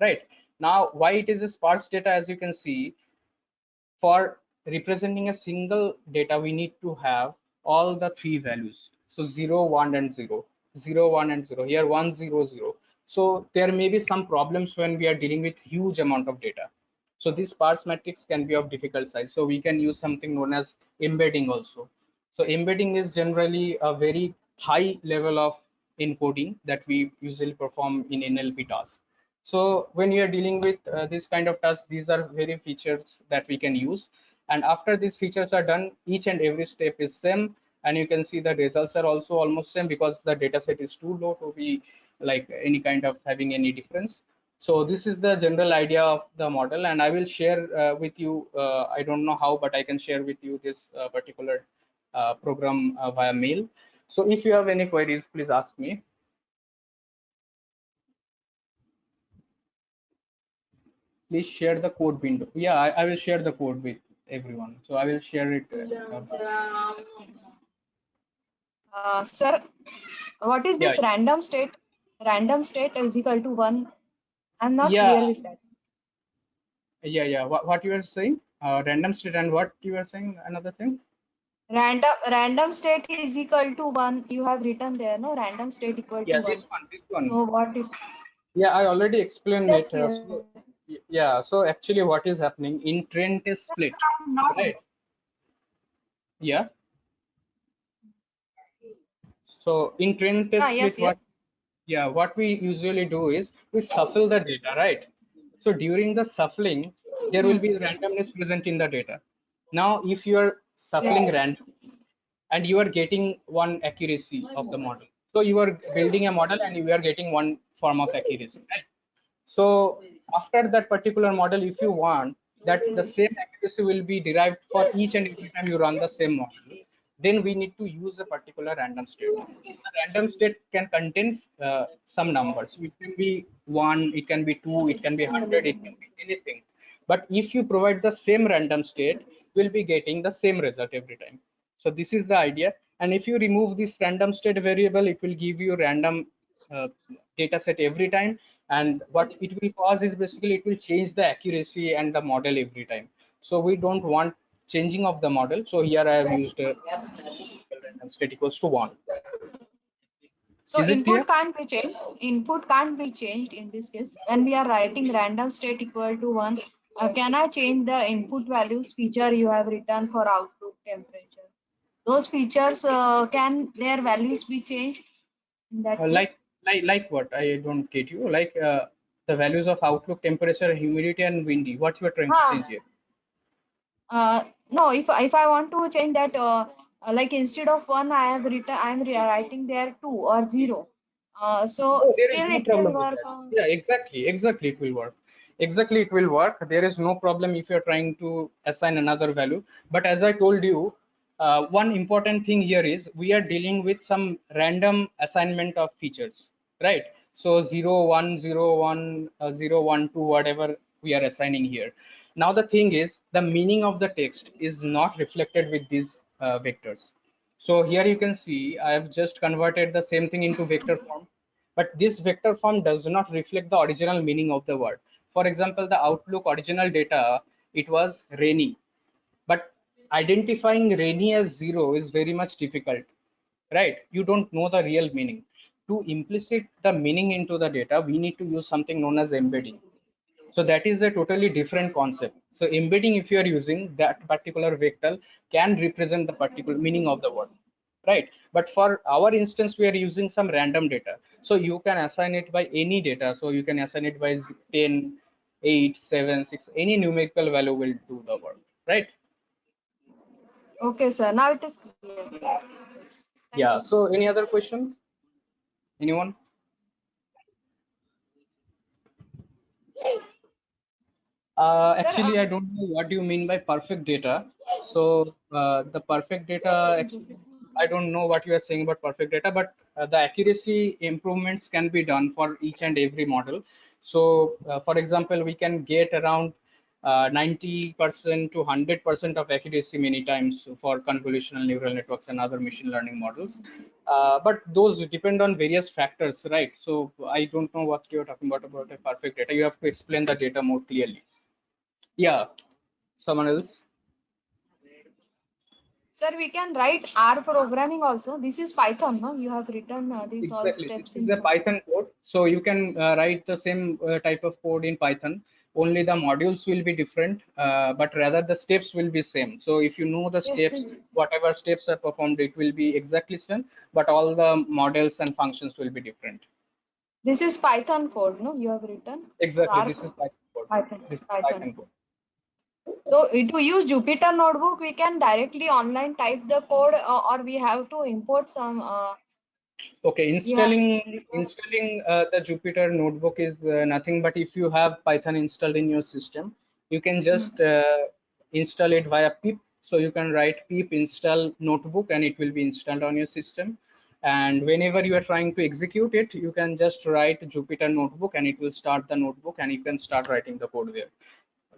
Speaker 9: right? Now, why it is a sparse data? As you can see, for representing a single data, we need to have all the 3 values. So 0, 1, and 0, 0, 1, and 0. Here 1, 0, 0. So there may be some problems when we are dealing with huge amount of data. So this sparse matrix can be of difficult size. So we can use something known as embedding also. So embedding is generally a very high level of encoding that we usually perform in NLP tasks. So when you are dealing with this kind of tasks, these are very features that we can use. And after these features are done, each and every step is same. And you can see the results are also almost same because the data set is too low to be like any kind of having any difference. So this is the general idea of the model, and I will share with you. I don't know how, but I can share with you this particular program via mail. So if you have any queries, please ask me. Please share the code window. Yeah, I will share the code with everyone. So I will share it.
Speaker 5: Sir, what is
Speaker 9: Yeah,
Speaker 5: this random state? Random state is equal to 1. I'm not
Speaker 9: yeah,
Speaker 5: clear with that.
Speaker 9: yeah. What you are saying? Random state, and what you are saying? Another thing.
Speaker 5: Random state is equal to 1. You have written there, no? Random state equal to
Speaker 9: Yeah,
Speaker 5: 1.
Speaker 9: this one.
Speaker 5: So what it?
Speaker 9: Yeah, I already explained
Speaker 5: Yes,
Speaker 9: it.
Speaker 5: yes.
Speaker 9: Yeah, so actually what is happening in trend is split,
Speaker 5: Not.
Speaker 9: right? Yeah. So in trend test
Speaker 5: Yes,
Speaker 9: split,
Speaker 5: yes.
Speaker 9: what we usually do is we shuffle the data, right? So during the shuffling, there will
Speaker 5: Hmm.
Speaker 9: be randomness present in the data. Now, if you are shuffling random and you are getting one accuracy of the model, so you are building a model and you are getting one form of accuracy, right? So after that particular model, if you want that the same accuracy will be derived for each and every time you run the same model, then we need to use a particular random state. The random state can contain some numbers. It can be 1, it can be 2, it can be 100, it can be anything. But if you provide the same random state, we'll be getting the same result every time. So this is the idea. And if you remove this random state variable, it will give you random data set every time. And what it will cause is basically it will change the accuracy and the model every time. So we don't want changing of the model. So here I have used a random state equals to 1.
Speaker 5: So
Speaker 9: Is it clear?
Speaker 5: input can't be changed. Input can't be changed in this case. When we are writing random state equal to 1, can I change the input values feature you have written for outlook temperature? Those features, can their values be changed in that case?
Speaker 9: Like what? I don't get you. Like the values of outlook, temperature, humidity, and windy. What you are trying to change here?
Speaker 5: No, if I want to change that, like instead of 1, I'm writing there 2 or 0. So
Speaker 9: No, there is
Speaker 5: still
Speaker 9: no
Speaker 5: it will
Speaker 9: problem with
Speaker 5: work.
Speaker 9: that. Yeah, exactly. It will work. Exactly, it will work. There is no problem if you're trying to assign another value. But as I told you, one important thing here is we are dealing with some random assignment of features, right? So 0, 1, 0, 1, 0, 1, 2, whatever we are assigning here. Now the thing is, the meaning of the text is not reflected with these vectors. So here you can see I have just converted the same thing into vector form, but this vector form does not reflect the original meaning of the word. For example, the Outlook original data, it was rainy, but identifying rainy as 0 is very much difficult, right? You don't know the real meaning. To implicit the meaning into the data, we need to use something known as embedding. So that is a totally different concept. So embedding, if you are using that particular vector, can represent the particular meaning of the word, right? But for our instance, we are using some random data. So you can assign it by any data. So you can assign it by 10, 8, 7, 6, any numerical value will do the work, right?
Speaker 5: Okay, sir. Now it is clear. Thank
Speaker 9: Yeah.
Speaker 5: you.
Speaker 9: So any other question? Anyone?
Speaker 5: Sir,
Speaker 9: Actually, I don't know what you mean by perfect data. So the perfect data, actually, I don't know what you are saying about perfect data, but the accuracy improvements can be done for each and every model. So, for example, we can get around 90% to 100% of accuracy many times for convolutional neural networks and other machine learning models. But those depend on various factors, right? So I don't know what you're talking about a perfect data. You have to explain the data more clearly. Yeah, someone else.
Speaker 5: sir, we can write R programming also. This is Python, no? You have written these all
Speaker 9: Exactly. This
Speaker 5: steps
Speaker 9: is
Speaker 5: in
Speaker 9: a Python code. So you can write the same type of code in Python. Only the modules will be different, but rather the steps will be same. So if you know the
Speaker 5: this.
Speaker 9: steps, whatever steps are performed, it will be exactly same, but all the models and functions will be different.
Speaker 5: This is Python code, no? You have written
Speaker 9: Exactly.
Speaker 5: R
Speaker 9: This is Python code.
Speaker 5: Python.
Speaker 9: This is
Speaker 5: Python.
Speaker 9: Python code.
Speaker 5: So to use Jupyter notebook, we can directly online type the code, or we have to import some
Speaker 9: Okay, installing the Jupyter notebook is nothing but if you have Python installed in your system, you can just install it via pip. So you can write pip install notebook and it will be installed on your system. And whenever you are trying to execute it, you can just write Jupyter notebook and it will start the notebook and you can start writing the code there.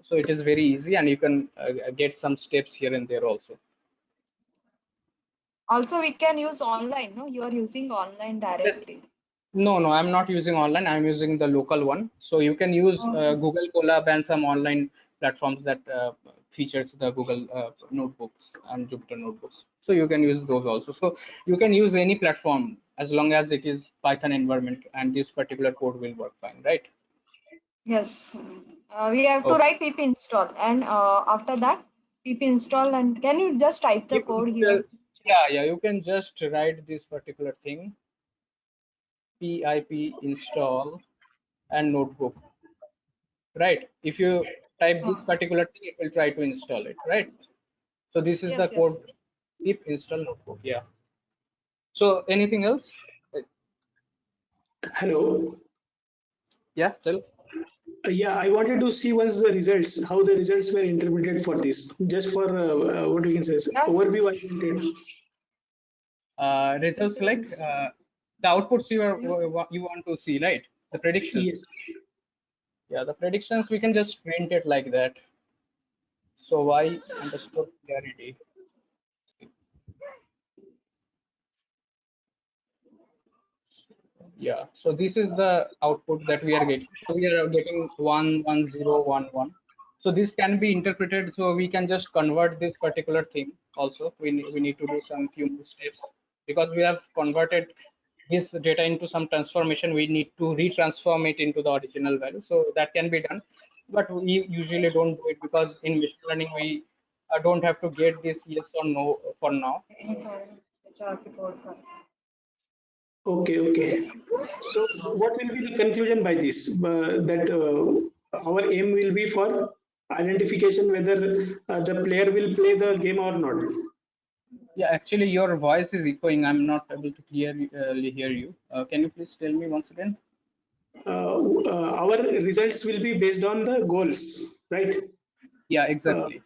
Speaker 9: So it is very easy and you can get some steps here and there also.
Speaker 5: Also, we can use online. No, you are using online
Speaker 9: Yes.
Speaker 5: directly.
Speaker 9: No, I'm not using online. I'm using the local one. So you can use Google Colab and some online platforms that features the Google notebooks and Jupyter notebooks. So you can use those also. So you can use any platform as long as it is Python environment and this particular code will work fine, right?
Speaker 5: Yes. We have to
Speaker 9: Okay.
Speaker 5: write pip install, and after that, pip install. And can you just type the code here?
Speaker 9: Yeah, you can just write this particular thing, pip install and notebook, right? If you type this particular thing, it will try to install it, right? So this is the
Speaker 5: Yes, yes.
Speaker 9: code, pip install notebook. Yeah. So anything else?
Speaker 10: Hello.
Speaker 9: Yeah, tell.
Speaker 10: Yeah, I wanted to see once the results, how the results were interpreted for this. Just for what we can say,
Speaker 5: Yeah.
Speaker 10: overview I wanted.
Speaker 9: Results like the outputs you want to see, right? The predictions.
Speaker 10: Yes.
Speaker 9: Yeah, the predictions we can just print it like that. So y underscore clarity. Yeah, so this is the output that we are getting. So we are getting 11011. So this can be interpreted, so we can just convert this particular thing also. We need to do some few more steps because we have converted this data into some transformation. We need to retransform it into the original value, so that can be done, but we usually don't do it because in machine learning we don't have to get this yes or no for now.
Speaker 10: Okay, okay. So what will be the conclusion by this? That our aim will be for identification whether the player will play the game or not.
Speaker 9: Yeah, actually, your voice is echoing. I'm not able to clearly hear you. Can you please tell me once again?
Speaker 10: Our results will be based on the goals, right?
Speaker 9: Yeah,
Speaker 10: Uh,
Speaker 9: exactly.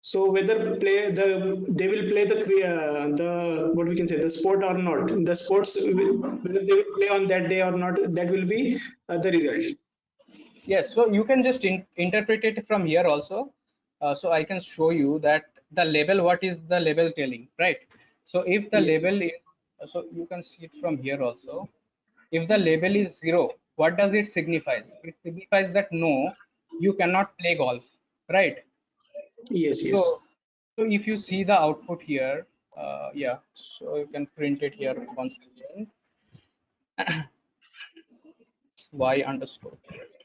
Speaker 10: so whether they will play the what we can say the sport or not, the sports whether they will play on that day or not, that will be the result.
Speaker 9: Yes, so you can just interpret it from here also. So I can show you that the label, what is the label telling, right? So if the
Speaker 10: Yes.
Speaker 9: label is, so you can see it from here also. If the label is 0, what does it signifies? It signifies that no, you cannot play golf, right?
Speaker 10: Yes, yes.
Speaker 9: So, so if you see the output here, yeah, so you can print it here once again. Y underscore clarity.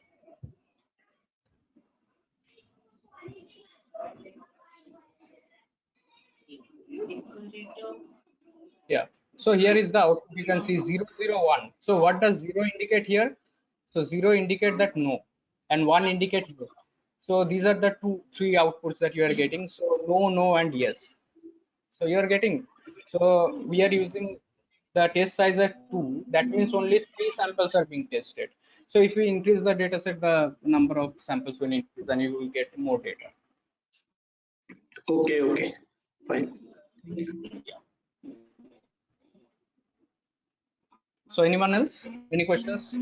Speaker 9: Yeah. So here is the output. You can see 001. So what does 0 indicate here? So 0 indicate that no, and 1 indicate yes. So these are the three outputs that you are getting. So no, no, and yes. So you are getting. So we are using the test size at 2. That means only 3 samples are being tested. So if we increase the data set, the number of samples will increase, and you will get more data.
Speaker 10: Okay, okay, fine.
Speaker 9: Yeah. So anyone else? Any questions?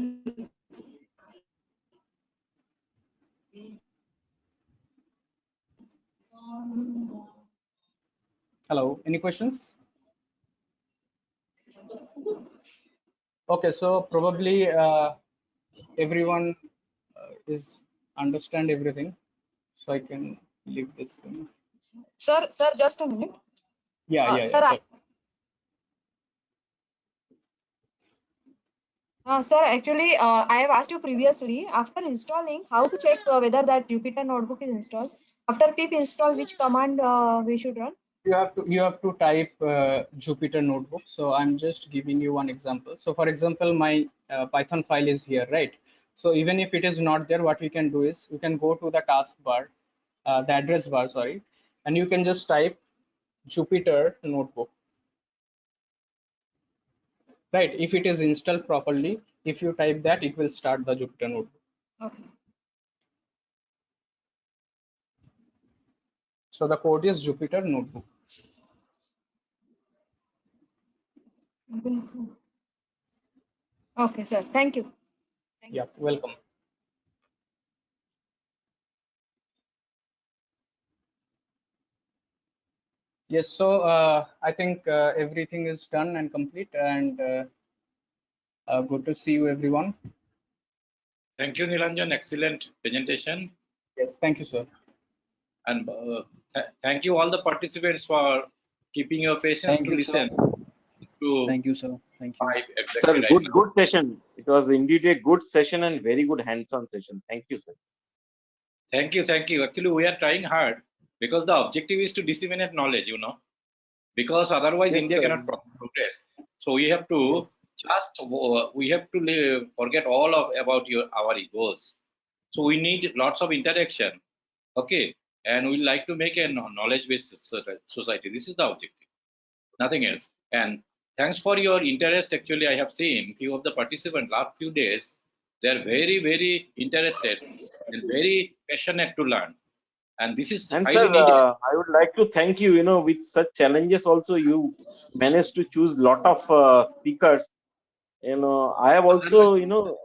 Speaker 9: Hello. Any questions? Okay, so probably everyone is understand everything, so I can leave this thing.
Speaker 5: Sir, just a minute.
Speaker 9: Yeah.
Speaker 5: Sir, sir, actually, I have asked you previously, after installing, how to check whether that Jupyter notebook is installed. After pip install, which command we should run?
Speaker 9: You have to type Jupyter notebook. So I'm just giving you one example. So for example, my Python file is here, right? So even if it is not there, what we can do is we can go to the taskbar, the address bar, sorry, and you can just type Jupyter notebook. right? If it is installed properly, if you type that, it will start the Jupyter notebook.
Speaker 5: Okay.
Speaker 9: So the code is Jupyter notebook.
Speaker 5: Okay, sir. Thank you.
Speaker 9: Yeah, welcome. Yes, so I think everything is done and complete, and good to see you, everyone.
Speaker 11: Thank you, Nilanjan. Excellent presentation.
Speaker 9: Yes, thank you, sir.
Speaker 11: And thank you all the participants for keeping your patience
Speaker 3: Thank
Speaker 11: to
Speaker 3: you,
Speaker 11: listen.
Speaker 3: sir. Thank you, sir. Thank you.
Speaker 12: Sir, good session. It was indeed a good session and very good hands-on session. Thank you, sir.
Speaker 11: Thank you, thank you. Actually, we are trying hard because the objective is to disseminate knowledge, you know, because otherwise
Speaker 12: Yes,
Speaker 11: India
Speaker 12: sir.
Speaker 11: cannot progress. So we have to forget all of about our egos. So we need lots of interaction, okay, and we like to make a knowledge-based society. This is the objective, nothing else. And thanks for your interest. Actually, I have seen few of the participants last few days. They are very, very interested and very passionate to learn. And this is
Speaker 12: And
Speaker 11: highly
Speaker 12: sir,
Speaker 11: needed.
Speaker 12: I would like to thank you. You know, with such challenges, also you managed to choose lot of speakers. You know, I have also, you know,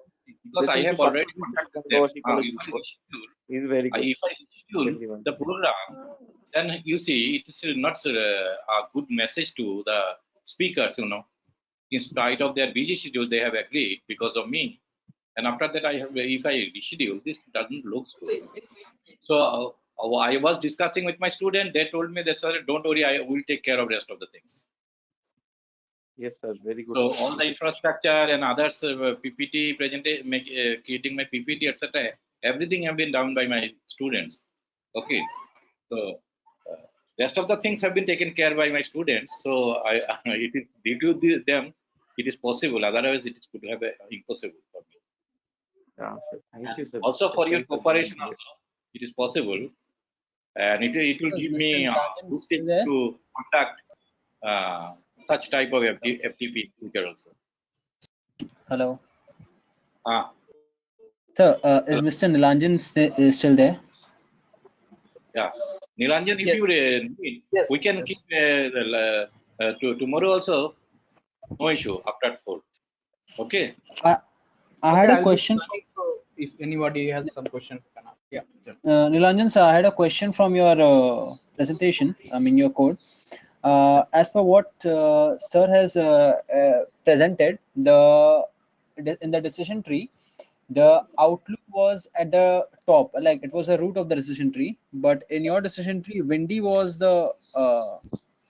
Speaker 11: Because I
Speaker 12: listened to
Speaker 11: have
Speaker 12: some
Speaker 11: already
Speaker 12: of these
Speaker 11: contacted them.
Speaker 12: controversial college
Speaker 11: If I
Speaker 12: before.
Speaker 11: schedule,
Speaker 12: It's very good.
Speaker 11: if I schedule
Speaker 12: Everyone.
Speaker 11: the program, then you see it is not a good message to the speakers. You know, in spite of their busy schedule, they have agreed because of me. And after that, if I reschedule, this doesn't look good. So I was discussing with my student. They told me that, sir, don't worry, I will take care of rest of the things.
Speaker 12: Yes, sir. Very good.
Speaker 11: So all the infrastructure and others, PPT presentation, creating my PPT, etc. Everything have been done by my students. Okay, so rest of the things have been taken care by my students. So it is due to them, it is possible. Otherwise, it could have been impossible for me.
Speaker 12: Yeah, sir. Thank you, sir.
Speaker 11: Also for your cooperation, also it is possible, and it will give me good thing to conduct such type of FTP in future also.
Speaker 3: Hello.
Speaker 11: Sir,
Speaker 3: is Mr. Nilanjan still there?
Speaker 11: Yeah, Nilanjan, if
Speaker 9: Yes.
Speaker 11: you need, we can keep tomorrow also. No issue after 4. Okay.
Speaker 3: I had a
Speaker 9: I'll
Speaker 3: question.
Speaker 9: If anybody has some question, can ask. Yeah.
Speaker 3: Nilanjan sir, I had a question from your presentation. I mean your code. As per what sir has presented, in the decision tree, the outlook was at the top, like it was the root of the decision tree. But in your decision tree, Windy was the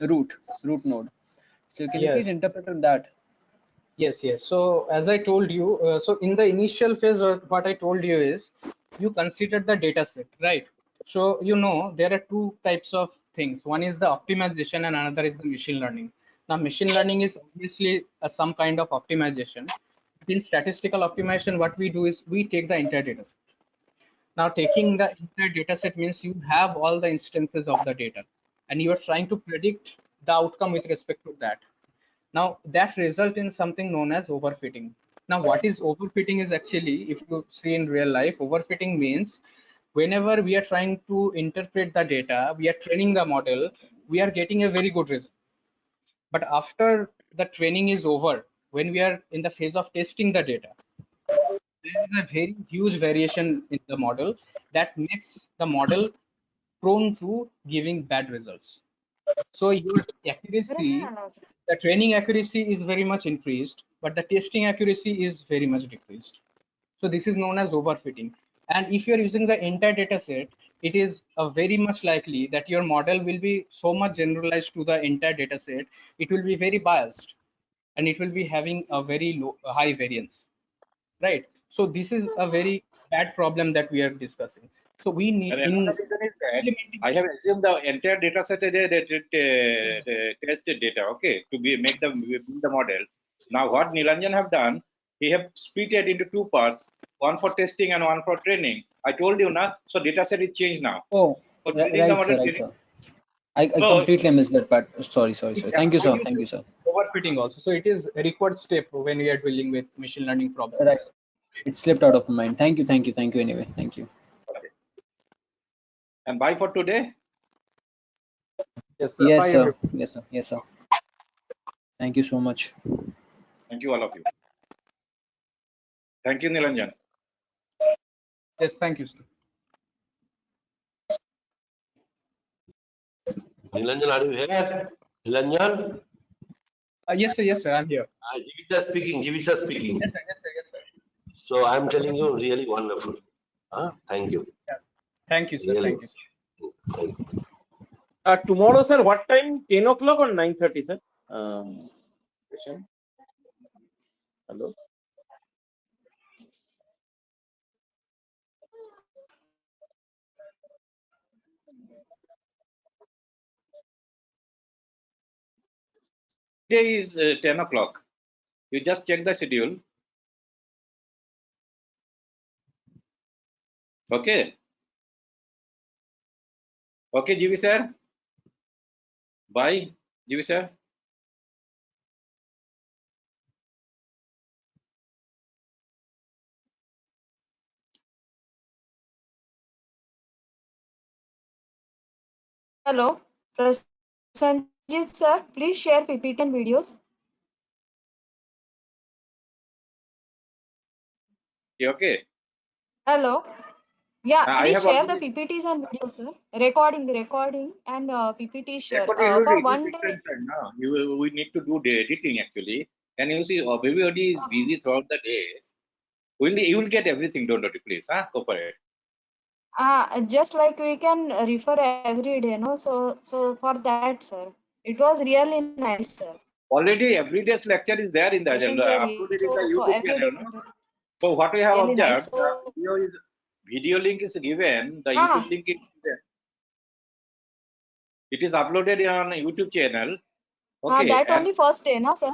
Speaker 3: root node. So can you please
Speaker 9: Yes.
Speaker 3: interpret on that?
Speaker 9: Yes, yes. So as I told you, so in the initial phase, what I told you is you consider the data set, right? So you know there are two types of things. One is the optimization and another is the machine learning. Now machine learning is obviously some kind of optimization. In statistical optimization, what we do is we take the entire data set. Now taking the entire data set means you have all the instances of the data and you are trying to predict the outcome with respect to that. Now that result in something known as overfitting. Now what is overfitting is actually, if you see in real life, overfitting means whenever we are trying to interpret the data, we are training the model, we are getting a very good result. But after the training is over, when we are in the phase of testing the data, there is a very huge variation in the model that makes the model prone to giving bad results. So your accuracy, the training accuracy is very much increased, but the testing accuracy is very much decreased. So this is known as overfitting. And if you're using the entire data set, it is very much likely that your model will be so much generalized to the entire data set, it will be very biased and it will be having a very high variance, right? So this is a very bad problem that we are discussing. So we need
Speaker 11: And another reason is that I have assumed the entire data set is tested data, okay, to make the model. Now what Nilanjan have done, he have split it into two parts, one for testing and one for training. I told you now, so data set is changed now.
Speaker 3: Oh,
Speaker 11: For
Speaker 3: right, sir, right, sir. I completely missed that part. Sorry. Thank you, sir. Thank you, sir.
Speaker 9: overfitting also. So it is a required step when we are dealing with machine learning problems.
Speaker 3: Right. It slipped out of my mind. Thank you anyway. Thank you.
Speaker 11: Okay. And bye for today.
Speaker 9: Yes, sir.
Speaker 3: Yes,
Speaker 9: Bye,
Speaker 3: sir.
Speaker 9: everyone.
Speaker 3: Yes, sir. Yes, sir. Thank you so much.
Speaker 11: Thank you, all of you. Thank you, Nilanjan.
Speaker 9: Yes, thank you, sir.
Speaker 13: Nilanjan, are you here? Nilanjan?
Speaker 9: Yes, sir. Yes, sir. I'm here.
Speaker 13: Jivisa speaking. Jivisa speaking.
Speaker 9: Yes, sir. Yes, sir. Yes, sir.
Speaker 13: So I'm telling you, really wonderful. Thank you.
Speaker 9: Yeah. Thank you, sir.
Speaker 13: Really.
Speaker 9: Thank you, sir.
Speaker 13: Thank you.
Speaker 12: Tomorrow, sir, what time? 10 o'clock or 9:30, sir? Session? Hello?
Speaker 11: Today is 10 o'clock. You just check the schedule. Okay. Okay, GV sir. Bye, GV sir.
Speaker 5: Hello, Prasenjit sir, please share PPT and videos.
Speaker 11: Okay.
Speaker 5: Hello. Yeah,
Speaker 11: I
Speaker 5: please
Speaker 11: have
Speaker 5: share the
Speaker 11: already
Speaker 5: PPTs and videos, sir. Recording and PPT share.
Speaker 11: recorded.
Speaker 5: For
Speaker 11: It will
Speaker 5: one
Speaker 11: take
Speaker 5: day.
Speaker 11: time now. We need to do the editing actually. And you see, everybody is busy throughout the day. You will get everything. Don't worry, please. Cooperate.
Speaker 5: Just like we can refer every day, no? So for that, sir, it was really nice, sir.
Speaker 11: Already every day's lecture is there in the
Speaker 5: Questions
Speaker 11: agenda,
Speaker 5: were
Speaker 11: uploaded in the
Speaker 5: so for
Speaker 11: YouTube
Speaker 5: every day,
Speaker 11: channel. No? So what we have
Speaker 5: really nice.
Speaker 11: observed, the
Speaker 5: So
Speaker 11: video link is given. The YouTube link is given. It is uploaded on YouTube channel. Okay,
Speaker 5: that
Speaker 11: and
Speaker 5: only first day, no, sir?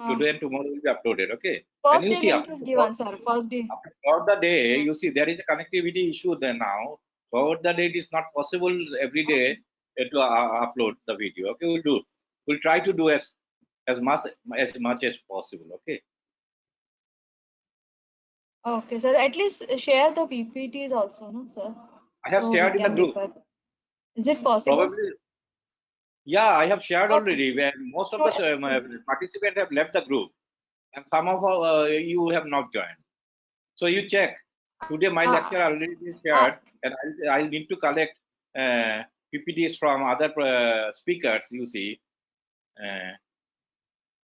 Speaker 11: today and tomorrow will be uploaded. Okay, and
Speaker 5: First
Speaker 11: you
Speaker 5: day
Speaker 11: see
Speaker 5: link is given, sir. First day.
Speaker 11: throughout the day, you see there is a connectivity issue there now. Throughout the day, it is not possible every day to upload the video. Okay, we'll do. We'll try to do as much as possible. Okay.
Speaker 5: Okay, sir. At least share the PPTs also, no, sir?
Speaker 11: I have
Speaker 5: So we
Speaker 11: shared in the
Speaker 5: can
Speaker 11: group.
Speaker 5: refer. Is it possible?
Speaker 11: Probably. Yeah, I have shared
Speaker 5: Okay.
Speaker 11: already. Where most of the participants have left the group, and some of you have not joined. So you check. Today my lecture already been shared, and I need to collect PPTs from other speakers. You see,
Speaker 5: Okay,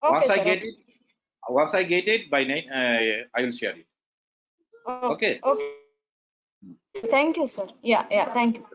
Speaker 11: once I
Speaker 5: sir.
Speaker 11: get it, by night, I will share it. Okay.
Speaker 5: Okay. Thank you, sir. Yeah, thank you.